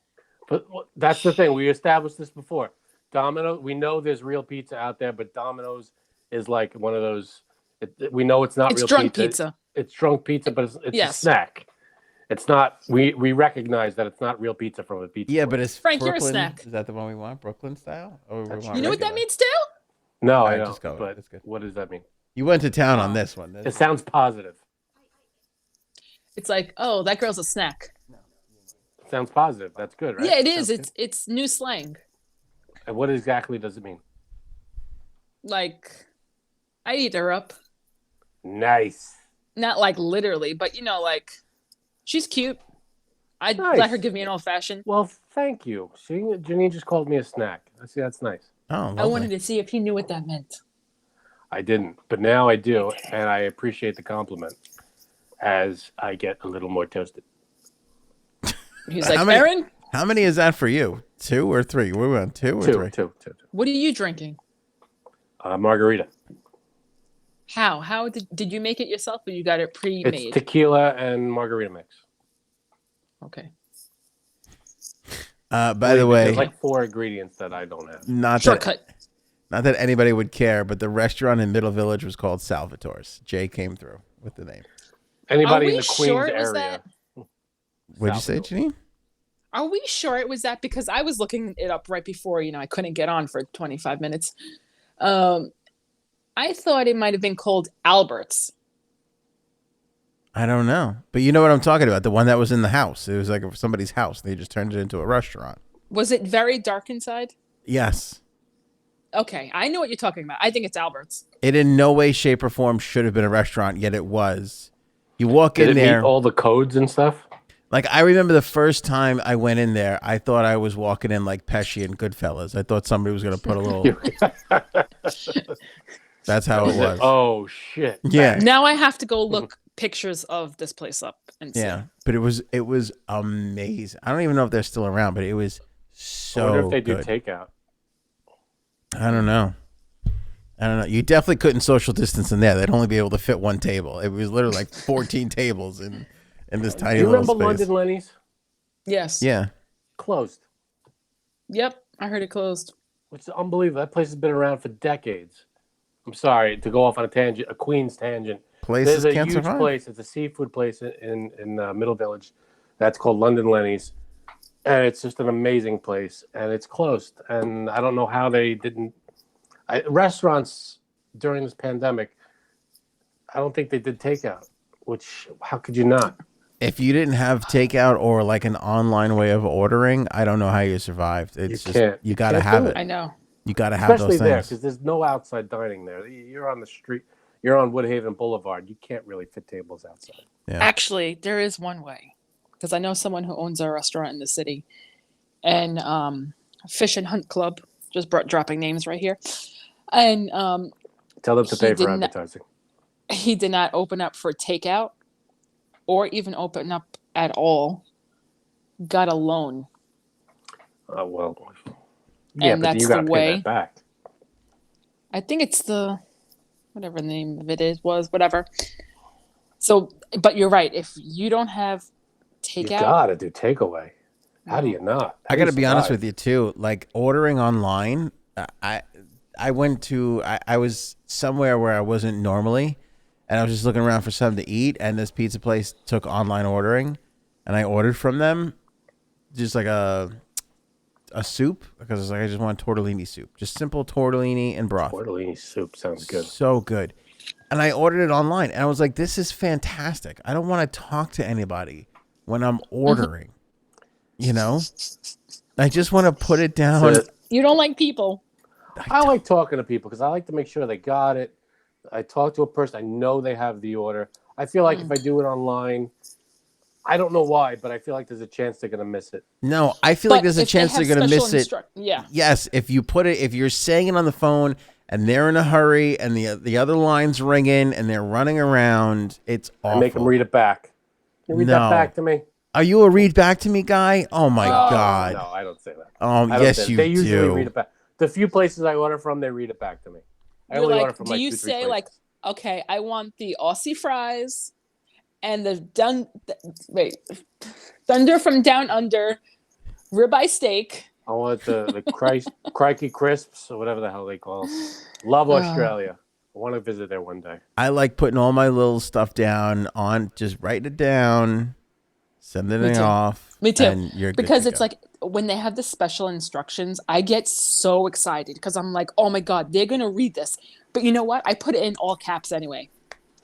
[SPEAKER 2] But that's the thing. We established this before. Domino's, we know there's real pizza out there, but Domino's is like one of those. We know it's not real pizza. It's drunk pizza. It's drunk pizza, but it's a snack. It's not. We recognize that it's not real pizza from a pizza.
[SPEAKER 1] Yeah, but it's
[SPEAKER 3] Frank,
[SPEAKER 1] Brooklyn,
[SPEAKER 3] you're a snack.
[SPEAKER 1] Is that the one we want, Brooklyn style? Or
[SPEAKER 3] you know what that means too?
[SPEAKER 2] No, I don't.
[SPEAKER 1] Just go.
[SPEAKER 2] But what does that mean?
[SPEAKER 1] You went to town on this one.
[SPEAKER 2] It sounds positive.
[SPEAKER 3] It's like, oh, that girl's a snack.
[SPEAKER 2] It sounds positive. That's good, right?
[SPEAKER 3] Yeah, it is. It's new slang.
[SPEAKER 2] And what exactly does it mean?
[SPEAKER 3] Like, I eat her up.
[SPEAKER 2] Nice.
[SPEAKER 3] Not like literally, but like, she's cute. I'd let her give me an old fashioned.
[SPEAKER 2] Well, thank you. See, Janine just called me a snack. See, that's nice.
[SPEAKER 1] Oh, lovely.
[SPEAKER 3] I wanted to see if he knew what that meant.
[SPEAKER 2] I didn't, but now I do, and I appreciate the compliment. as I get a little more toasted.
[SPEAKER 3] He's like, Aaron,
[SPEAKER 1] how many is that for you? 2 or 3? We went 2 or 3?
[SPEAKER 2] Two.
[SPEAKER 3] what are you drinking?
[SPEAKER 2] Margarita.
[SPEAKER 3] How did you make it yourself, or you got it pre-made?
[SPEAKER 2] It's tequila and margarita mix.
[SPEAKER 3] Okay.
[SPEAKER 1] By the way,
[SPEAKER 2] there's like 4 ingredients that I don't have.
[SPEAKER 1] not that anybody would care, but the restaurant in Middle Village was called Salvatore's. Jay came through with the name.
[SPEAKER 2] Anybody in the Queens area?
[SPEAKER 3] That?
[SPEAKER 1] What'd you say, Janine?
[SPEAKER 3] Are we sure it was that? Because I was looking it up right before, I couldn't get on for 25 minutes. I thought it might have been called Albert's.
[SPEAKER 1] I don't know. But you know what I'm talking about. The one that was in the house. It was like somebody's house. They just turned it into a restaurant.
[SPEAKER 3] Was it very dark inside?
[SPEAKER 1] Yes.
[SPEAKER 3] Okay. I know what you're talking about. I think it's Albert's.
[SPEAKER 1] It in no way, shape, or form should have been a restaurant, yet it was. You walk in
[SPEAKER 2] Did it
[SPEAKER 1] there.
[SPEAKER 2] meet all the codes and stuff?
[SPEAKER 1] Like, I remember the first time I went in there, I thought I was walking in like Pesci and Goodfellas. I thought somebody was going to put a little... That's how it was.
[SPEAKER 2] Oh, shit.
[SPEAKER 1] Yeah.
[SPEAKER 3] Now I have to go look pictures of this place up and see.
[SPEAKER 1] Yeah, but it was amazing. I don't even know if they're still around, but it was so
[SPEAKER 2] I wonder if they
[SPEAKER 1] good.
[SPEAKER 2] do takeout.
[SPEAKER 1] I don't know. You definitely couldn't social distance in there. They'd only be able to fit one table. It was literally like 14 tables in this tiny
[SPEAKER 2] Do you
[SPEAKER 1] little
[SPEAKER 2] remember
[SPEAKER 1] space.
[SPEAKER 2] London Lenny's?
[SPEAKER 3] Yes.
[SPEAKER 1] Yeah.
[SPEAKER 2] Closed.
[SPEAKER 3] Yep. I heard it closed.
[SPEAKER 2] Which is unbelievable. That place has been around for decades. I'm sorry to go off on a Queens tangent.
[SPEAKER 1] Places
[SPEAKER 2] There's a
[SPEAKER 1] can't
[SPEAKER 2] huge
[SPEAKER 1] survive.
[SPEAKER 2] place. It's a seafood place in Middle Village. That's called London Lenny's. And it's just an amazing place. And it's closed. And I don't know how they didn't. Restaurants during this pandemic, I don't think they did takeout. Which, how could you not?
[SPEAKER 1] If you didn't have takeout or like an online way of ordering, I don't know how you survived. It's you got to have it.
[SPEAKER 3] I know.
[SPEAKER 1] You got to have
[SPEAKER 2] Especially
[SPEAKER 1] those
[SPEAKER 2] there,
[SPEAKER 1] things.
[SPEAKER 2] because there's no outside dining there. You're on the street. You're on Woodhaven Boulevard. You can't really fit tables outside.
[SPEAKER 1] Yeah.
[SPEAKER 3] Actually, there is one way, because I know someone who owns a restaurant in the city, and Fish and Hunt Club. Just dropping names right here, and
[SPEAKER 2] Tell them to pay for advertising.
[SPEAKER 3] He did not open up for takeout, or even open up at all. Got a loan.
[SPEAKER 2] Oh well. Yeah,
[SPEAKER 3] and
[SPEAKER 2] but
[SPEAKER 3] that's
[SPEAKER 2] you got to
[SPEAKER 3] the
[SPEAKER 2] pay
[SPEAKER 3] way.
[SPEAKER 2] that back.
[SPEAKER 3] I think it's whatever the name of it was, whatever. So, but you're right. If you don't have takeout,
[SPEAKER 2] You got to do takeaway. How do you not?
[SPEAKER 1] I got to be honest with you too. Like ordering online, I was somewhere where I wasn't normally, and I was just looking around for something to eat, and this pizza place took online ordering, and I ordered from them, just like a soup, because I was like, I just want tortellini soup, just simple tortellini and broth.
[SPEAKER 2] Tortellini soup sounds good.
[SPEAKER 1] So good. And I ordered it online, and I was like, this is fantastic. I don't want to talk to anybody when I'm ordering. You know, I just want to put it down.
[SPEAKER 3] you don't like people.
[SPEAKER 2] I like talking to people because I like to make sure they got it. I talk to a person. I know they have the order. I feel like if I do it online, I don't know why, but I feel like there's a chance they're going to miss it.
[SPEAKER 1] No, I feel like there's a chance they're going to miss it.
[SPEAKER 3] Yeah.
[SPEAKER 1] Yes, if you're saying it on the phone and they're in a hurry and the other line's ringing and they're running around, it's awful.
[SPEAKER 2] I make them read it back. Can you read that back to me?
[SPEAKER 1] Are you a read back to me guy? Oh my God.
[SPEAKER 2] No, I don't say that.
[SPEAKER 1] Yes, you do.
[SPEAKER 2] They usually read it back. The few places I order from, they read it back to me. I only order from
[SPEAKER 3] do you
[SPEAKER 2] 2-3
[SPEAKER 3] say
[SPEAKER 2] places.
[SPEAKER 3] like, okay, I want the Aussie fries and the Thunder from Down Under ribeye steak.
[SPEAKER 2] I want the Crikey Crisps or whatever the hell they call them. Love Australia. I want to visit there one day.
[SPEAKER 1] I like putting all my little stuff down just writing it down, sending it off.
[SPEAKER 3] Me too.
[SPEAKER 1] And you're good
[SPEAKER 3] because
[SPEAKER 1] to
[SPEAKER 3] it's
[SPEAKER 1] go.
[SPEAKER 3] like when they have the special instructions, I get so excited because I'm like, oh my God, they're going to read this. But you know what? I put it in all caps anyway.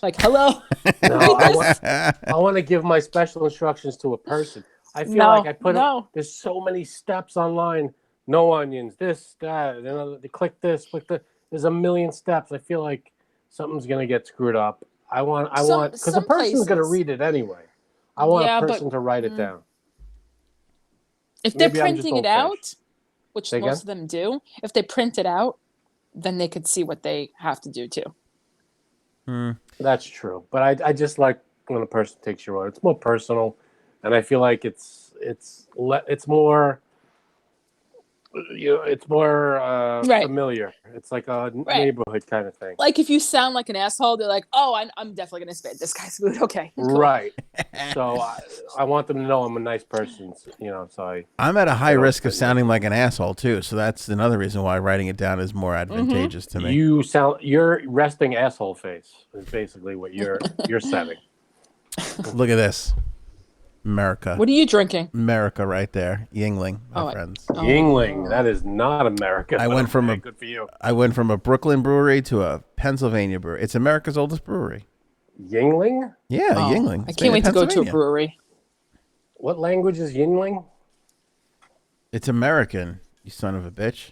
[SPEAKER 3] Like, hello.
[SPEAKER 2] No, I want to give my special instructions to a person. I feel like I put there's so many steps online. No onions, this, that, they click this, click that. There's a million steps. I feel like something's gonna get screwed up. I want because the person's gonna read it anyway. I want a person to write it down.
[SPEAKER 3] If they're printing it out, which most of them do, if they print it out, then they could see what they have to do too.
[SPEAKER 2] That's true. But I just like when a person takes your order. It's more personal, and I feel like it's more, it's more
[SPEAKER 3] Right.
[SPEAKER 2] familiar. It's like a
[SPEAKER 3] Right.
[SPEAKER 2] neighborhood kind of thing.
[SPEAKER 3] Like if you sound like an asshole, they're like, "Oh, I'm definitely gonna spit this guy's food." Okay, cool.
[SPEAKER 2] Right. So I want them to know I'm a nice person. So
[SPEAKER 1] I'm at a high risk of sounding like an asshole too, so that's another reason why writing it down is more advantageous to me.
[SPEAKER 2] Your resting asshole face is basically what you're setting.
[SPEAKER 1] Look at this, America.
[SPEAKER 3] What are you drinking?
[SPEAKER 1] America, right there, Yingling, my friends.
[SPEAKER 2] Yingling, that is not America.
[SPEAKER 1] I went from
[SPEAKER 2] good for you.
[SPEAKER 1] I went from a Brooklyn brewery to a Pennsylvania brewery. It's America's oldest brewery.
[SPEAKER 2] Yingling?
[SPEAKER 1] Yeah, Yingling.
[SPEAKER 3] I can't wait to go to a brewery.
[SPEAKER 2] What language is Yingling?
[SPEAKER 1] It's American, you son of a bitch.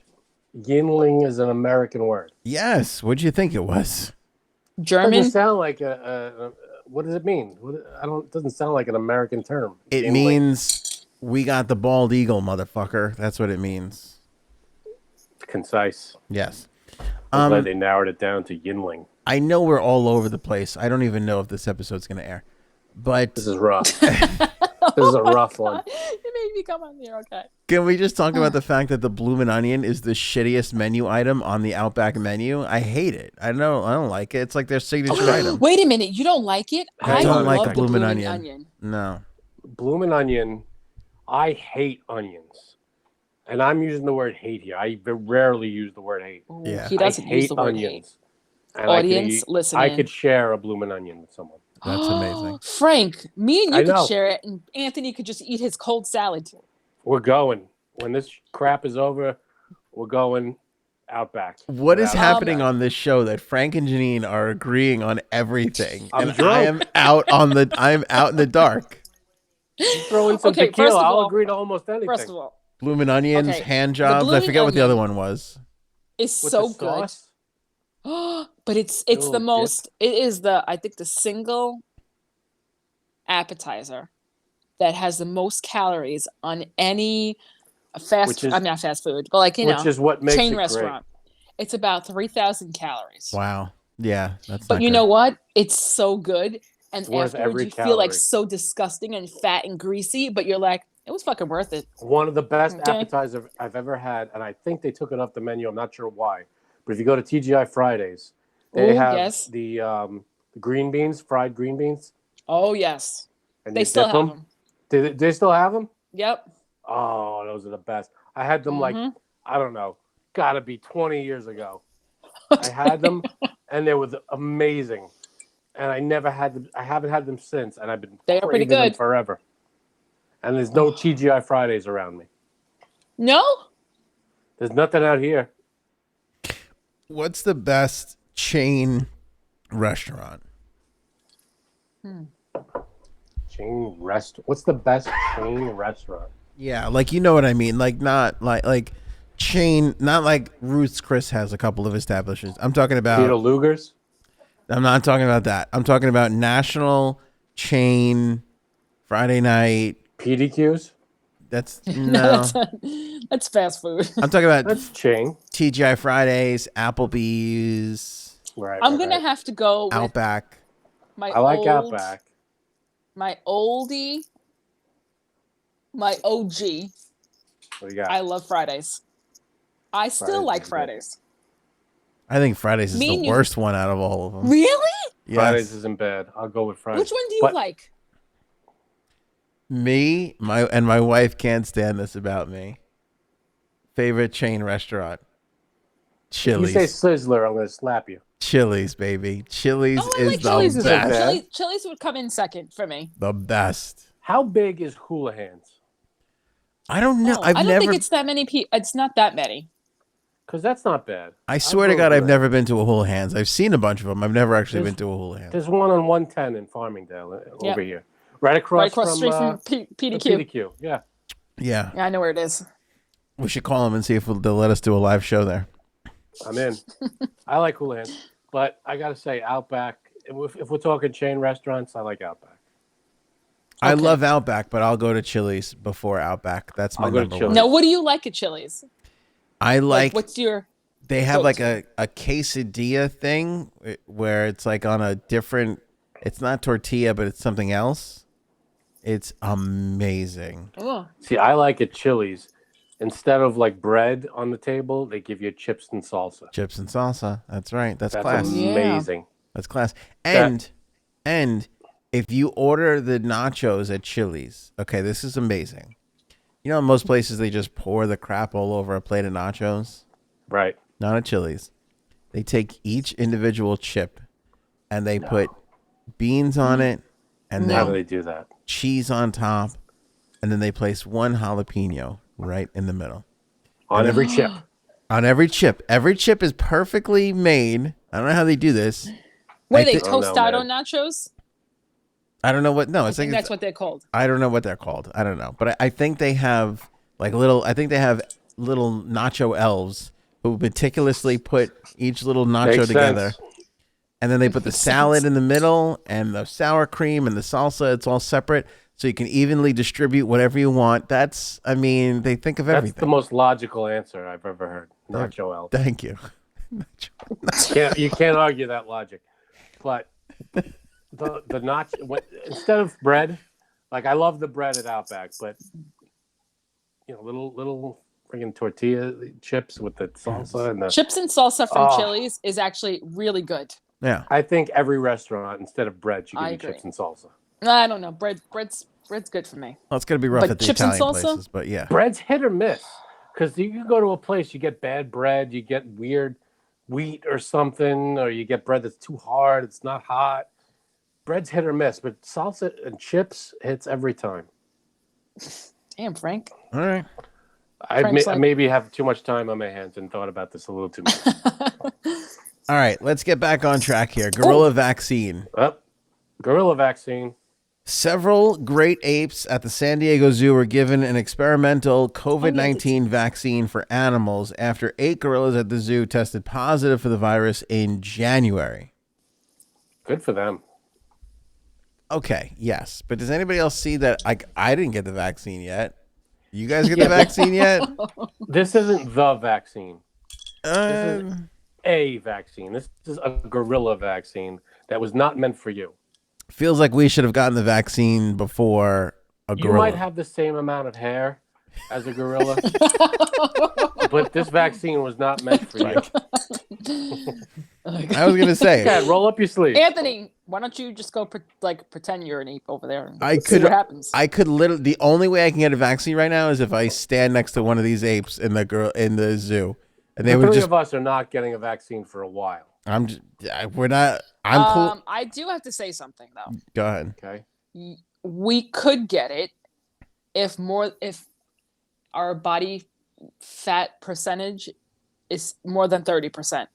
[SPEAKER 2] Yingling is an American word.
[SPEAKER 1] Yes. What'd you think it was?
[SPEAKER 3] German?
[SPEAKER 2] It doesn't sound like what does it mean? It doesn't sound like an American term.
[SPEAKER 1] It
[SPEAKER 2] Yingling
[SPEAKER 1] means we got the bald eagle, motherfucker. That's what it means.
[SPEAKER 2] Concise.
[SPEAKER 1] Yes.
[SPEAKER 2] I'm glad they narrowed it down to Yingling.
[SPEAKER 1] I know we're all over the place. I don't even know if this episode's going to air. But
[SPEAKER 2] this is rough. This is a rough one.
[SPEAKER 3] You made me come on here, okay.
[SPEAKER 1] Can we just talk about the fact that the bloomin' onion is the shittiest menu item on the Outback menu? I hate it. I don't like it. It's like their signature item.
[SPEAKER 3] Wait a minute, you don't like it?
[SPEAKER 1] I don't like
[SPEAKER 3] love
[SPEAKER 1] the bloomin' onion. No.
[SPEAKER 2] Bloomin' onion, I hate onions. And I'm using the word hate here. I rarely use the word hate.
[SPEAKER 3] Ooh,
[SPEAKER 1] Yeah.
[SPEAKER 3] He doesn't use the word
[SPEAKER 2] onions.
[SPEAKER 3] hate.
[SPEAKER 2] And
[SPEAKER 3] Audience, listen.
[SPEAKER 2] I could share a bloomin' onion with someone.
[SPEAKER 1] That's amazing.
[SPEAKER 3] Frank, me and you
[SPEAKER 2] I know.
[SPEAKER 3] could share it, and Anthony could just eat his cold salad.
[SPEAKER 2] We're going. When this crap is over, we're going Outback.
[SPEAKER 1] What is happening on this show that Frank and Janine are agreeing on everything?
[SPEAKER 2] I'm
[SPEAKER 1] and
[SPEAKER 2] drunk.
[SPEAKER 1] I am I'm out in the dark.
[SPEAKER 2] Throw in some
[SPEAKER 3] Okay,
[SPEAKER 2] tequila.
[SPEAKER 3] first of
[SPEAKER 2] I'll
[SPEAKER 3] all-
[SPEAKER 2] agree to almost anything.
[SPEAKER 3] First of all,
[SPEAKER 1] Bloomin' onions,
[SPEAKER 3] Okay,
[SPEAKER 1] hand
[SPEAKER 3] the
[SPEAKER 1] jobs. I
[SPEAKER 3] bloomin'
[SPEAKER 1] forget what the other
[SPEAKER 3] onion-
[SPEAKER 1] one was.
[SPEAKER 3] it's
[SPEAKER 2] With
[SPEAKER 3] so
[SPEAKER 2] the
[SPEAKER 3] good.
[SPEAKER 2] sauce?
[SPEAKER 3] But it's
[SPEAKER 2] Little
[SPEAKER 3] the
[SPEAKER 2] dip.
[SPEAKER 3] most. It is I think the single appetizer that has the most calories on any
[SPEAKER 2] Which is-
[SPEAKER 3] not fast food, but like
[SPEAKER 2] Which is what makes
[SPEAKER 3] chain
[SPEAKER 2] it
[SPEAKER 3] restaurant. It's about 3,000 calories.
[SPEAKER 1] Wow. Yeah, that's
[SPEAKER 3] But
[SPEAKER 1] not
[SPEAKER 3] you
[SPEAKER 1] good.
[SPEAKER 3] know what? It's so good, and
[SPEAKER 2] It's worth
[SPEAKER 3] afterwards
[SPEAKER 2] every
[SPEAKER 3] you feel like
[SPEAKER 2] calorie.
[SPEAKER 3] so disgusting and fat and greasy, but you're like, it was fucking worth it.
[SPEAKER 2] great. One of the best
[SPEAKER 3] Okay.
[SPEAKER 2] appetizers I've ever had, and I think they took it off the menu. I'm not sure why. But if you go to TGI Fridays, they
[SPEAKER 3] Ooh,
[SPEAKER 2] have
[SPEAKER 3] yes.
[SPEAKER 2] the green beans, fried green beans.
[SPEAKER 3] Oh yes,
[SPEAKER 2] And
[SPEAKER 3] they
[SPEAKER 2] you
[SPEAKER 3] still
[SPEAKER 2] dip
[SPEAKER 3] have them.
[SPEAKER 2] Do they still have them?
[SPEAKER 3] Yep.
[SPEAKER 2] Oh, those are the best. I had them like,
[SPEAKER 3] Mhm.
[SPEAKER 2] I don't know, gotta be 20 years ago. I had them, and they were amazing. And I never had them. I haven't had them since, and I've been
[SPEAKER 3] They are pretty
[SPEAKER 2] craving them
[SPEAKER 3] good.
[SPEAKER 2] forever. And there's no TGI Fridays around me.
[SPEAKER 3] No.
[SPEAKER 2] There's nothing out here.
[SPEAKER 1] What's the best chain restaurant?
[SPEAKER 2] What's the best chain restaurant?
[SPEAKER 1] Yeah, like you know what I mean. Like not like chain, not like Ruth's Chris has a couple of establishments. I'm talking about
[SPEAKER 2] Peter Luger's?
[SPEAKER 1] I'm not talking about that. I'm talking about national chain Friday night.
[SPEAKER 2] PDQs?
[SPEAKER 1] That's no.
[SPEAKER 3] That's fast food.
[SPEAKER 1] I'm talking about
[SPEAKER 2] That's chain.
[SPEAKER 1] TGI Fridays, Applebee's,
[SPEAKER 2] Right.
[SPEAKER 3] I'm gonna have to go with
[SPEAKER 1] Outback.
[SPEAKER 3] my
[SPEAKER 2] I like
[SPEAKER 3] old,
[SPEAKER 2] Outback.
[SPEAKER 3] my oldie, my OG.
[SPEAKER 2] What do you got?
[SPEAKER 3] I love Fridays. I still
[SPEAKER 2] Fridays
[SPEAKER 3] like
[SPEAKER 2] is good.
[SPEAKER 3] Fridays.
[SPEAKER 1] I think Fridays is
[SPEAKER 3] Me
[SPEAKER 1] the
[SPEAKER 3] and you-
[SPEAKER 1] worst one out of all of them.
[SPEAKER 3] Really?
[SPEAKER 1] Yes.
[SPEAKER 2] Fridays isn't bad. I'll go with Fridays.
[SPEAKER 3] Which one do you
[SPEAKER 2] But
[SPEAKER 3] like?
[SPEAKER 1] Me, my wife can't stand this about me. Favorite chain restaurant?
[SPEAKER 2] If you
[SPEAKER 1] Chili's.
[SPEAKER 2] say Sizzler, I'm going to slap you.
[SPEAKER 1] Chili's, baby. Chili's
[SPEAKER 3] Oh, I
[SPEAKER 1] is
[SPEAKER 3] like
[SPEAKER 1] the
[SPEAKER 3] Chili's as well.
[SPEAKER 1] best.
[SPEAKER 2] bad.
[SPEAKER 3] Chili's would come in second for me.
[SPEAKER 1] The best.
[SPEAKER 2] How big is Hula Hands?
[SPEAKER 1] I don't know.
[SPEAKER 3] Oh,
[SPEAKER 1] I've
[SPEAKER 3] I don't
[SPEAKER 1] never.
[SPEAKER 3] think it's that many people. It's not that many.
[SPEAKER 2] Because that's not bad.
[SPEAKER 1] I swear to
[SPEAKER 2] go
[SPEAKER 1] God,
[SPEAKER 2] with
[SPEAKER 1] I've
[SPEAKER 2] Hula
[SPEAKER 1] never been to a Hula Hands. I've seen a bunch of them. I've never actually
[SPEAKER 2] There's-
[SPEAKER 1] been to a Hula Hands.
[SPEAKER 2] There's one on 110 in Farmingdale
[SPEAKER 3] Yep.
[SPEAKER 2] over here. Right across,
[SPEAKER 3] Right across the street from
[SPEAKER 2] the
[SPEAKER 3] PDQ.
[SPEAKER 2] PDQ. Yeah.
[SPEAKER 1] Yeah,
[SPEAKER 3] Yeah, I know where it is.
[SPEAKER 1] we should call them and see if they'll let us do a live show there.
[SPEAKER 2] I'm in. I like Hula Hands. But I got to say, Outback, if we're talking chain restaurants, I like Outback.
[SPEAKER 1] I
[SPEAKER 3] Okay.
[SPEAKER 1] love Outback, but I'll go to Chili's before Outback. That's my
[SPEAKER 2] I'll go to
[SPEAKER 1] number
[SPEAKER 2] Chili's.
[SPEAKER 1] one.
[SPEAKER 3] Now, what do you like at Chili's?
[SPEAKER 1] I like
[SPEAKER 3] what's your?
[SPEAKER 1] they have
[SPEAKER 3] go
[SPEAKER 1] like
[SPEAKER 3] to?
[SPEAKER 1] a quesadilla thing where it's like on a different. It's not tortilla, but it's something else. It's amazing.
[SPEAKER 3] Oh,
[SPEAKER 2] See, I like at Chili's. Instead of like bread on the table, they give you chips and salsa.
[SPEAKER 1] Chips and salsa. That's right. That's
[SPEAKER 2] That's
[SPEAKER 1] class.
[SPEAKER 2] amazing.
[SPEAKER 1] That's class. And if you order the nachos at Chili's, okay, this is amazing. You know, in most places they just pour the crap all over a plate of nachos.
[SPEAKER 2] Right.
[SPEAKER 1] Not at Chili's. They take each individual chip and they put beans on it and
[SPEAKER 2] How do
[SPEAKER 1] then
[SPEAKER 2] they do that?
[SPEAKER 1] cheese on top, and then they place one jalapeno right in the middle.
[SPEAKER 2] On every chip.
[SPEAKER 1] On every chip. Every chip is perfectly made. I don't know how they do this.
[SPEAKER 3] were
[SPEAKER 1] I
[SPEAKER 3] they
[SPEAKER 1] thi-
[SPEAKER 3] tostado
[SPEAKER 2] man.
[SPEAKER 3] nachos?
[SPEAKER 1] I don't know what. No,
[SPEAKER 3] I
[SPEAKER 1] it's
[SPEAKER 3] think
[SPEAKER 1] like
[SPEAKER 3] that's what they're called.
[SPEAKER 1] I don't know what they're called. I don't know, but I think they have like little. I think they have little nacho elves who meticulously put each little nacho
[SPEAKER 2] Makes
[SPEAKER 1] together,
[SPEAKER 2] sense.
[SPEAKER 1] and then they put the
[SPEAKER 3] Makes
[SPEAKER 1] salad
[SPEAKER 3] sense.
[SPEAKER 1] in the middle and the sour cream and the salsa. It's all separate, so you can evenly distribute whatever you want. That's. I mean, they think of
[SPEAKER 2] That's
[SPEAKER 1] everything.
[SPEAKER 2] the most logical answer I've ever heard. Nacho elf.
[SPEAKER 1] Thank you.
[SPEAKER 2] You can't argue that logic. But the nacho instead of bread, like I love the bread at Outback, but you know, little friggin' tortilla chips with the salsa and the.
[SPEAKER 3] Chips and salsa from
[SPEAKER 2] Oh.
[SPEAKER 3] Chili's is actually really good.
[SPEAKER 1] Yeah.
[SPEAKER 2] I think every restaurant instead of bread should
[SPEAKER 3] I
[SPEAKER 2] give you
[SPEAKER 3] agree.
[SPEAKER 2] chips and salsa.
[SPEAKER 3] I don't know. Bread's good for me.
[SPEAKER 1] Well, it's gonna be rough
[SPEAKER 3] But
[SPEAKER 1] at the
[SPEAKER 3] chips and
[SPEAKER 1] Italian
[SPEAKER 3] salsa?
[SPEAKER 1] places, but yeah.
[SPEAKER 2] Bread's hit or miss because you can go to a place, you get bad bread, you get weird wheat or something, or you get bread that's too hard, it's not hot. Bread's hit or miss, but salsa and chips hits every time.
[SPEAKER 3] Damn, Frank.
[SPEAKER 1] All right.
[SPEAKER 2] I
[SPEAKER 3] Frank's like-
[SPEAKER 2] maybe have too much time on my hands and thought about this a little too much.
[SPEAKER 1] All right. Let's get back on track here. Gorilla vaccine.
[SPEAKER 2] Gorilla vaccine.
[SPEAKER 1] Several great apes at the San Diego Zoo were given an experimental COVID-19 vaccine for animals after 8 gorillas at the zoo tested positive for the virus in January.
[SPEAKER 2] Good for them.
[SPEAKER 1] Okay, yes. But does anybody else see that I didn't get the vaccine yet? You guys get the vaccine yet?
[SPEAKER 2] This isn't the vaccine.
[SPEAKER 1] Um,
[SPEAKER 2] A vaccine. This is a gorilla vaccine that was not meant for you.
[SPEAKER 1] feels like we should have gotten the vaccine before a
[SPEAKER 2] You
[SPEAKER 1] gorilla.
[SPEAKER 2] might have the same amount of hair as a gorilla, but this vaccine was not meant for you.
[SPEAKER 1] I was going to say.
[SPEAKER 2] Yeah, roll up your sleeve.
[SPEAKER 3] Anthony, why don't you just go pretend you're an ape over there and
[SPEAKER 1] I
[SPEAKER 3] see
[SPEAKER 1] could-
[SPEAKER 3] what happens?
[SPEAKER 1] I could literally. The only way I can get a vaccine right now is if I stand next to one of these apes in the zoo, and they
[SPEAKER 2] The
[SPEAKER 1] would
[SPEAKER 2] three
[SPEAKER 1] just.
[SPEAKER 2] of us are not getting a vaccine for a while.
[SPEAKER 1] We're not. I'm cool.
[SPEAKER 3] I do have to say something though.
[SPEAKER 1] Go ahead.
[SPEAKER 2] Okay.
[SPEAKER 3] We could get it if our body fat percentage is more than 30%.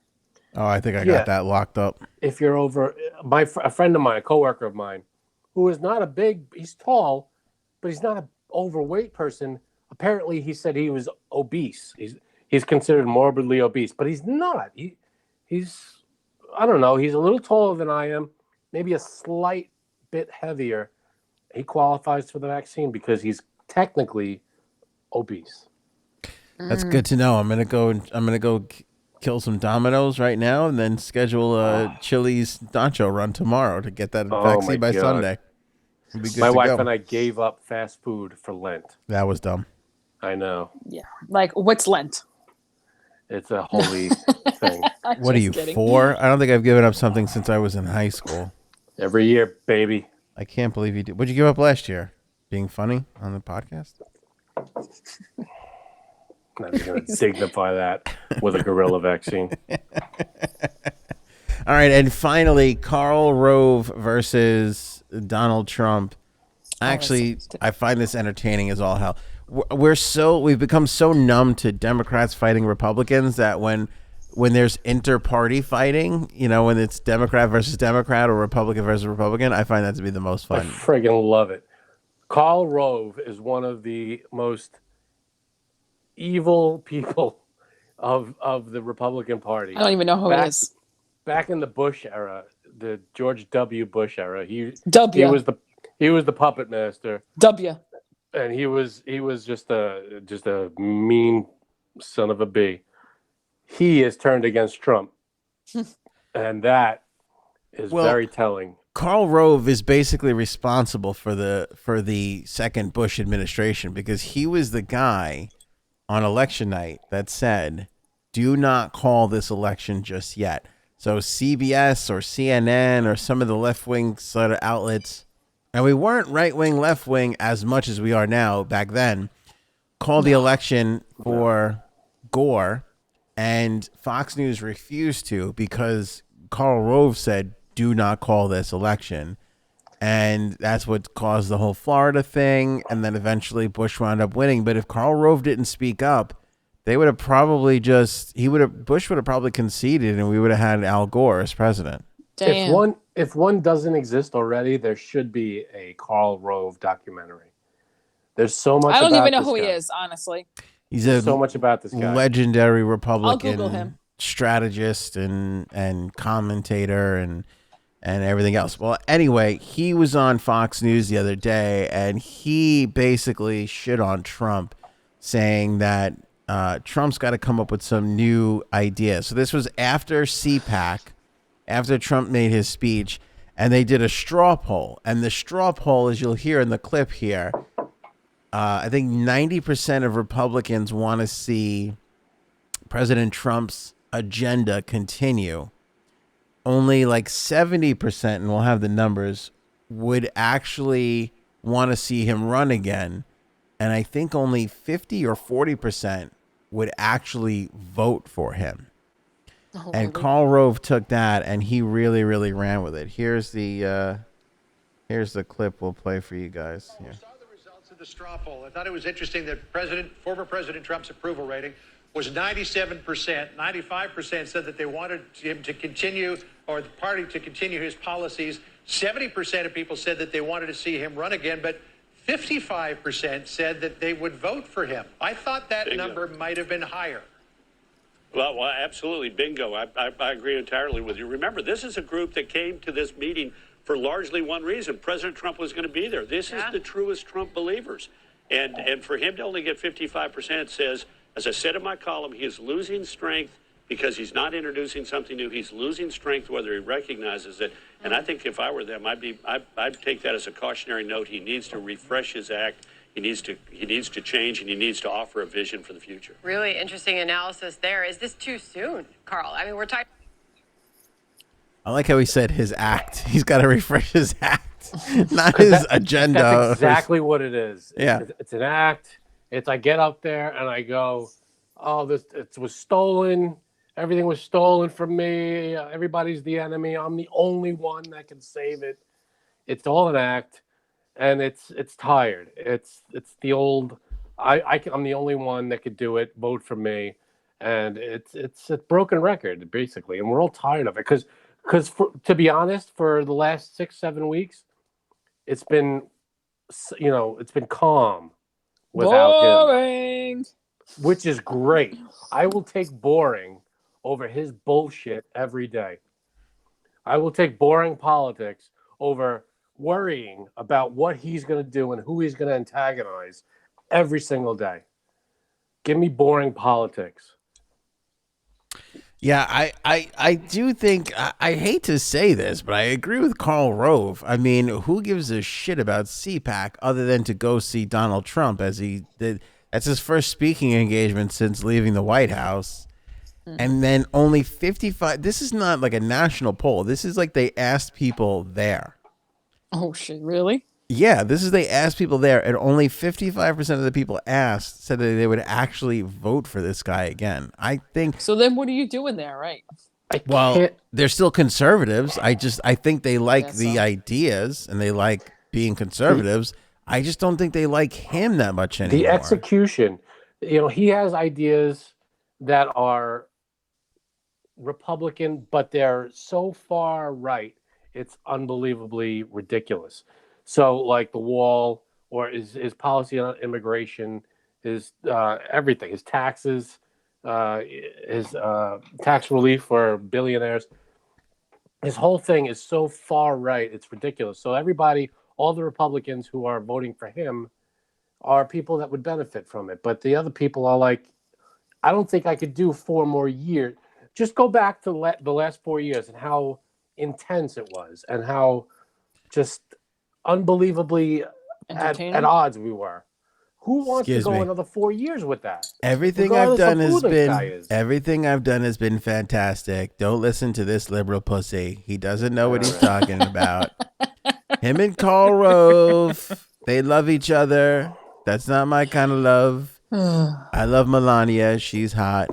[SPEAKER 1] Oh, I think I
[SPEAKER 2] Yeah.
[SPEAKER 1] got that locked up.
[SPEAKER 2] If you're over, a friend of mine, a coworker of mine, who is not he's tall, but he's not an overweight person. Apparently, he said he was obese. He's considered morbidly obese, but he's not. He's I don't know. He's a little taller than I am, maybe a slight bit heavier. He qualifies for the vaccine because he's technically obese.
[SPEAKER 1] That's good to know. I'm gonna go kill some Dominoes right now, and then schedule a Chili's nacho run tomorrow to get that
[SPEAKER 2] Oh, my
[SPEAKER 1] vaccine by
[SPEAKER 2] God.
[SPEAKER 1] Sunday. We'll be good
[SPEAKER 2] My
[SPEAKER 1] to
[SPEAKER 2] wife
[SPEAKER 1] go.
[SPEAKER 2] and I gave up fast food for Lent.
[SPEAKER 1] That was dumb.
[SPEAKER 2] I know.
[SPEAKER 3] Yeah. Like, what's Lent?
[SPEAKER 2] It's a holy thing.
[SPEAKER 1] What are you, 4? I don't think I've given up something since I was in high school.
[SPEAKER 2] Every year, baby.
[SPEAKER 1] I can't believe you did. What'd you give up last year? Being funny on the podcast?
[SPEAKER 2] I'm not going to dignify that with a gorilla vaccine.
[SPEAKER 1] All right, and finally, Karl Rove versus Donald Trump. Actually, I find this entertaining as all hell. We've become so numb to Democrats fighting Republicans that when there's inter-party fighting, you know, when it's Democrat versus Democrat or Republican versus Republican, I find that to be the most
[SPEAKER 2] I
[SPEAKER 1] fun.
[SPEAKER 2] friggin' love it. Karl Rove is one of the most evil people of the Republican Party.
[SPEAKER 3] I don't even know who it is.
[SPEAKER 2] Back in the Bush era, the George W. Bush era, he
[SPEAKER 3] W.
[SPEAKER 2] was the puppet master,
[SPEAKER 3] W.
[SPEAKER 2] and he was just a mean son of a bee. He is turned against Trump, and that is
[SPEAKER 1] Well,
[SPEAKER 2] very telling
[SPEAKER 1] Karl Rove is basically responsible for the second Bush administration because he was the guy on election night that said, "Do not call this election just yet." So CBS or CNN or some of the left-wing sort of outlets, and we weren't right-wing, left-wing as much as we are now back then, called the election for Gore, and Fox News refused to because Karl Rove said, "Do not call this election." And that's what caused the whole Florida thing. And then eventually Bush wound up winning. But if Karl Rove didn't speak up, they would have probably Bush would have probably conceded and we would have had Al Gore as president.
[SPEAKER 3] Damn.
[SPEAKER 2] If one doesn't exist already, there should be a Karl Rove documentary. There's so much.
[SPEAKER 3] I don't
[SPEAKER 2] about
[SPEAKER 3] even know
[SPEAKER 2] this
[SPEAKER 3] who he
[SPEAKER 2] guy.
[SPEAKER 3] is, honestly.
[SPEAKER 1] He's a
[SPEAKER 2] So much about this guy.
[SPEAKER 1] legendary
[SPEAKER 3] I'll Google
[SPEAKER 1] Republican
[SPEAKER 3] him.
[SPEAKER 1] strategist and commentator and everything else. Well, anyway, he was on Fox News the other day, and he basically shit on Trump, saying that Trump's got to come up with some new ideas. So this was after CPAC, after Trump made his speech, and they did a straw poll. And the straw poll, as you'll hear in the clip here, I think 90% of Republicans want to see President Trump's agenda continue. Only like 70%, and we'll have the numbers, would actually want to see him run again. And I think only 50 or 40% would actually vote for him.
[SPEAKER 3] Oh,
[SPEAKER 1] And
[SPEAKER 3] really?
[SPEAKER 1] Karl Rove took that and he really, really ran with it. Here's the clip we'll play for you guys. Here.
[SPEAKER 4] We saw the results of the straw poll. I thought it was interesting that former President Trump's approval rating was 97%. 95% said that they wanted him to continue, or the party to continue his policies. 70% of people said that they wanted to see him run again, but 55% said that they would vote for him. I thought that
[SPEAKER 5] Bingo.
[SPEAKER 4] number might have been higher.
[SPEAKER 5] Well, absolutely. Bingo. I agree entirely with you. Remember, this is a group that came to this meeting for largely one reason. President Trump was going to be there. This is the truest Trump believers. And for him to only get 55% says, as I said in my column, he is losing strength because he's not introducing something new. He's losing strength whether he recognizes it. And I think if I were them, I'd take that as a cautionary note. He needs to refresh his act. He needs to change, and he needs to offer a vision for the future.
[SPEAKER 6] Really interesting analysis there. Is this too soon, Karl? I mean, we're talking.
[SPEAKER 1] I like how he said his act. He's got to refresh his act, not his agenda.
[SPEAKER 2] That's exactly what it is.
[SPEAKER 1] Yeah.
[SPEAKER 2] It's an act. It's I get up there and I go, oh, it was stolen. Everything was stolen from me. Everybody's the enemy. I'm the only one that can save it. It's all an act, and it's tired. It's the old. I'm the only one that could do it. Vote for me, and it's a broken record basically, and we're all tired of it because to be honest, for the last 6-7 weeks, it's been calm without
[SPEAKER 3] Boring.
[SPEAKER 2] him, which is great. I will take boring over his bullshit every day. I will take boring politics over worrying about what he's going to do and who he's going to antagonize every single day. Give me boring politics.
[SPEAKER 1] Yeah, I do think, I hate to say this, but I agree with Karl Rove. I mean, who gives a shit about CPAC other than to go see Donald Trump as he did? That's his first speaking engagement since leaving the White House. And then only 55, this is not like a national poll. This is like they asked people there.
[SPEAKER 3] Oh, shit. Really?
[SPEAKER 1] Yeah, they asked people there, and only 55% of the people asked said that they would actually vote for this guy again. I think.
[SPEAKER 3] So then what are you doing there, right?
[SPEAKER 1] Well, they're still conservatives. I think they like
[SPEAKER 3] Guess
[SPEAKER 1] the
[SPEAKER 3] so.
[SPEAKER 1] ideas and they like being conservatives. I just don't think they like him that much anymore.
[SPEAKER 2] The execution, he has ideas that are Republican, but they're so far right, it's unbelievably ridiculous. So, like the wall, or his policy on immigration, his everything, his taxes, his tax relief for billionaires. His whole thing is so far right, it's ridiculous. So all the Republicans who are voting for him are people that would benefit from it. But the other people are like, I don't think I could do 4 more years. Just go back to the last 4 years and how intense it was and how just unbelievably at
[SPEAKER 3] Entertaining.
[SPEAKER 2] odds we were. Who wants
[SPEAKER 1] Excuse
[SPEAKER 2] to go
[SPEAKER 1] me.
[SPEAKER 2] another 4 years with that?
[SPEAKER 1] Everything I've
[SPEAKER 2] Regardless
[SPEAKER 1] done
[SPEAKER 2] of who
[SPEAKER 1] has
[SPEAKER 2] this guy
[SPEAKER 1] been
[SPEAKER 2] is.
[SPEAKER 1] everything I've done has been fantastic. Don't listen to this liberal pussy. He doesn't know what he's talking about. Him and Karl Rove, they love each other. That's not my kind of love. I love Melania. She's hot.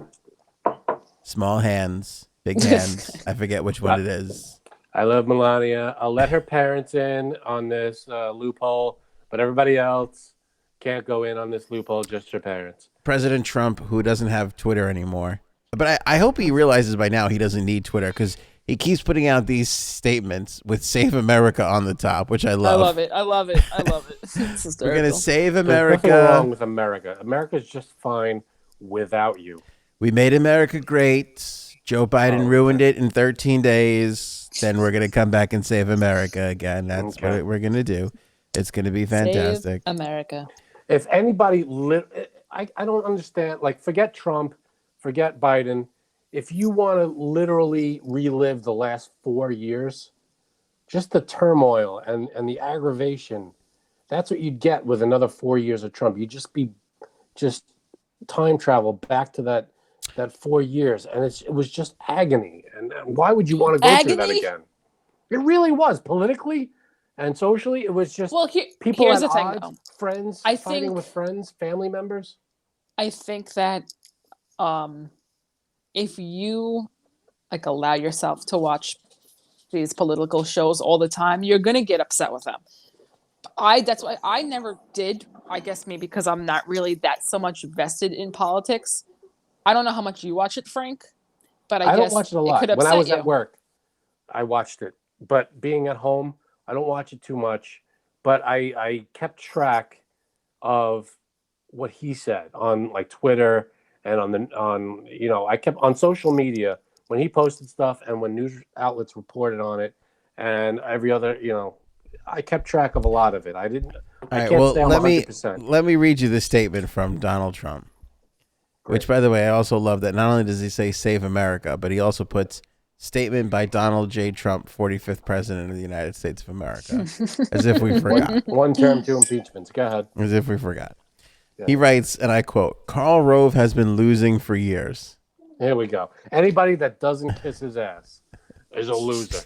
[SPEAKER 1] Small hands, big hands. I forget which one it is.
[SPEAKER 2] I love Melania. I'll let her parents in on this loophole, but everybody else can't go in on this loophole, just her parents.
[SPEAKER 1] President Trump, who doesn't have Twitter anymore. But I hope he realizes by now he doesn't need Twitter, because he keeps putting out these statements with Save America on the top, which I love.
[SPEAKER 3] I love it. I love it. I love it. It's hysterical.
[SPEAKER 1] We're going to save
[SPEAKER 2] There's
[SPEAKER 1] America.
[SPEAKER 2] nothing wrong with America. America's just fine without you.
[SPEAKER 1] We made America great. Joe Biden ruined it in 13 days. Then we're going to come back and save America again. That's what we're going to do. It's going to be fantastic.
[SPEAKER 3] Save America.
[SPEAKER 2] If anybody, I don't understand. Like, forget Trump, forget Biden. If you want to literally relive the last 4 years, just the turmoil and the aggravation, that's what you'd get with another 4 years of Trump. You'd just be time travel back to that 4 years, and it was just agony. And why would you want to go through that again? It really was, politically and socially. It was just people
[SPEAKER 3] here's
[SPEAKER 2] at
[SPEAKER 3] the thing,
[SPEAKER 2] odds,
[SPEAKER 3] though.
[SPEAKER 2] friends
[SPEAKER 3] I
[SPEAKER 2] fighting
[SPEAKER 3] think-
[SPEAKER 2] with friends, family members.
[SPEAKER 3] I think that if you allow yourself to watch these political shows all the time, you're gonna get upset with them. That's why I never did. I guess maybe because I'm not really that so much vested in politics. I don't know how much you watch it, Frank, but I guess
[SPEAKER 2] don't watch it a lot.
[SPEAKER 3] could
[SPEAKER 2] When I
[SPEAKER 3] upset
[SPEAKER 2] was
[SPEAKER 3] you.
[SPEAKER 2] at work, I watched it. But being at home, I don't watch it too much. But I kept track of what he said on Twitter and I kept on social media when he posted stuff and when news outlets reported on it and every other, I kept track of a lot of it. I can't say I'm 100%.
[SPEAKER 1] Let me read you the statement from Donald Trump. Which, by the way, I also love that not only does he say Save America, but he also puts statement by Donald J. Trump, 45th President of the United States of America. As if we forgot.
[SPEAKER 2] One term, 2 impeachments. Go ahead.
[SPEAKER 1] As if we forgot.
[SPEAKER 2] Yeah.
[SPEAKER 1] He writes, and I quote, Karl Rove has been losing for years.
[SPEAKER 2] Here we go. Anybody that doesn't kiss his ass is a loser.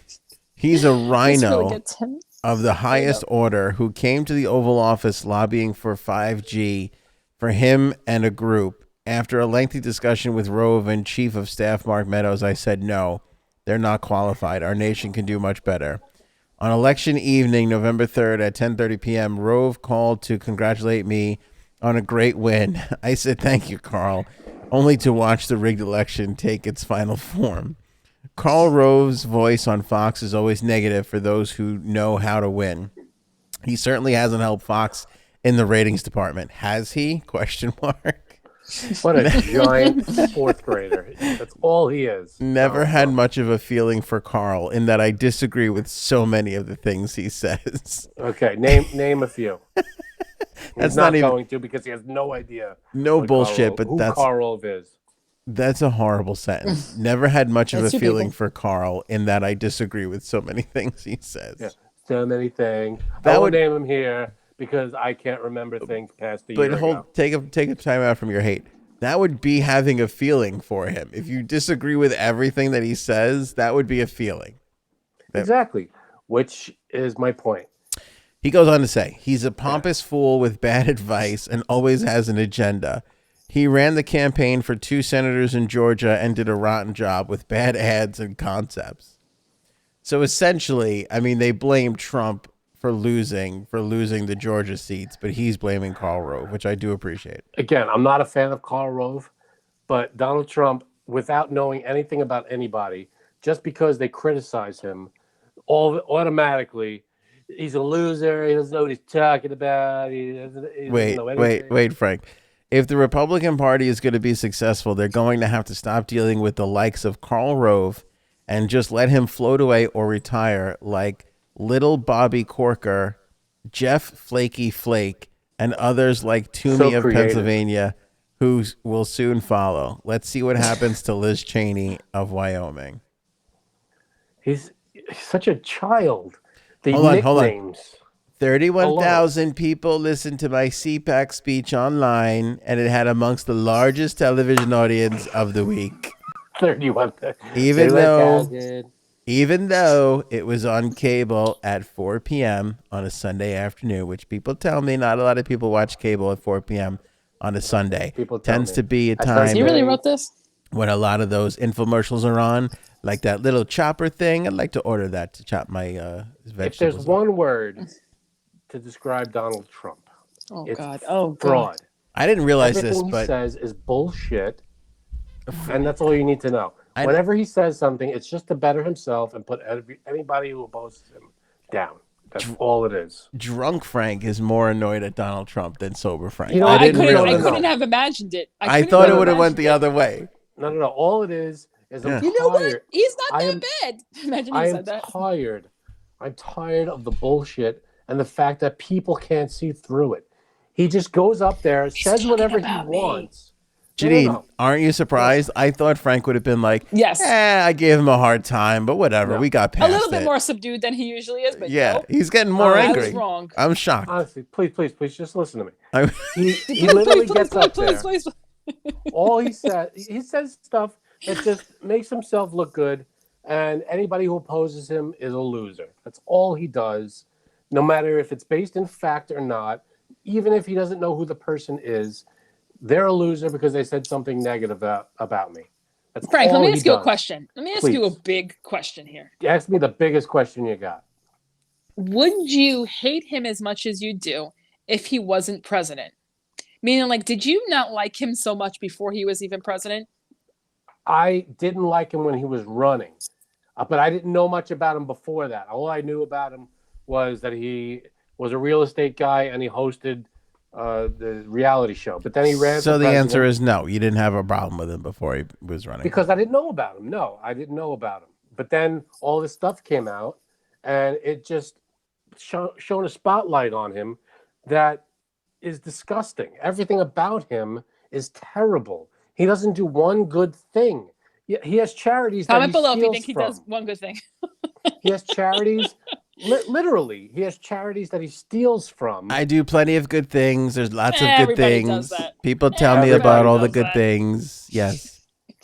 [SPEAKER 1] He's a
[SPEAKER 3] This really
[SPEAKER 1] rhino
[SPEAKER 3] gets him.
[SPEAKER 1] of the highest order who came to the Oval Office lobbying for 5G for him and a group. After a lengthy discussion with Rove and Chief of Staff Mark Meadows, I said, no, they're not qualified. Our nation can do much better. On election evening, November 3rd at 10:30 p.m., Rove called to congratulate me on a great win. I said, thank you, Karl, only to watch the rigged election take its final form. Karl Rove's voice on Fox is always negative for those who know how to win. He certainly hasn't helped Fox in the ratings department. Has he? Question mark.
[SPEAKER 2] What a giant fourth grader. That's all he is.
[SPEAKER 1] Never had much of a feeling for Karl in that I disagree with so many of the things he says.
[SPEAKER 2] Okay, name a few.
[SPEAKER 1] That's
[SPEAKER 2] He's
[SPEAKER 1] not
[SPEAKER 2] not
[SPEAKER 1] even
[SPEAKER 2] going to because he has no idea.
[SPEAKER 1] no
[SPEAKER 2] what
[SPEAKER 1] bullshit,
[SPEAKER 2] Karl Rove-
[SPEAKER 1] but
[SPEAKER 2] who
[SPEAKER 1] that's
[SPEAKER 2] Karl Rove is.
[SPEAKER 1] that's a horrible sentence. Never had much of a
[SPEAKER 3] That's two
[SPEAKER 1] feeling
[SPEAKER 3] people.
[SPEAKER 1] for Karl in that I disagree with so many things he says.
[SPEAKER 2] Yeah, so many things.
[SPEAKER 1] That
[SPEAKER 2] I
[SPEAKER 1] would-
[SPEAKER 2] would name him here because I can't remember things past a year
[SPEAKER 1] But
[SPEAKER 2] ago.
[SPEAKER 1] take a time out from your hate. That would be having a feeling for him. If you disagree with everything that he says, that would be a feeling.
[SPEAKER 2] Exactly, which is my point.
[SPEAKER 1] He goes on to say, he's a pompous fool with bad advice and always has an agenda. He ran the campaign for 2 senators in Georgia and did a rotten job with bad ads and concepts. So essentially, I mean, they blame Trump for losing the Georgia seats, but he's blaming Karl Rove, which I do appreciate.
[SPEAKER 2] Again, I'm not a fan of Karl Rove, but Donald Trump, without knowing anything about anybody, just because they criticize him, automatically, he's a loser. He doesn't know what he's talking about. He doesn't know anything.
[SPEAKER 1] Wait, Frank. If the Republican Party is going to be successful, they're going to have to stop dealing with the likes of Karl Rove and just let him float away or retire like Little Bobby Corker, Jeff Flaky Flake, and others like Toomey
[SPEAKER 2] So
[SPEAKER 1] of
[SPEAKER 2] creative.
[SPEAKER 1] Pennsylvania, who will soon follow. Let's see what happens to Liz Cheney of Wyoming.
[SPEAKER 2] He's such a child. The
[SPEAKER 1] Hold on.
[SPEAKER 2] nicknames.
[SPEAKER 1] 31,000 people listened to my CPAC speech online, and it had amongst the largest television audience of the week.
[SPEAKER 2] 31.
[SPEAKER 1] Even though it was on cable at 4 p.m. on a Sunday afternoon, which people tell me not a lot of people watch cable at 4 p.m. on a Sunday.
[SPEAKER 2] People tell
[SPEAKER 1] Tends
[SPEAKER 2] me.
[SPEAKER 1] to be a
[SPEAKER 2] That's
[SPEAKER 1] time
[SPEAKER 3] He really wrote this?
[SPEAKER 1] when a lot of those infomercials are on, like that little chopper thing. I'd like to order that to chop my vegetables.
[SPEAKER 2] If there's one word to describe Donald Trump, it's fraud.
[SPEAKER 1] I didn't realize
[SPEAKER 2] Everything
[SPEAKER 1] this,
[SPEAKER 2] he
[SPEAKER 1] but
[SPEAKER 2] says is bullshit, and that's all you need to know. Whenever he says something, it's just to better himself and put anybody who opposes him down. That's all it is.
[SPEAKER 1] Drunk Frank is more annoyed at Donald Trump than sober Frank.
[SPEAKER 2] You know,
[SPEAKER 1] I
[SPEAKER 3] couldn't have imagined it.
[SPEAKER 1] I thought it would have went the other way.
[SPEAKER 2] No. All it is I'm tired.
[SPEAKER 3] You know what? He's not that bad. Imagine he said that.
[SPEAKER 2] Tired. I'm tired of the bullshit and the fact that people can't see through it. He just goes up there, says whatever he wants.
[SPEAKER 1] Janine, aren't you surprised? I thought Frank would have been like,
[SPEAKER 3] yes,
[SPEAKER 1] I gave him a hard time, but whatever. We got past it.
[SPEAKER 3] A little bit more subdued than he usually is, but
[SPEAKER 1] he's getting more angry.
[SPEAKER 3] I was wrong.
[SPEAKER 1] I'm shocked.
[SPEAKER 2] Honestly, please, just listen to me. He literally gets up there. All he says stuff that just makes himself look good, and anybody who opposes him is a loser. That's all he does, no matter if it's based in fact or not. Even if he doesn't know who the person is, they're a loser because they said something negative about me. That's
[SPEAKER 3] Frank,
[SPEAKER 2] all
[SPEAKER 3] let me ask you
[SPEAKER 2] does.
[SPEAKER 3] a question. Let me ask you a big question here.
[SPEAKER 2] Ask me the biggest question you got.
[SPEAKER 3] Would you hate him as much as you do if he wasn't president? Meaning, like, did you not like him so much before he was even president?
[SPEAKER 2] I didn't like him when he was running, but I didn't know much about him before that. All I knew about him was that he was a real estate guy and he hosted the reality show. But then he ran.
[SPEAKER 1] So the answer is no. You didn't have a problem with him before he was running.
[SPEAKER 2] Because I didn't know about him. No, I didn't know about him. But then all this stuff came out, and it just shone a spotlight on him that is disgusting. Everything about him is terrible. He doesn't do one good thing. He has charities.
[SPEAKER 3] Comment
[SPEAKER 2] that he
[SPEAKER 3] below if you
[SPEAKER 2] steals
[SPEAKER 3] think he
[SPEAKER 2] from.
[SPEAKER 3] does one good thing.
[SPEAKER 2] He has charities. Literally, he has charities that he steals from.
[SPEAKER 1] I do plenty of good things. There's lots of good
[SPEAKER 3] Everybody
[SPEAKER 1] things.
[SPEAKER 3] does that.
[SPEAKER 1] People tell me
[SPEAKER 3] Everybody
[SPEAKER 1] about all the
[SPEAKER 3] does
[SPEAKER 1] good
[SPEAKER 3] that.
[SPEAKER 1] things. Yes.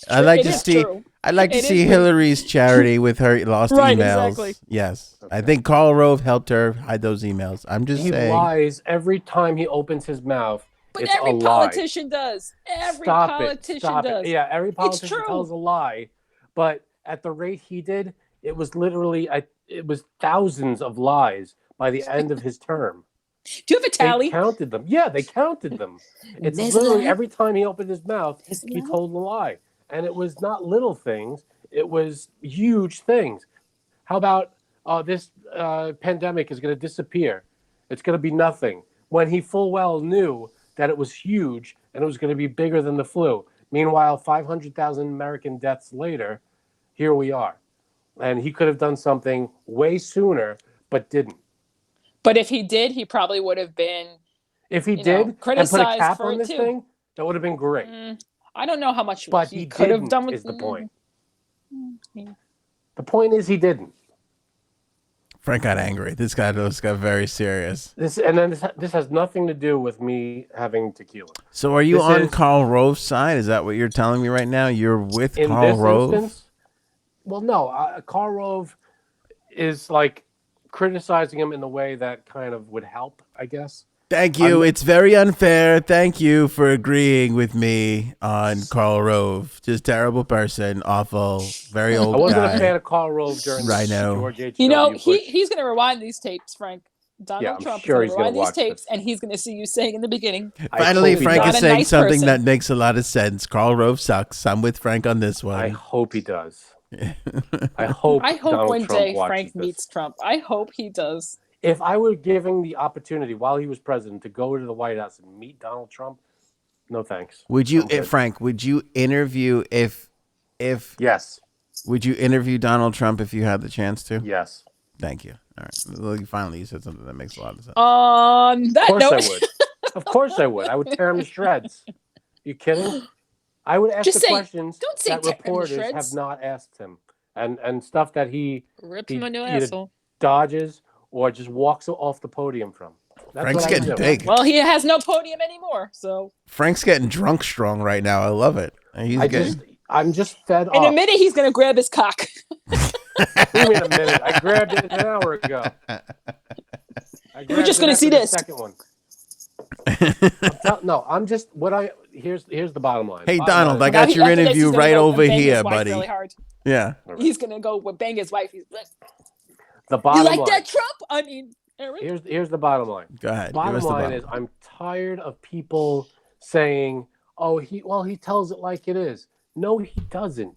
[SPEAKER 1] I'd like to see.
[SPEAKER 3] True.
[SPEAKER 1] I'd like to
[SPEAKER 3] It
[SPEAKER 1] see
[SPEAKER 3] is
[SPEAKER 1] Hillary's charity with her lost
[SPEAKER 3] Right,
[SPEAKER 1] emails.
[SPEAKER 3] exactly.
[SPEAKER 1] Yes, I think Karl Rove helped her hide those emails. I'm just
[SPEAKER 2] He
[SPEAKER 1] saying.
[SPEAKER 2] lies every time he opens his mouth.
[SPEAKER 3] But
[SPEAKER 2] it's
[SPEAKER 3] every
[SPEAKER 2] a lie.
[SPEAKER 3] politician does. Every
[SPEAKER 2] Stop
[SPEAKER 3] politician
[SPEAKER 2] it.
[SPEAKER 3] does.
[SPEAKER 2] Yeah, every politician
[SPEAKER 3] true.
[SPEAKER 2] tells a lie. But at the rate he did, it was literally it was thousands of lies by the end of his term.
[SPEAKER 3] Do you have a tally?
[SPEAKER 2] They counted them. Yeah, they counted them. It's
[SPEAKER 3] There's
[SPEAKER 2] literally
[SPEAKER 3] a lie.
[SPEAKER 2] every time he opened his mouth,
[SPEAKER 3] There's a
[SPEAKER 2] he
[SPEAKER 3] lie.
[SPEAKER 2] told a lie. And it was not little things. It was huge things. How about this pandemic is going to disappear? It's going to be nothing. When he full well knew that it was huge and it was going to be bigger than the flu. Meanwhile, 500,000 American deaths later, here we are. And he could have done something way sooner, but didn't.
[SPEAKER 3] But if he did, he probably would have been.
[SPEAKER 2] If he
[SPEAKER 3] know,
[SPEAKER 2] did and put a
[SPEAKER 3] criticized
[SPEAKER 2] cap
[SPEAKER 3] for
[SPEAKER 2] on
[SPEAKER 3] it
[SPEAKER 2] this
[SPEAKER 3] too.
[SPEAKER 2] thing, that would have been great.
[SPEAKER 3] I don't know how much
[SPEAKER 2] But
[SPEAKER 3] he
[SPEAKER 2] he
[SPEAKER 3] could have
[SPEAKER 2] didn't,
[SPEAKER 3] done with
[SPEAKER 2] is the point.
[SPEAKER 3] Yeah.
[SPEAKER 2] The point is he didn't.
[SPEAKER 1] Frank got angry. This guy just got very serious.
[SPEAKER 2] This has nothing to do with me having tequila.
[SPEAKER 1] So are you
[SPEAKER 2] This
[SPEAKER 1] on
[SPEAKER 2] is-
[SPEAKER 1] Karl Rove's side? Is that what you're telling me right now? You're with
[SPEAKER 2] In
[SPEAKER 1] Karl
[SPEAKER 2] this
[SPEAKER 1] Rove?
[SPEAKER 2] instance, well, no. Karl Rove is like criticizing him in the way that kind of would help, I guess.
[SPEAKER 1] Thank you. It's very unfair. Thank you for agreeing with me on Karl Rove. Just terrible person, awful, very old
[SPEAKER 2] I wasn't
[SPEAKER 1] guy.
[SPEAKER 2] a fan of Karl Rove during the
[SPEAKER 1] Rhino.
[SPEAKER 2] George H.
[SPEAKER 3] You know,
[SPEAKER 2] W. Bush.
[SPEAKER 3] he's going to rewind these tapes, Frank. Donald
[SPEAKER 2] Yeah, I'm
[SPEAKER 3] Trump
[SPEAKER 2] sure
[SPEAKER 3] is
[SPEAKER 2] he's
[SPEAKER 3] going
[SPEAKER 2] gonna
[SPEAKER 3] to rewind these
[SPEAKER 2] watch
[SPEAKER 3] tapes,
[SPEAKER 2] this.
[SPEAKER 3] and he's going to see you saying in the beginning.
[SPEAKER 1] Finally,
[SPEAKER 2] hope he
[SPEAKER 1] Frank
[SPEAKER 3] does.
[SPEAKER 1] is
[SPEAKER 3] Not a
[SPEAKER 1] saying
[SPEAKER 3] nice
[SPEAKER 1] something
[SPEAKER 3] person.
[SPEAKER 1] that makes a lot of sense. Karl Rove sucks. I'm with Frank on this one.
[SPEAKER 2] I hope he does. I hope
[SPEAKER 3] Donald
[SPEAKER 2] one
[SPEAKER 3] day
[SPEAKER 2] watches
[SPEAKER 3] Frank
[SPEAKER 2] this.
[SPEAKER 3] meets Trump. I hope he does.
[SPEAKER 2] If I were given the opportunity while he was president to go to the White House and meet Donald Trump, no thanks.
[SPEAKER 1] Would you,
[SPEAKER 2] I'm good.
[SPEAKER 1] Frank? Would you interview if?
[SPEAKER 2] Yes.
[SPEAKER 1] Would you interview Donald Trump if you had the chance to?
[SPEAKER 2] Yes.
[SPEAKER 1] Thank you. All right. Well, finally, you said something that makes a lot of sense.
[SPEAKER 3] On that
[SPEAKER 2] Of course
[SPEAKER 3] note,
[SPEAKER 2] I would. Of course I would. I would tear him to shreds. You kidding? I would ask
[SPEAKER 3] Just
[SPEAKER 2] the
[SPEAKER 3] say-
[SPEAKER 2] questions
[SPEAKER 3] don't say
[SPEAKER 2] that
[SPEAKER 3] tear him to
[SPEAKER 2] reporters
[SPEAKER 3] shreds.
[SPEAKER 2] have not asked him, and stuff that he
[SPEAKER 3] rip
[SPEAKER 2] he
[SPEAKER 3] him a new
[SPEAKER 2] either
[SPEAKER 3] asshole.
[SPEAKER 2] dodges or just walks off the podium from. That's
[SPEAKER 1] Frank's
[SPEAKER 2] what I
[SPEAKER 1] getting
[SPEAKER 2] do.
[SPEAKER 1] big.
[SPEAKER 3] Well, he has no podium anymore, so
[SPEAKER 1] Frank's getting drunk strong right now. I love it.
[SPEAKER 2] I'm just fed
[SPEAKER 3] in
[SPEAKER 2] up.
[SPEAKER 3] a minute he's gonna grab his cock.
[SPEAKER 2] What do you mean a minute? I grabbed it an hour ago.
[SPEAKER 3] You're just gonna see this.
[SPEAKER 2] Second one. Here's the bottom line.
[SPEAKER 1] Hey,
[SPEAKER 2] Bottom
[SPEAKER 1] Donald,
[SPEAKER 2] line
[SPEAKER 1] I got
[SPEAKER 3] After
[SPEAKER 1] your
[SPEAKER 3] this, he's
[SPEAKER 1] interview
[SPEAKER 3] gonna
[SPEAKER 1] right
[SPEAKER 3] go
[SPEAKER 1] over
[SPEAKER 3] and bang his
[SPEAKER 1] here,
[SPEAKER 3] wife
[SPEAKER 1] buddy.
[SPEAKER 3] Really hard.
[SPEAKER 1] Yeah.
[SPEAKER 3] He's gonna go bang his wife. He's like,
[SPEAKER 2] the bottom
[SPEAKER 3] you like
[SPEAKER 2] line.
[SPEAKER 3] that, Trump? I mean, Aaron.
[SPEAKER 2] Here's the bottom line.
[SPEAKER 1] Go ahead.
[SPEAKER 2] Bottom line is I'm tired of people saying, "Oh, he tells it like it is." No, he doesn't.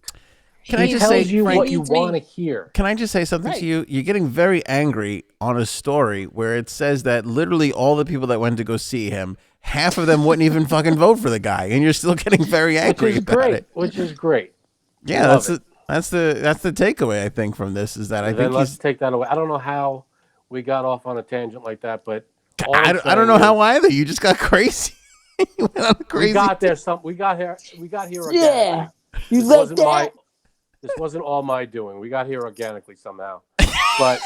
[SPEAKER 1] Can I
[SPEAKER 2] He
[SPEAKER 1] just
[SPEAKER 2] tells
[SPEAKER 1] say,
[SPEAKER 2] you
[SPEAKER 1] Frank,
[SPEAKER 2] what you want to hear.
[SPEAKER 1] Can I just say something
[SPEAKER 3] Right.
[SPEAKER 1] to you? You're getting very angry on a story where it says that literally all the people that went to go see him, half of them wouldn't even fucking vote for the guy, and you're still getting very angry about it.
[SPEAKER 2] Which is great.
[SPEAKER 1] Yeah, that's the takeaway I think from this is that I think
[SPEAKER 2] let's take that away. I don't know how we got off on a tangent like that, but
[SPEAKER 1] I don't know how either. You just got crazy. You went on crazy.
[SPEAKER 2] We got there. We got here.
[SPEAKER 3] Yeah, you
[SPEAKER 2] This
[SPEAKER 3] like
[SPEAKER 2] wasn't
[SPEAKER 3] that?
[SPEAKER 2] This wasn't all my doing. We got here organically somehow. But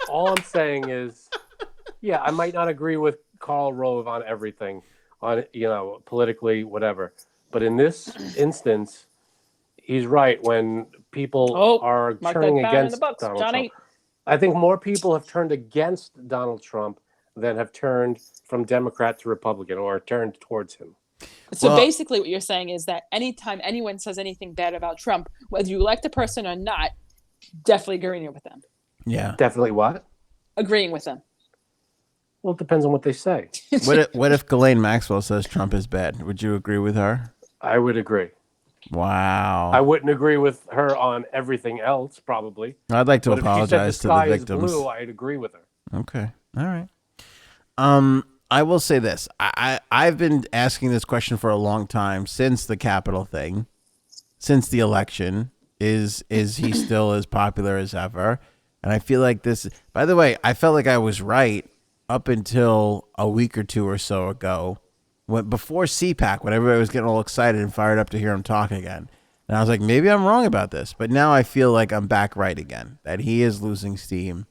[SPEAKER 2] all I'm saying is, yeah, I might not agree with Karl Rove on everything, on politically, whatever. But in this instance, he's right when people are turning against Donald Trump. I think more people have turned against Donald Trump than have turned from Democrat to Republican or turned towards him.
[SPEAKER 3] So basically what you're saying is that anytime anyone says anything bad about Trump, whether you like the person or not, definitely agreeing with them.
[SPEAKER 1] Yeah.
[SPEAKER 2] Definitely what?
[SPEAKER 3] Agreeing with them.
[SPEAKER 2] Well, it depends on what they say.
[SPEAKER 1] What if Ghislaine Maxwell says Trump is bad? Would you agree with her?
[SPEAKER 2] I would agree.
[SPEAKER 1] Wow.
[SPEAKER 2] I wouldn't agree with her on everything else, probably.
[SPEAKER 1] I'd like to
[SPEAKER 2] But
[SPEAKER 1] apologize
[SPEAKER 2] if
[SPEAKER 1] to
[SPEAKER 2] she said
[SPEAKER 1] the
[SPEAKER 2] the
[SPEAKER 1] victims.
[SPEAKER 2] sky is blue, I'd agree with her.
[SPEAKER 1] Okay. All right. I will say this. I've been asking this question for a long time since the Capitol thing, since the election. Is he still as popular as ever? And I feel like this, by the way, I felt like I was right up until a week or two or so ago, before CPAC, when everybody was getting all excited and fired up to hear him talk again. And I was like, maybe I'm wrong about this. But now I feel like I'm back right again, that he is losing steam.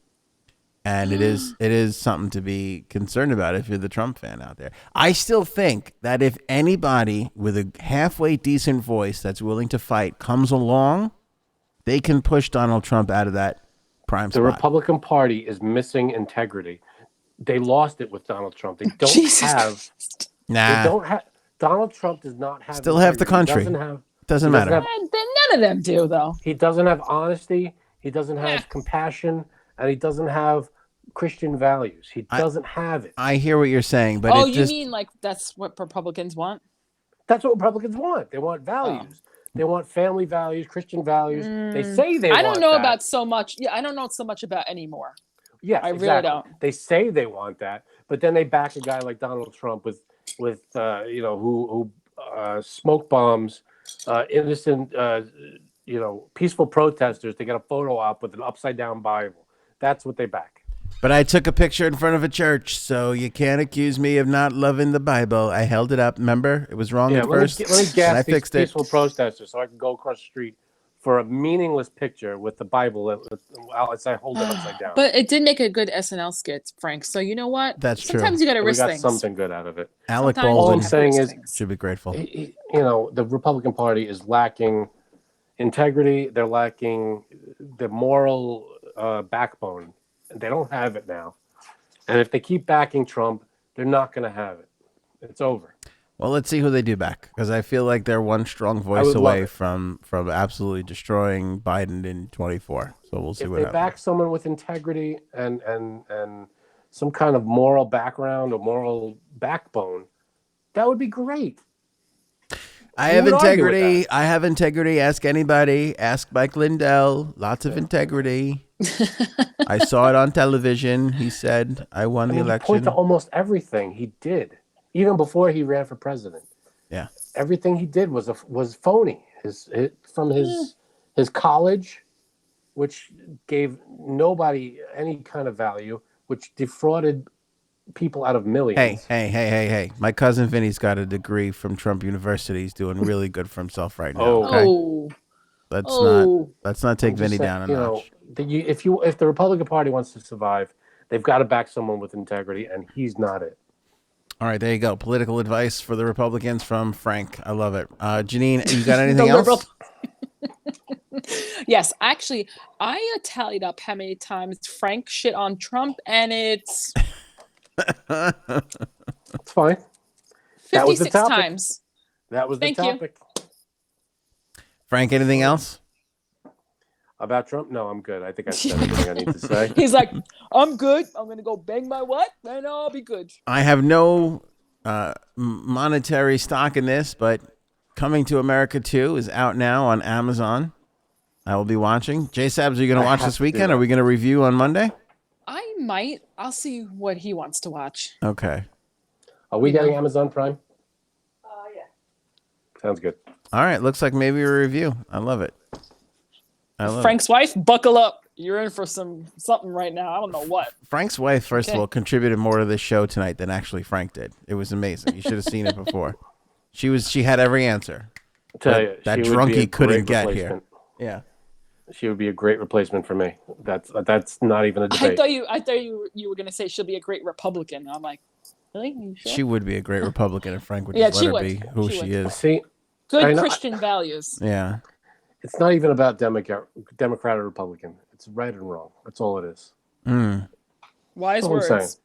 [SPEAKER 1] And it is something to be concerned about if you're the Trump fan out there. I still think that if anybody with a halfway decent voice that's willing to fight comes along, they can push Donald Trump out of that prime spot.
[SPEAKER 2] The Republican Party is missing integrity. They lost it with Donald Trump. They don't have.
[SPEAKER 1] Nah.
[SPEAKER 2] They don't have. Donald Trump does not have.
[SPEAKER 1] Still half the country. Doesn't matter.
[SPEAKER 3] None of them do, though.
[SPEAKER 2] He doesn't have honesty. He doesn't have compassion, and he doesn't have Christian values. He doesn't have it.
[SPEAKER 1] I hear what you're saying, but
[SPEAKER 3] you mean like that's what Republicans want?
[SPEAKER 2] That's what Republicans want. They want values. They want family values, Christian values. They say they want
[SPEAKER 3] I don't know
[SPEAKER 2] that.
[SPEAKER 3] about so much. Yeah, I don't know so much about anymore.
[SPEAKER 2] Yes,
[SPEAKER 3] I
[SPEAKER 2] exactly.
[SPEAKER 3] really don't.
[SPEAKER 2] They say they want that, but then they back a guy like Donald Trump with who smoke bombs innocent peaceful protesters to get a photo op with an upside down Bible. That's what they back.
[SPEAKER 1] But I took a picture in front of a church, so you can't accuse me of not loving the Bible. I held it up. Remember, it was wrong at first.
[SPEAKER 2] Let me gas
[SPEAKER 1] I
[SPEAKER 2] these
[SPEAKER 1] fixed it.
[SPEAKER 2] peaceful protesters so I can go across the street for a meaningless picture with the Bible as I hold it upside down.
[SPEAKER 3] But it did make a good SNL skit, Frank. So you know what?
[SPEAKER 1] That's true.
[SPEAKER 3] Sometimes you got to
[SPEAKER 2] we
[SPEAKER 3] risk
[SPEAKER 2] got
[SPEAKER 3] things.
[SPEAKER 2] something good out of it.
[SPEAKER 1] Alec
[SPEAKER 3] Sometimes
[SPEAKER 2] All I'm
[SPEAKER 1] Baldwin
[SPEAKER 2] saying is,
[SPEAKER 1] should be grateful.
[SPEAKER 2] the Republican Party is lacking integrity. They're lacking the moral backbone. They don't have it now. And if they keep backing Trump, they're not going to have it. It's over.
[SPEAKER 1] Well, let's see who they do back, because I feel like they're one strong voice away from absolutely destroying Biden in 24. So we'll see what happens.
[SPEAKER 2] If they back someone with integrity and some kind of moral background or moral backbone, that would be great.
[SPEAKER 1] I have integrity. I have integrity. Ask anybody. Ask Mike Lindell. Lots of integrity. I saw it on television. He said, I won the election.
[SPEAKER 2] Point to almost everything he did, even before he ran for president.
[SPEAKER 1] Yeah.
[SPEAKER 2] Everything he did was phony. From his college, which gave nobody any kind of value, which defrauded people out of millions.
[SPEAKER 1] Hey. My cousin Vinny's got a degree from Trump University. He's doing really good for himself right now.
[SPEAKER 2] Oh.
[SPEAKER 1] Okay? let's not take
[SPEAKER 2] I'm just
[SPEAKER 1] Vinny
[SPEAKER 2] saying,
[SPEAKER 1] down a
[SPEAKER 2] you know,
[SPEAKER 1] notch.
[SPEAKER 2] if the Republican Party wants to survive, they've got to back someone with integrity, and he's not it.
[SPEAKER 1] All right, there you go. Political advice for the Republicans from Frank. I love it. Janine, you got anything else?
[SPEAKER 3] Yes, actually, I tallied up how many times Frank shit on Trump, and it's
[SPEAKER 2] It's fine. That was the
[SPEAKER 3] 56
[SPEAKER 2] topic.
[SPEAKER 3] times.
[SPEAKER 2] That was
[SPEAKER 3] Thank
[SPEAKER 2] the
[SPEAKER 3] you.
[SPEAKER 2] topic.
[SPEAKER 1] Frank, anything else?
[SPEAKER 2] About Trump? No, I'm good. I think I said everything I need to say.
[SPEAKER 3] He's like, I'm good. I'm going to go bang my what? And I'll be good.
[SPEAKER 1] I have no monetary stock in this, but Coming to America 2 is out now on Amazon. I will be watching. J-Sabs, are you going to watch this weekend? Are we going to review on Monday?
[SPEAKER 3] I might. I'll see what he wants to watch.
[SPEAKER 1] Okay.
[SPEAKER 2] Are we getting Amazon Prime?
[SPEAKER 3] Yeah.
[SPEAKER 2] Sounds good.
[SPEAKER 1] All right. Looks like maybe a review. I love it.
[SPEAKER 3] Frank's wife, buckle up. You're in for something right now. I don't know what.
[SPEAKER 1] Frank's wife, first of all, contributed more to this show tonight than actually Frank did. It was amazing. You should have seen it before. She had every answer. That drunkie couldn't get here. Yeah.
[SPEAKER 2] She would be a great replacement for me. That's not even a debate.
[SPEAKER 3] I thought you were gonna say she'll be a great Republican. I'm like, really? Are you sure?
[SPEAKER 1] She would be a great Republican if Frank would just let her be who she is.
[SPEAKER 2] See,
[SPEAKER 3] good Christian values.
[SPEAKER 1] Yeah.
[SPEAKER 2] It's not even about Democrat or Republican. It's right and wrong. That's all it is.
[SPEAKER 3] Wise words.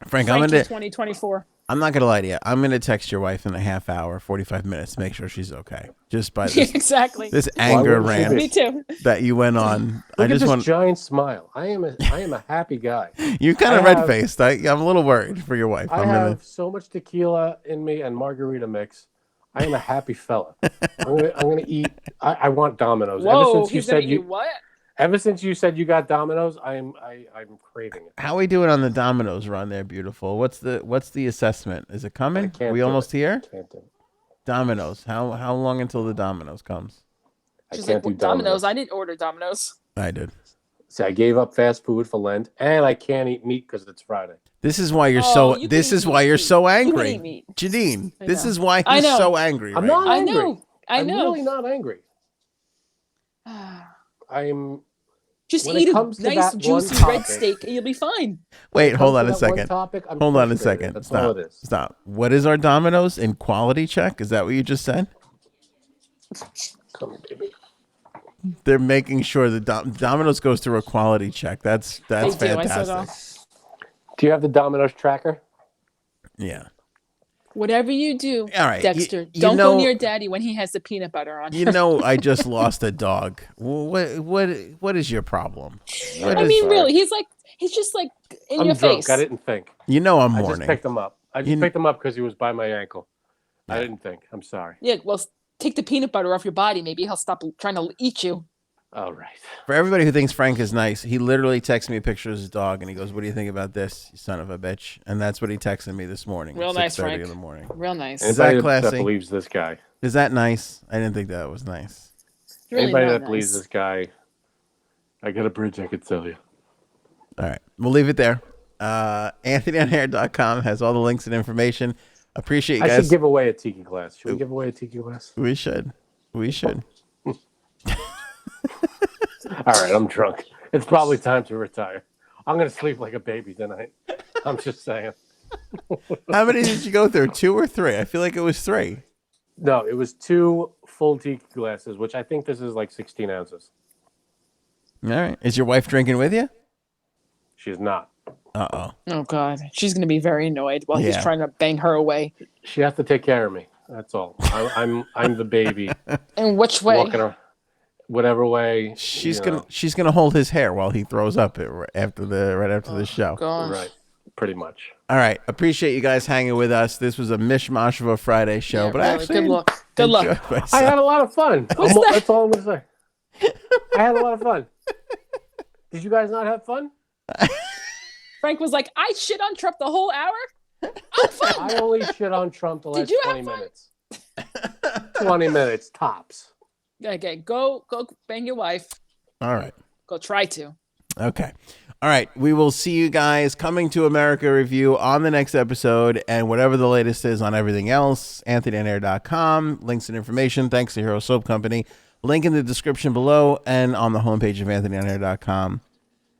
[SPEAKER 1] Frank, I'm into
[SPEAKER 3] 2024.
[SPEAKER 1] I'm not gonna lie to you. I'm gonna text your wife in a half hour, 45 minutes to make sure she's okay. Just by this,
[SPEAKER 3] exactly.
[SPEAKER 1] This anger rant
[SPEAKER 3] Me too.
[SPEAKER 1] that you went on.
[SPEAKER 2] Look at this giant smile. I am a happy guy.
[SPEAKER 1] You're kind of red faced. I'm a little worried for your wife.
[SPEAKER 2] I have so much tequila in me and margarita mix. I am a happy fella. I'm gonna eat. I want Domino's.
[SPEAKER 3] Whoa, what?
[SPEAKER 2] Ever since you said you got Domino's, I'm craving it.
[SPEAKER 1] How are we doing on the Domino's run there, beautiful? What's the assessment? Is it coming? Are we almost here?
[SPEAKER 2] Can't do it.
[SPEAKER 1] Domino's. How long until the Domino's comes?
[SPEAKER 3] She's like, well, Domino's. I didn't order Domino's.
[SPEAKER 1] I did.
[SPEAKER 2] See, I gave up fast food for Lent, and I can't eat meat because it's Friday.
[SPEAKER 1] This is why you're This is why you're so angry, Janine. This is why he's so angry.
[SPEAKER 2] I'm not angry.
[SPEAKER 3] I know.
[SPEAKER 2] I'm really not angry. I'm.
[SPEAKER 3] Just eat a nice juicy red steak and you'll be fine.
[SPEAKER 1] Wait, hold on a second. Hold on a second. Stop. What is our Domino's in quality check? Is that what you just said?
[SPEAKER 2] Come on, baby.
[SPEAKER 1] They're making sure the Domino's goes through a quality check. That's fantastic.
[SPEAKER 2] Do you have the Domino's tracker?
[SPEAKER 1] Yeah.
[SPEAKER 3] Whatever you do,
[SPEAKER 1] all right,
[SPEAKER 3] Dexter, don't go near Daddy when he has the peanut butter on.
[SPEAKER 1] You know, I just lost a dog. What is your problem?
[SPEAKER 3] Really, he's just like in your
[SPEAKER 2] drunk.
[SPEAKER 3] face.
[SPEAKER 2] I didn't think.
[SPEAKER 1] You know, I'm mourning.
[SPEAKER 2] I just picked him up. Picked him up because he was by my ankle. Yeah. I didn't think. I'm sorry.
[SPEAKER 3] Yeah, well, take the peanut butter off your body. Maybe he'll stop trying to eat you.
[SPEAKER 2] All right.
[SPEAKER 1] For everybody who thinks Frank is nice, he literally texts me a picture of his dog and he goes, "What do you think about this, you son of a bitch?" And that's what he texted me this morning.
[SPEAKER 3] Real nice, Frank.
[SPEAKER 1] In the morning.
[SPEAKER 3] Real nice.
[SPEAKER 1] Is that classy?
[SPEAKER 2] That believes this guy.
[SPEAKER 1] Is that nice? I didn't think that was nice.
[SPEAKER 3] Really
[SPEAKER 2] anybody that believes this guy, I got a bridge I could tell you.
[SPEAKER 1] All right. We'll leave it there. AnthonyOnAir.com has all the links and information. Appreciate you guys.
[SPEAKER 2] I should give away a tiki glass. Should we give away a tiki glass?
[SPEAKER 1] We should.
[SPEAKER 2] All right, I'm drunk. It's probably time to retire. I'm going to sleep like a baby tonight. I'm just saying.
[SPEAKER 1] How many did you go through? 2 or 3? I feel like it was 3.
[SPEAKER 2] No, it was 2 full tiki glasses, which I think this is like 16 ounces.
[SPEAKER 1] All right. Is your wife drinking with you?
[SPEAKER 2] She's not.
[SPEAKER 1] Uh-oh.
[SPEAKER 3] Oh, God. She's going to be very annoyed while he's trying to bang her away.
[SPEAKER 2] She has to take care of me. That's all. I'm the baby.
[SPEAKER 3] In which way?
[SPEAKER 2] Walking around. Whatever way
[SPEAKER 1] she's gonna hold his hair while he throws up right after the show.
[SPEAKER 3] Gosh.
[SPEAKER 2] Right, pretty much.
[SPEAKER 1] All right, appreciate you guys hanging with us. This was a mishmash of a Friday show, but
[SPEAKER 3] really,
[SPEAKER 1] actually,
[SPEAKER 3] good luck.
[SPEAKER 2] I had a lot of fun. That's all I'm gonna say. I had a lot of fun. Did you guys not have fun?
[SPEAKER 3] Frank was like, "I shit on Trump the whole hour." I'm fun.
[SPEAKER 2] I only shit on Trump the last 20 minutes. 20 minutes tops.
[SPEAKER 3] Okay, go bang your wife.
[SPEAKER 1] All right.
[SPEAKER 3] Go try to.
[SPEAKER 1] Okay. All right. We will see you guys Coming to America review on the next episode and whatever the latest is on everything else. AnthonyOnAir.com. Links and information. Thanks to Hero Soap Company. Link in the description below and on the homepage of anthonyonair.com.